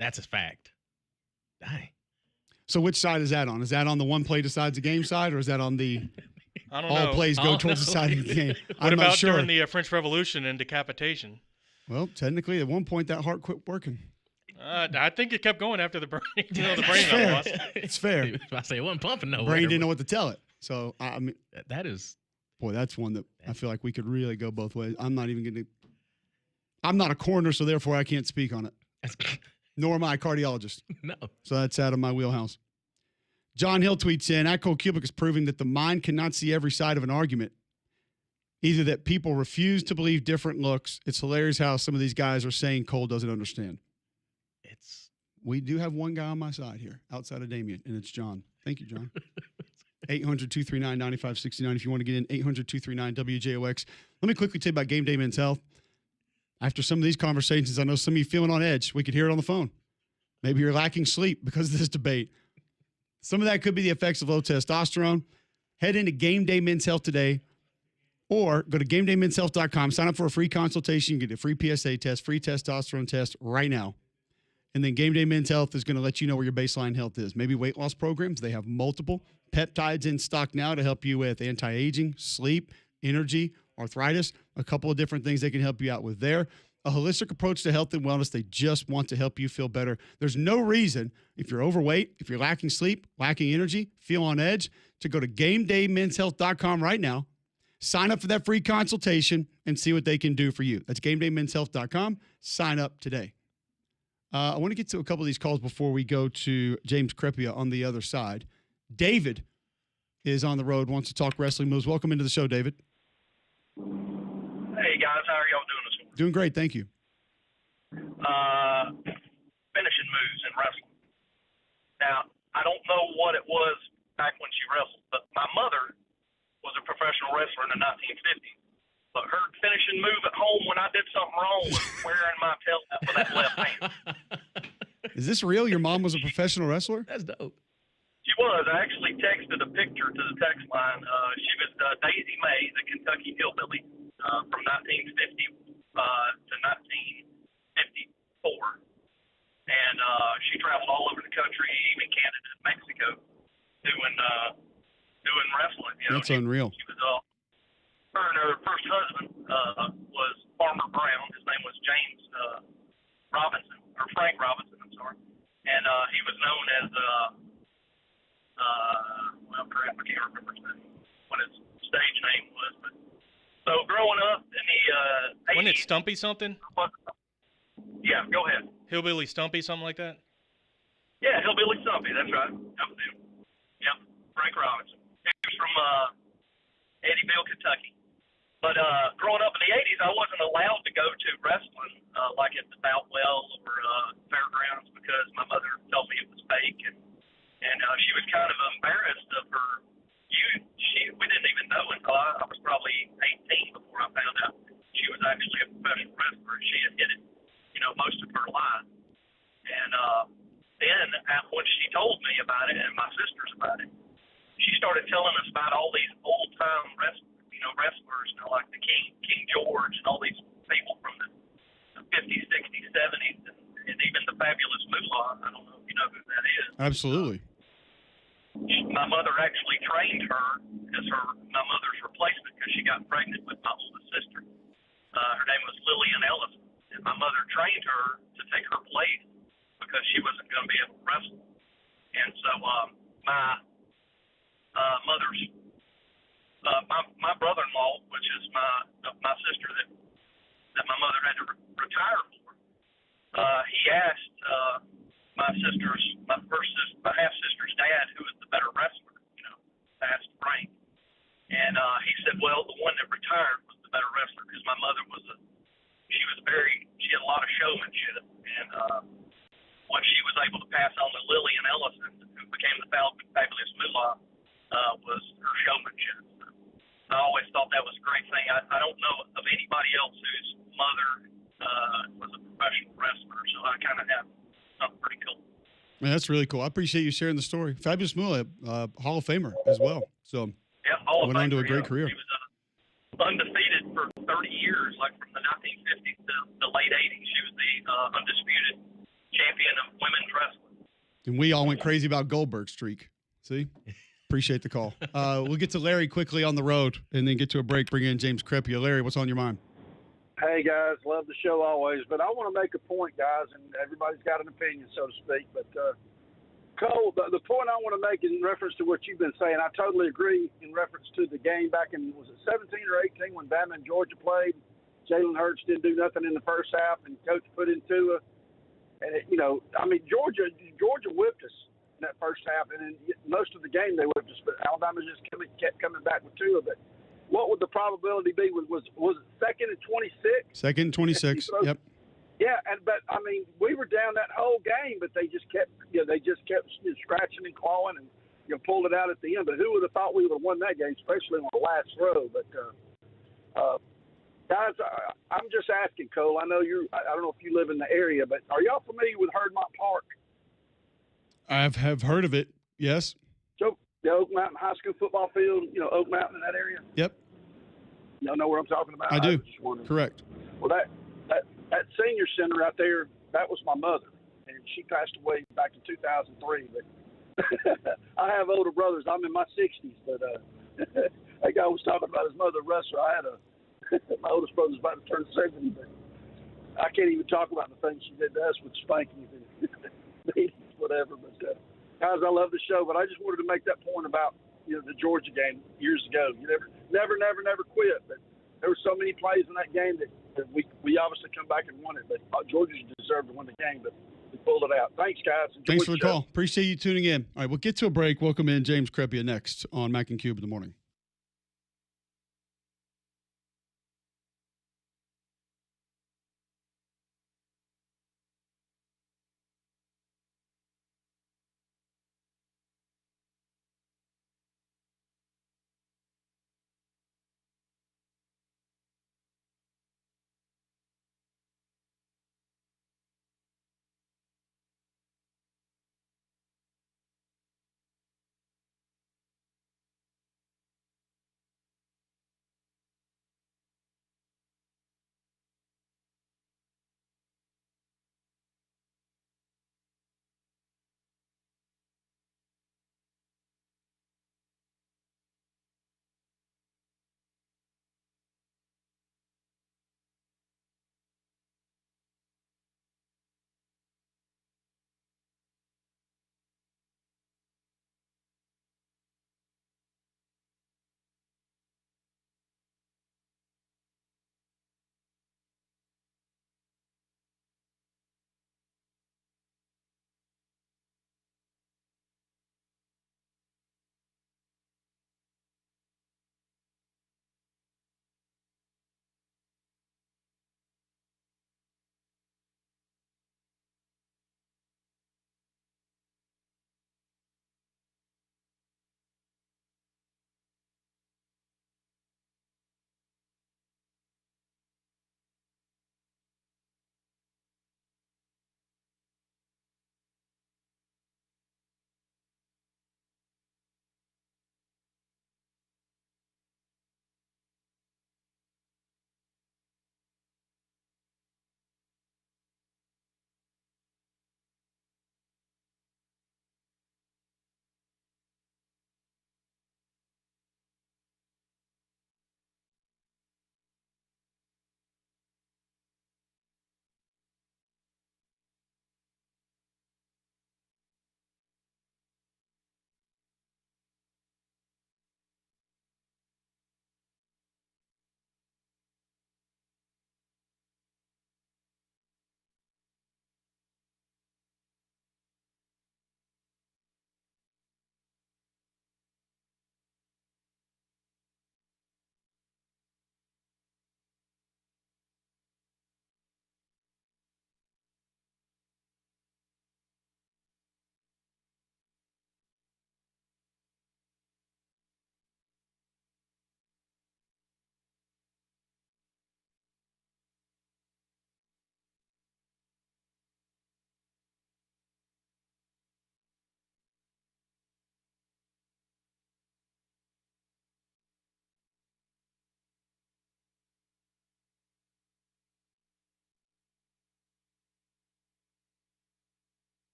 That's a fact. Dang. So which side is that on? Is that on the one play decides the game side, or is that on the I don't all know. plays go towards the side of the game? What I'm about not sure. during the French Revolution and decapitation? Well, technically, at one point, that heart quit working. I think it kept going after the brain. The brain got lost. It's fair. I say it wasn't pumping no. Brain didn't know what to tell it. So I mean, that is. Boy, that's one that I feel like we could really go both ways. I'm not even going to. I'm not a coroner, so therefore I can't speak on it. Nor am I a cardiologist. No. So that's out of my wheelhouse. John Hill tweets in, at Cold Cubic is proving that the mind cannot see every side of an argument. Either that people refuse to believe different looks. It's hilarious how some of these guys are saying Cole doesn't understand. We do have one guy on my side here outside of Damien, and it's John. Thank you, John. 800-239-9569. If you want to get in, 800-239-WJOX. Let me quickly tell you about Game Day Men's Health. After some of these conversations, I know some of you feeling on edge. We could hear it on the phone. Maybe you're lacking sleep because of this debate. Some of that could be the effects of low testosterone. Head into Game Day Men's Health today, or go to GameDayMen'sHealth.com. Sign up for a free consultation. You get a free PSA test, free testosterone test right now. And then Game Day Men's Health is going to let you know where your baseline health is. Maybe weight loss programs. They have multiple peptides in stock now to help you with anti-aging, sleep, energy, arthritis, a couple of different things they can help you out with there. A holistic approach to health and wellness. They just want to help you feel better. There's no reason, if you're overweight, if you're lacking sleep, lacking energy, feel on edge, to go to GameDayMen'sHealth.com right now. Sign up for that free consultation and see what they can do for you. That's GameDayMen'sHealth.com. Sign up today. I want to get to a couple of these calls before we go to James Crepia on the other side. David is on the road, wants to talk wrestling moves. Welcome into the show, David. Hey, guys. How are y'all doing this morning? Doing great. Thank you. Finishing moves in wrestling. Now, I don't know what it was back when she wrestled, but my mother was a professional wrestler in the 1950s. But her finishing move at home when I did something wrong was wearing my tail out with that left hand. Is this real? Your mom was a professional wrestler? That's dope. She was. I actually texted a picture to the text line. She was Daisy May, the Kentucky hillbilly from 1950 to 1954. And she traveled all over the country, even Canada and Mexico, doing wrestling. You know, That's unreal. She was her and her first husband was Farmer Brown. His name was James Robinson, or Frank Robinson, I'm sorry. And he was known as well, crap, I can't remember his name, what his stage name was. But so growing up in the 80s, Wasn't it Stumpy something? Yeah, go ahead. Hillbilly Stumpy, something like that? Yeah, Hillbilly Stumpy, that's right. That was him. Yep, Frank Robinson. He was from Eddyville, Kentucky. But growing up in the 80s, I wasn't allowed to go to wrestling like at the Boutwell or fairgrounds because my mother told me it was fake, and she was kind of embarrassed of her youth. We didn't even know until I was probably 18 before I found out she was actually a professional wrestler. She had hit it, most of her life. And then when she told me about it and my sisters about it, she started telling us about all these old time wrestlers, like the King George and all these people from the 50s, 60s, 70s, and even the fabulous Moolah. I don't know if you know who that is. Absolutely. My mother actually trained her as my mother's replacement because she got pregnant with my oldest sister. Her name was Lillian Ellis, and my mother trained her to take her place because she wasn't going to be able to wrestle. And so my mother's my brother-in-law, which is my sister that my mother had to retire for, he asked my half sister's dad, who was the better wrestler, asked Frank, and he said, well, the one that retired was the better wrestler because my mother she had a lot of showmanship, and what she was able to pass on to Lillian Ellison, who became the fabulous Moolah, was her showmanship. I always thought that was a great thing. I don't know of anybody else whose mother was a professional wrestler, so I kind of have something pretty cool. Man, that's really cool. I appreciate you sharing the story. Fabulous Moolah, Hall of Famer as well. So yeah, went on to a great career. She was undefeated for 30 years, like from the 1950s to the late 80s. She was the undisputed champion of women's wrestling. And we all went crazy about Goldberg's streak. See? Appreciate the call. We'll get to Larry quickly on the road and then get to a break, bring in James Crepia. Larry, what's on your mind? Hey, guys. Love the show always. But I want to make a point, guys, and everybody's got an opinion, so to speak. But, Cole, the point I want to make in reference to what you've been saying, I totally agree in reference to the game back in, was it 17 or 18 when Bama and Georgia played? Jalen Hurts didn't do nothing in the first half, and Coach put in Tua. And, Georgia whipped us in that first half, and in most of the game they whipped us, but Alabama just kept coming back with Tua. But what would the probability be? Was it second and 26? Second and 26, yep. Yeah, but we were down that whole game, but they just kept scratching and clawing and pulled it out at the end. But who would have thought we would have won that game, especially on the last throw? But guys, I'm just asking, Cole. I know I don't know if you live in the area, but are y'all familiar with Herdmont Park? I have heard of it. Yes. So the Oak Mountain High School football field, Oak Mountain in that area. Yep. Y'all know where I'm talking about? I do. Correct. Well, that senior center out there, that was my mother, and she passed away back in 2003. But I have older brothers. I'm in my 60s, but that guy was talking about his mother wrestler. I had my oldest brother's about to turn 70, but I can't even talk about the things she did to us with spankings and beatings, whatever. But guys, I love the show, but I just wanted to make that point about the Georgia game years ago. You never quit. But there were so many plays in that game that we obviously come back and won it. But Georgia deserved to win the game, but we pulled it out. Thanks, guys. Enjoy Thanks for the show. call. Appreciate you tuning in. All right, we'll get to a break. Welcome in James Crepia next on Mac and Cube in the morning.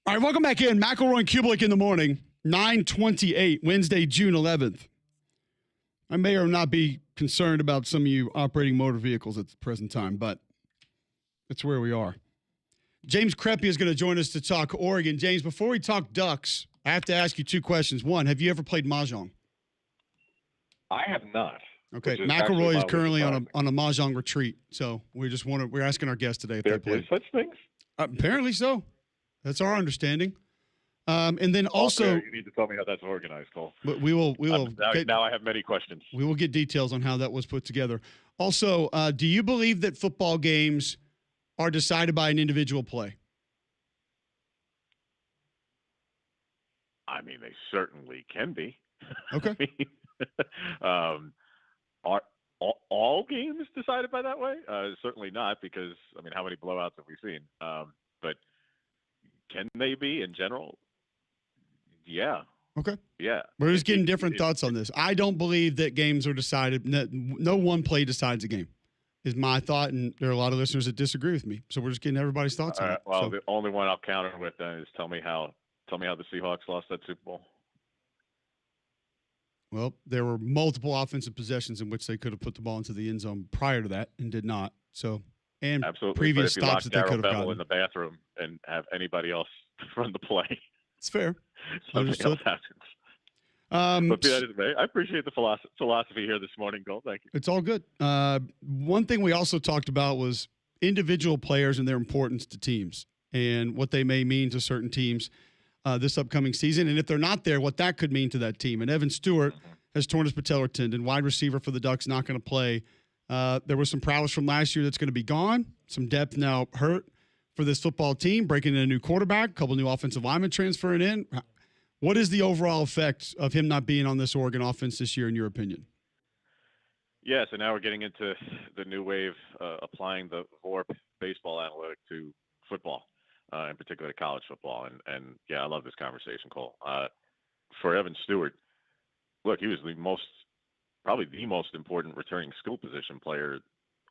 All right, welcome back in. McElroy and Kubelik in the morning, 9:28, Wednesday, June 11th. I may or not be concerned about some of you operating motor vehicles at the present time, but that's where we are. James Crepea is going to join us to talk Oregon. James, before we talk Ducks, I have to ask you two questions. One, have you ever played Mahjong? I have not. Okay, McElroy is currently on a Mahjong retreat, so we're asking our guests today if they play. Such things? Apparently so. That's our understanding. And then also, you need to tell me how that's organized, Cole. But we will. Now I have many questions. We will get details on how that was put together. Also, do you believe that football games are decided by an individual play? I mean, they certainly can be. Okay. Are all games decided by that way? Certainly not, because how many blowouts have we seen? But can they be in general? Yeah. Okay. Yeah. We're just getting different thoughts on this. I don't believe that games are decided. No one play decides a game, is my thought, and there are a lot of listeners that disagree with me. So we're just getting everybody's thoughts on it. Well, the only one I'll counter with then is tell me how the Seahawks lost that Super Bowl. Well, there were multiple offensive possessions in which they could have put the ball into the end zone prior to that and did not. So, and absolutely. Previous stops that they could have gotten in the bathroom and have anybody else run the play. It's fair. Something else happens. But that is I appreciate the philosophy here this morning, Cole. Thank you. It's all good. One thing we also talked about was individual players and their importance to teams and what they may mean to certain teams this upcoming season. And if they're not there, what that could mean to that team. And Evan Stewart has torn his patellar tendon. Wide receiver for the Ducks, not going to play. There was some prowess from last year that's going to be gone. Some depth now hurt for this football team, breaking in a new quarterback, a couple new offensive linemen transferring in. What is the overall effect of him not being on this Oregon offense this year, in your opinion? Yeah, so now we're getting into the new wave, applying the VORP baseball analytic to football, in particular to college football. And yeah, I love this conversation, Cole. For Evan Stewart, look, he was probably the most important returning skill position player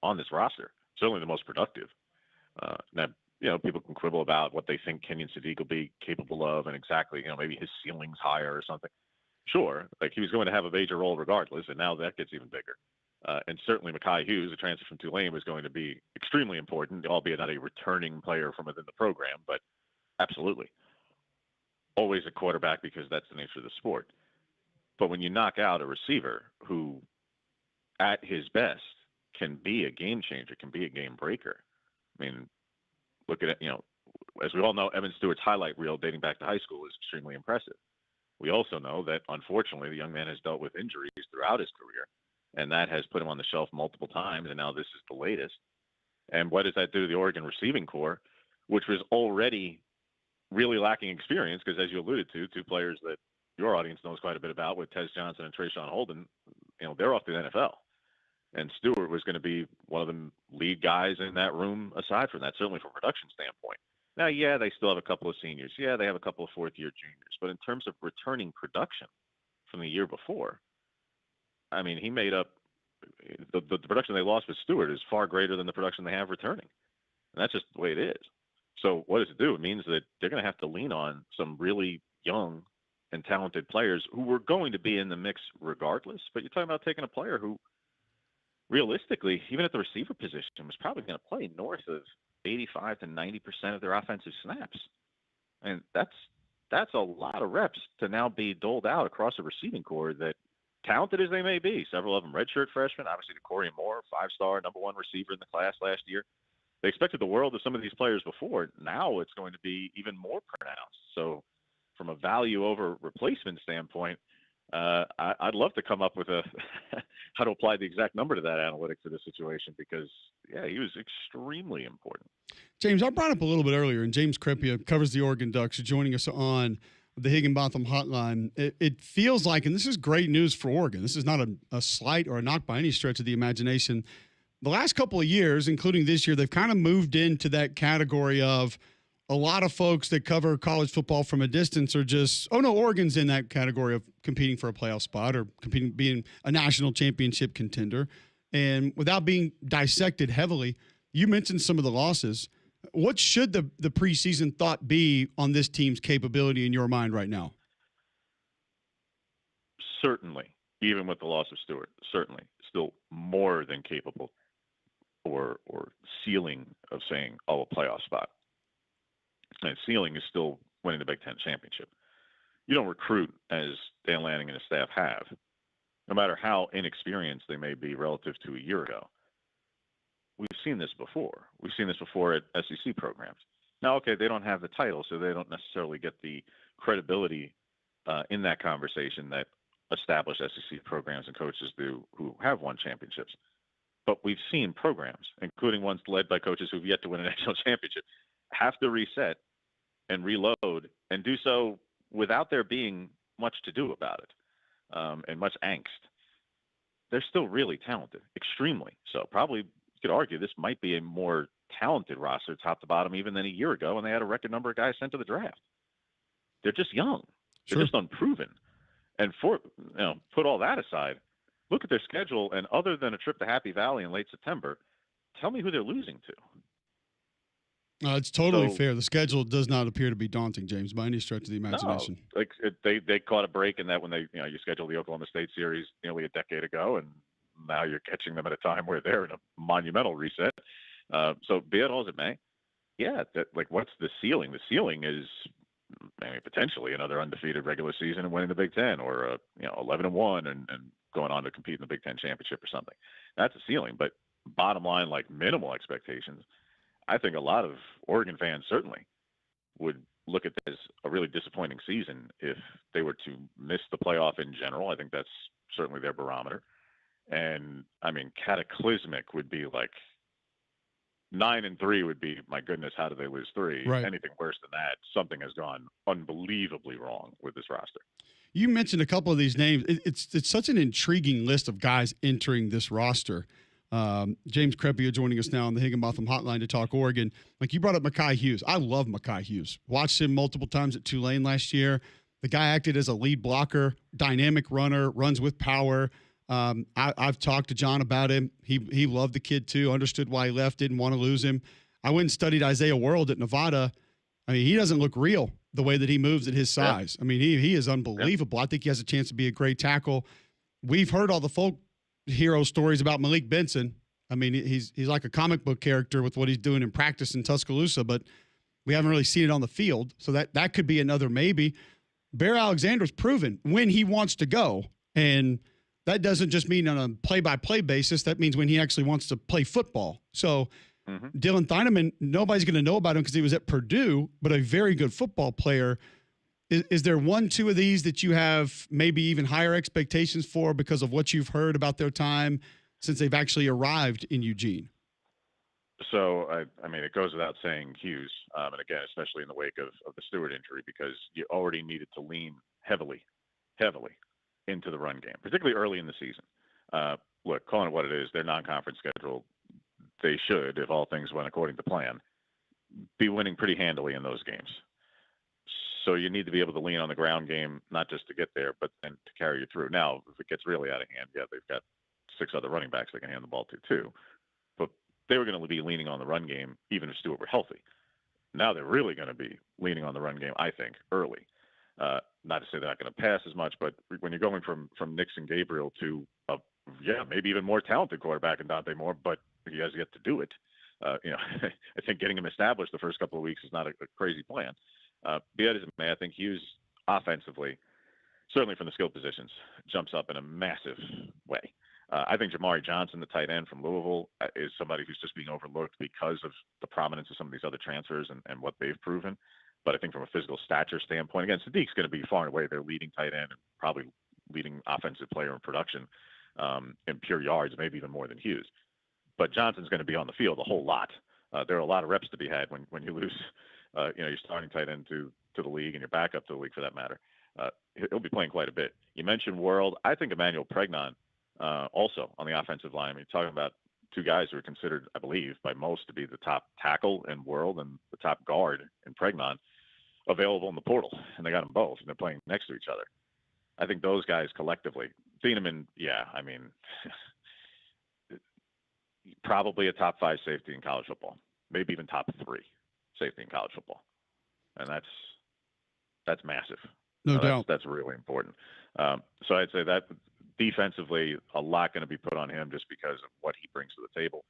on this roster, certainly the most productive. Now, people can quibble about what they think Kenyon Sadiq will be capable of and exactly, maybe his ceiling's higher or something. Sure, like he was going to have a major role regardless, and now that gets even bigger. And certainly Mekhi Hughes, a transfer from Tulane, was going to be extremely important, albeit not a returning player from within the program, but absolutely. Always a quarterback because that's the nature of the sport. But when you knock out a receiver who, at his best, can be a game changer, can be a game breaker. I mean, look at it, as we all know, Evan Stewart's highlight reel dating back to high school is extremely impressive. We also know that, unfortunately, the young man has dealt with injuries throughout his career, and that has put him on the shelf multiple times, and now this is the latest. And what does that do to the Oregon receiving corps, which was already really lacking experience, because as you alluded to, two players that your audience knows quite a bit about with Tez Johnson and Trayshawn Holden, they're off to the NFL. And Stewart was going to be one of the lead guys in that room aside from that, certainly from a production standpoint. Now, yeah, they still have a couple of seniors. Yeah, they have a couple of fourth-year juniors. But in terms of returning production from the year before, I mean, he made up the production they lost with Stewart is far greater than the production they have returning. And that's just the way it is. So what does it do? It means that they're going to have to lean on some really young and talented players who were going to be in the mix regardless. But you're talking about taking a player who, realistically, even at the receiver position, was probably going to play north of 85 to 90% of their offensive snaps. And that's a lot of reps to now be doled out across a receiving corps that, talented as they may be, several of them redshirt freshmen, obviously Corey Moore, 5-star, number one receiver in the class last year. They expected the world of some of these players before. Now it's going to be even more pronounced. So from a value over replacement standpoint, I'd love to come up with how to apply the exact number to that analytic to the situation because, yeah, he was extremely important. James, I brought up a little bit earlier, and James Crepea covers the Oregon Ducks, joining us on the Higginbotham Hotline. It feels like, and this is great news for Oregon, this is not a slight or a knock by any stretch of the imagination. The last couple of years, including this year, they've kind of moved into that category of a lot of folks that cover college football from a distance are just, oh no, Oregon's in that category of competing for a playoff spot or being a national championship contender. And without being dissected heavily, you mentioned some of the losses. What should the preseason thought be on this team's capability in your mind right now? Certainly, even with the loss of Stewart, certainly still more than capable or ceiling of saying, a playoff spot. And ceiling is still winning the Big Ten championship. You don't recruit, as Dan Lanning and his staff have, no matter how inexperienced they may be relative to a year ago. We've seen this before. We've seen this before at SEC programs. Now, okay, they don't have the title, so they don't necessarily get the credibility in that conversation that established SEC programs and coaches do who have won championships. But we've seen programs, including ones led by coaches who've yet to win a national championship, have to reset and reload and do so without there being much to do about it and much angst. They're still really talented, extremely so. Probably you could argue this might be a more talented roster top to bottom even than a year ago when they had a record number of guys sent to the draft. They're just young. They're just unproven. And put all that aside, look at their schedule, and other than a trip to Happy Valley in late September, tell me who they're losing to. It's totally fair. The schedule does not appear to be daunting, James, by any stretch of the imagination. No, they caught a break in that when you scheduled the Oklahoma State series nearly a decade ago, and now you're catching them at a time where they're in a monumental reset. So be it all as it may, what's the ceiling? The ceiling is potentially another undefeated regular season and winning the Big Ten, or 11-1 and going on to compete in the Big Ten championship or something. That's a ceiling, but bottom line, like minimal expectations. I think a lot of Oregon fans certainly would look at this as a really disappointing season if they were to miss the playoff in general. I think that's certainly their barometer. And cataclysmic would be like 9-3 would be, my goodness, how did they lose 3? Right. Anything worse than that, something has gone unbelievably wrong with this roster. You mentioned a couple of these names. It's such an intriguing list of guys entering this roster. James Crepia joining us now on the Higginbotham Hotline to talk Oregon. Like, you brought up Mekhi Hughes. I love Mekhi Hughes. Watched him multiple times at Tulane last year. The guy acted as a lead blocker, dynamic runner, runs with power. I've talked to John about him. He loved the kid too, understood why he left, didn't want to lose him. I went and studied Isaiah World at Nevada. He doesn't look real the way that he moves at his size. Yeah. He is unbelievable. Yeah. I think he has a chance to be a great tackle. We've heard all the folk hero stories about Malik Benson. He's like a comic book character with what he's doing in practice in Tuscaloosa, but we haven't really seen it on the field. So that could be another maybe. Bear Alexander's proven when he wants to go, and that doesn't just mean on a play-by-play basis. That means when he actually wants to play football. So Dylan Thieneman, nobody's going to know about him because he was at Purdue, but a very good football player. Is there 1-2 of these that you have maybe even higher expectations for because of what you've heard about their time since they've actually arrived in Eugene? So, it goes without saying Hughes, and again, especially in the wake of the Stewart injury, because you already needed to lean heavily into the run game, particularly early in the season. Look, calling it what it is, their non-conference schedule, they should, if all things went according to plan, be winning pretty handily in those games. So you need to be able to lean on the ground game, not just to get there, but then to carry you through. Now, if it gets really out of hand, they've got 6 other running backs they can hand the ball to too. But they were going to be leaning on the run game even if Stewart were healthy. Now they're really going to be leaning on the run game, I think, early. Not to say they're not going to pass as much, but when you're going from Nixon Gabriel to maybe even more talented quarterback in Dante Moore, but he has yet to do it. I think getting him established the first couple of weeks is not a crazy plan. Be that as it may, I think Hughes offensively, certainly from the skill positions, jumps up in a massive way. I think Jamari Johnson, the tight end from Louisville, is somebody who's just being overlooked because of the prominence of some of these other transfers and what they've proven. But I think from a physical stature standpoint, again, Sadiq's going to be far and away their leading tight end and probably leading offensive player in production in pure yards, maybe even more than Hughes. But Johnson's going to be on the field a whole lot. There are a lot of reps to be had when you lose your starting tight end to the league and your backup to the league for that matter. He'll be playing quite a bit. You mentioned World. I think Emmanuel Pregnon also on the offensive line. You're talking about 2 guys who are considered, I believe, by most to be the top tackle in World and the top guard in Pregnon available in the portal. And they got them both, and they're playing next to each other. I think those guys collectively, Thieneman, probably a top 5 safety in college football, maybe even top 3. safety in college football, and that's massive. No doubt. That's really important. So I'd say that defensively, a lot going to be put on him just because of what he brings to the table.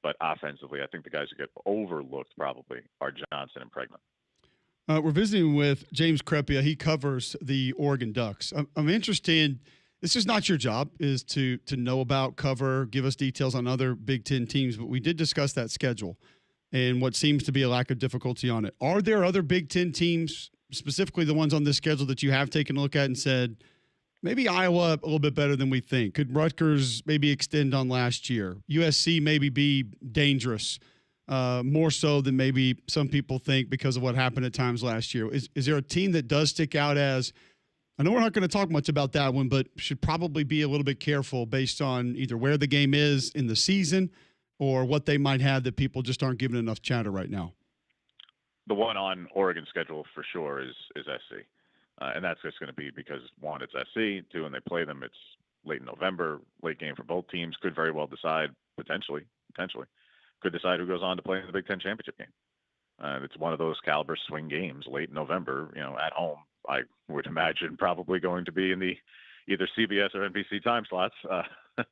But offensively, I think the guys who get overlooked probably are Johnson and Pregman. We're visiting with James Crepea. He covers the Oregon Ducks. I'm interested. This is not your job, is to know about, cover, give us details on other Big Ten teams, but we did discuss that schedule and what seems to be a lack of difficulty on it. Are there other Big Ten teams, specifically the ones on this schedule, that you have taken a look at and said, maybe Iowa a little bit better than we think? Could Rutgers maybe extend on last year? USC maybe be dangerous, more so than maybe some people think because of what happened at times last year. Is there a team that does stick out as, I know we're not going to talk much about that one, but should probably be a little bit careful based on either where the game is in the season or what they might have that people just aren't giving enough chatter right now? The one on Oregon's schedule for sure is SC. And that's just going to be because, one, it's SC. Two, when they play them, it's late in November, late game for both teams. Could very well decide, potentially, could decide who goes on to play in the Big Ten championship game. It's one of those caliber swing games late in November, at home. I would imagine probably going to be in the either CBS or NBC time slots. I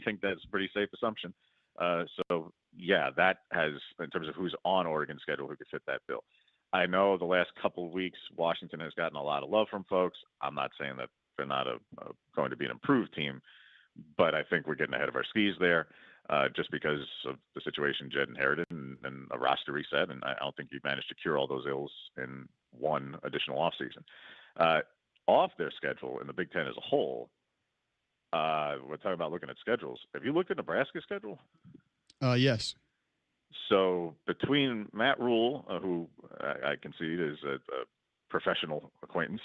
think that's a pretty safe assumption. So, yeah, that has, in terms of who's on Oregon's schedule, who could fit that bill. I know the last couple of weeks, Washington has gotten a lot of love from folks. I'm not saying that they're not going to be an improved team, but I think we're getting ahead of our skis there just because of the situation Jed inherited and a roster reset. And I don't think you've managed to cure all those ills in one additional offseason. Off their schedule in the Big Ten as a whole, we're talking about looking at schedules. Have you looked at Nebraska's schedule? Yes. So between Matt Rule, who I concede is a professional acquaintance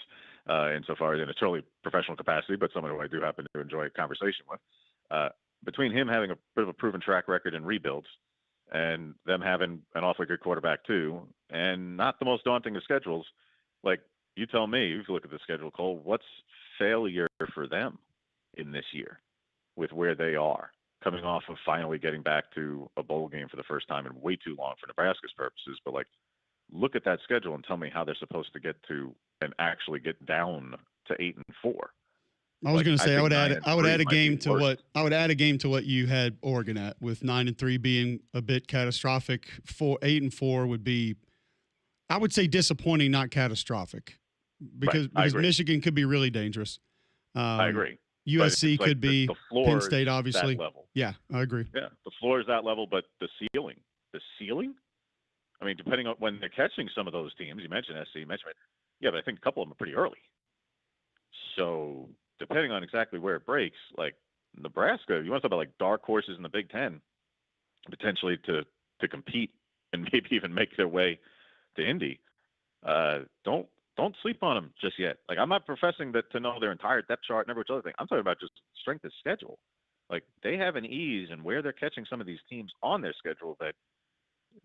insofar as in a totally professional capacity, but someone who I do happen to enjoy a conversation with, between him having a bit of a proven track record in rebuilds and them having an awfully good quarterback too, and not the most daunting of schedules, like you tell me, if you look at the schedule, Cole, what's failure for them in this year with where they are? Coming off of finally getting back to a bowl game for the first time in way too long for Nebraska's purposes. But, look at that schedule and tell me how they're supposed to get to and actually get down to 8-4. I was going to say I would add a game to what you had Oregon at, with 9-3 being a bit catastrophic. 8-4 would be, I would say, disappointing, not catastrophic, because Michigan could be really dangerous. I agree. USC could be the floor Penn State, obviously. That level. Yeah, I agree. Yeah, the floor is that level, but the ceiling. I mean, depending on when they're catching some of those teams, you mentioned SC, but I think a couple of them are pretty early. So depending on exactly where it breaks, like Nebraska, you want to talk about dark horses in the Big Ten, potentially to compete and maybe even make their way to Indy. Don't sleep on them just yet. I'm not professing that to know their entire depth chart and every other thing. I'm talking about just strength of schedule. They have an ease in where they're catching some of these teams on their schedule that,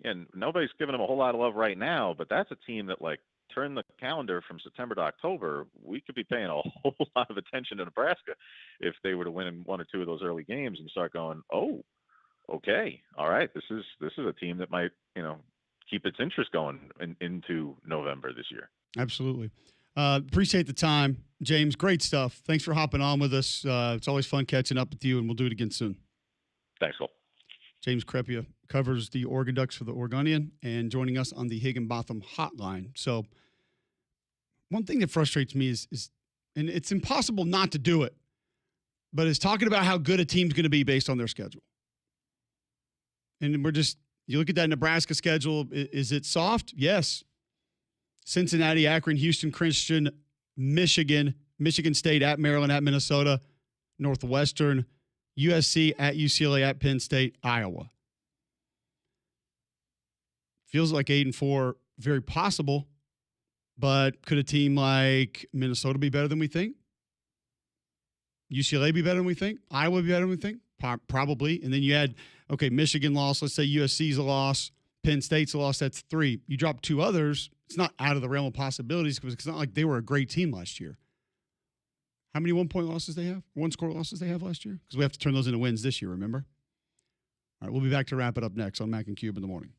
and nobody's giving them a whole lot of love right now, but that's a team that, turn the calendar from September to October, we could be paying a whole lot of attention to Nebraska if they were to win in one or two of those early games and start going, oh, okay, all right, this is a team that might, keep its interest going into November this year. Absolutely. Appreciate the time, James. Great stuff. Thanks for hopping on with us. It's always fun catching up with you, and we'll do it again soon. Thanks, Cole. James Crepea covers the Oregon Ducks for the Oregonian and joining us on the Higginbotham hotline. So one thing that frustrates me is, and it's impossible not to do it, but it's talking about how good a team's going to be based on their schedule. And you look at that Nebraska schedule, is it soft? Yes. Cincinnati, Akron, Houston, Christian, Michigan State, at Maryland, at Minnesota, Northwestern, USC, at UCLA, at Penn State, Iowa. Feels like 8-4, very possible, but could a team like Minnesota be better than we think? UCLA be better than we think? Iowa be better than we think? Probably. And then you add, Michigan loss, let's say USC's a loss, Penn State's a loss, that's 3. You drop 2 others, it's not out of the realm of possibilities because it's not like they were a great team last year. How many 1-point losses they have? 1-score losses they have last year? Because we have to turn those into wins this year, remember? All right, we'll be back to wrap it up next on Mac and Cube in the morning.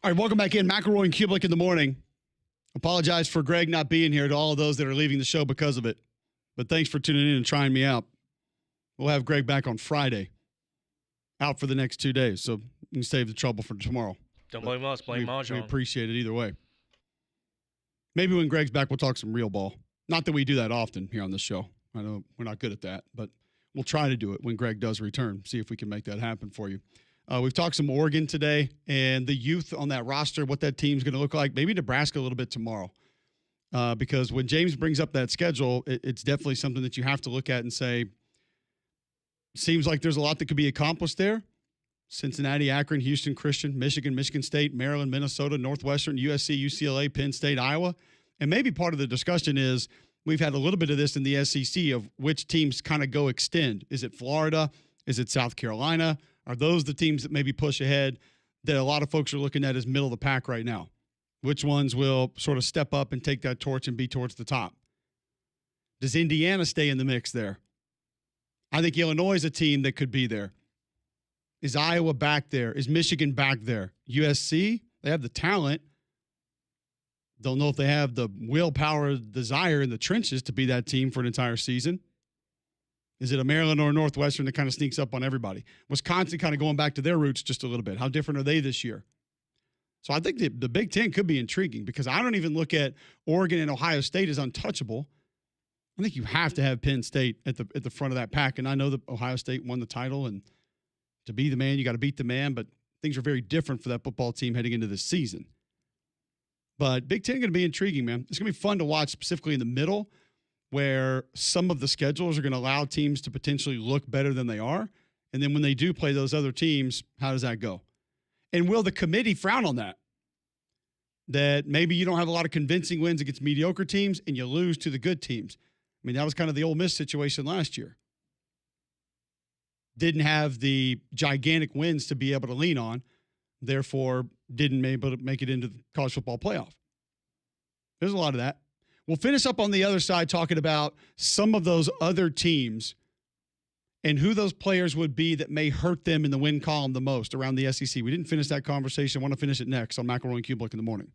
All right, welcome back in. McElroy and Kubelik in the morning. Apologize for Greg not being here to all of those that are leaving the show because of it. But thanks for tuning in and trying me out. We'll have Greg back on Friday. Out for the next 2 days, so you can save the trouble for tomorrow. Don't blame us, blame Mahjong. We appreciate it either way. Maybe when Greg's back, we'll talk some real ball. Not that we do that often here on this show. I know we're not good at that, but we'll try to do it when Greg does return, see if we can make that happen for you. We've talked some Oregon today and the youth on that roster, what that team's going to look like. Maybe Nebraska a little bit tomorrow. Because when James brings up that schedule, it's definitely something that you have to look at and say, seems like there's a lot that could be accomplished there. Cincinnati, Akron, Houston, Christian, Michigan, Michigan State, Maryland, Minnesota, Northwestern, USC, UCLA, Penn State, Iowa. And maybe part of the discussion is we've had a little bit of this in the SEC of which teams kind of go extend. Is it Florida? Is it South Carolina? Are those the teams that maybe push ahead that a lot of folks are looking at as middle of the pack right now? Which ones will sort of step up and take that torch and be towards the top? Does Indiana stay in the mix there? I think Illinois is a team that could be there. Is Iowa back there? Is Michigan back there? USC, they have the talent. Don't know if they have the willpower, desire in the trenches to be that team for an entire season. Is it a Maryland or a Northwestern that kind of sneaks up on everybody? Wisconsin kind of going back to their roots just a little bit. How different are they this year? So I think the Big Ten could be intriguing because I don't even look at Oregon and Ohio State as untouchable. I think you have to have Penn State at the front of that pack. And I know that Ohio State won the title, and to be the man, you got to beat the man. But things are very different for that football team heading into this season. But Big Ten going to be intriguing, man. It's going to be fun to watch, specifically in the middle, where some of the schedules are going to allow teams to potentially look better than they are. And then when they do play those other teams, how does that go? And will the committee frown on that? That maybe you don't have a lot of convincing wins against mediocre teams and you lose to the good teams. I mean, that was kind of the Ole Miss situation last year. Didn't have the gigantic wins to be able to lean on, therefore didn't be able to make it into the college football playoff. There's a lot of that. We'll finish up on the other side talking about some of those other teams and who those players would be that may hurt them in the win column the most around the SEC. We didn't finish that conversation. I want to finish it next on McElroy and Kubelik in the morning.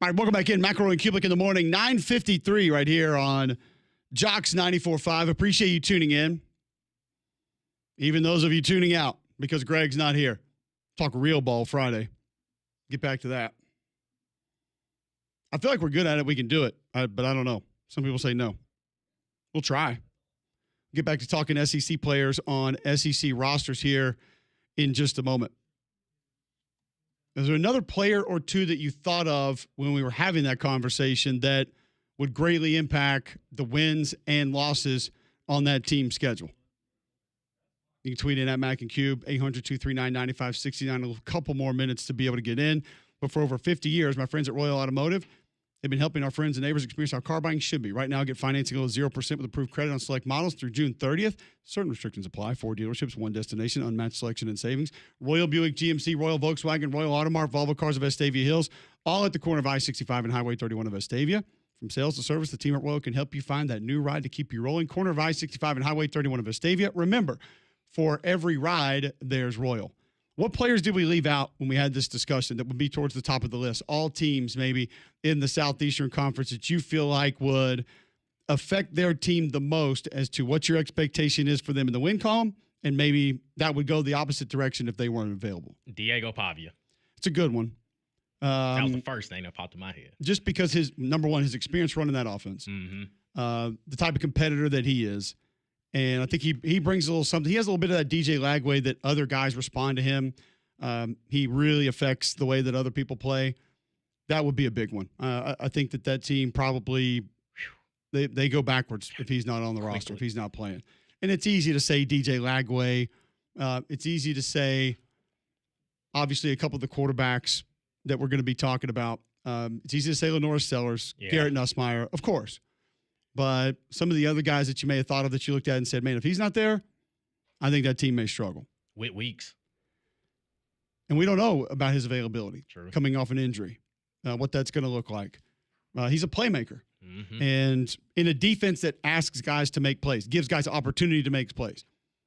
All right, welcome back in. McElroy and Kubik in the morning, 9:53 right here on Jox 94.5. Appreciate you tuning in. Even those of you tuning out because Greg's not here. Talk real ball Friday. Get back to that. I feel like we're good at it. We can do it, but I don't know. Some people say no. We'll try. Get back to talking SEC players on SEC rosters here in just a moment. Is there another player or two that you thought of when we were having that conversation that would greatly impact the wins and losses on that team schedule? You can tweet in at Mac and Cube, 800-239-9569. A couple more minutes to be able to get in. But for over 50 years, my friends at Royal Automotive, they've been helping our friends and neighbors experience how car buying should be. Right now, get financing at 0% with approved credit on select models through June 30th. Certain restrictions apply. 4 dealerships, 1 destination, unmatched selection and savings. Royal Buick, GMC, Royal Volkswagen, Royal Automart, Volvo Cars of Vestavia Hills, all at the corner of I-65 and Highway 31 of Vestavia. From sales to service, the team at Royal can help you find that new ride to keep you rolling. Corner of I-65 and Highway 31 of Vestavia. Remember, for every ride, there's Royal. What players did we leave out when we had this discussion that would be towards the top of the list? All teams maybe in the Southeastern Conference that you feel like would affect their team the most as to what your expectation is for them in the win column, and maybe that would go the opposite direction if they weren't available. Diego Pavia. It's a good one. That was the first thing that popped in my head. Just because his, number one, his experience running that offense, the type of competitor that he is. And I think he brings a little something. He has a little bit of that DJ Lagway that other guys respond to him. He really affects the way that other people play. That would be a big one. I think that team probably they go backwards if he's not on the roster, if he's not playing. And it's easy to say DJ Lagway. It's easy to say, obviously, a couple of the quarterbacks that we're going to be talking about. It's easy to say Lenore Sellers, Garrett Nussmeier, of course. But some of the other guys that you may have thought of that you looked at and said, man, if he's not there, I think that team may struggle. Whit Weeks. And we don't know about his availability True. Coming off an injury, what that's going to look like. He's a playmaker. And in a defense that asks guys to make plays, gives guys opportunity to make plays.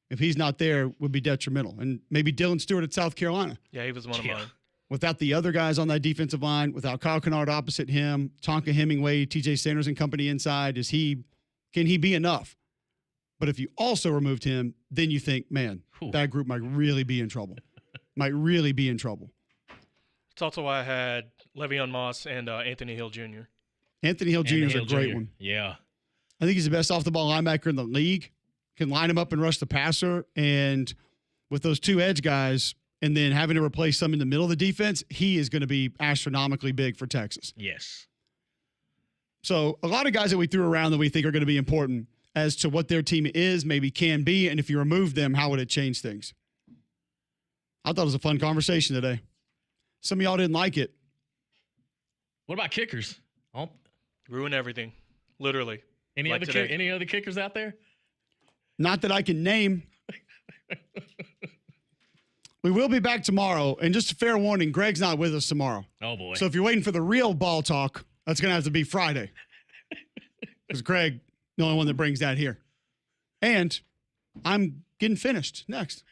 If he's not there, would be detrimental. And maybe Dylan Stewart at South Carolina. Yeah, he was one of mine. Without the other guys on that defensive line, without Kyle Kennard opposite him, Tonka Hemingway, TJ Sanders and company inside, can he be enough? But if you also removed him, then you think, man, that group might really be in trouble. It's also why I had Le'Veon Moss and Anthony Hill Jr. Anthony Hill Jr. is a great one. Yeah. I think he's the best off-the-ball linebacker in the league. Can line him up and rush the passer. And with those two edge guys, and then having to replace some in the middle of the defense, he is going to be astronomically big for Texas. Yes. So a lot of guys that we threw around that we think are going to be important as to what their team is, maybe can be, and if you remove them, how would it change things? I thought it was a fun conversation today. Some of y'all didn't like it. What about kickers? Oh. Ruin everything, literally. Any other kickers out there? Not that I can name. We will be back tomorrow, and just a fair warning, Greg's not with us tomorrow. Oh, boy. So if you're waiting for the real ball talk, that's going to have to be Friday. Because Greg, the only one that brings that here. And I'm getting finished next.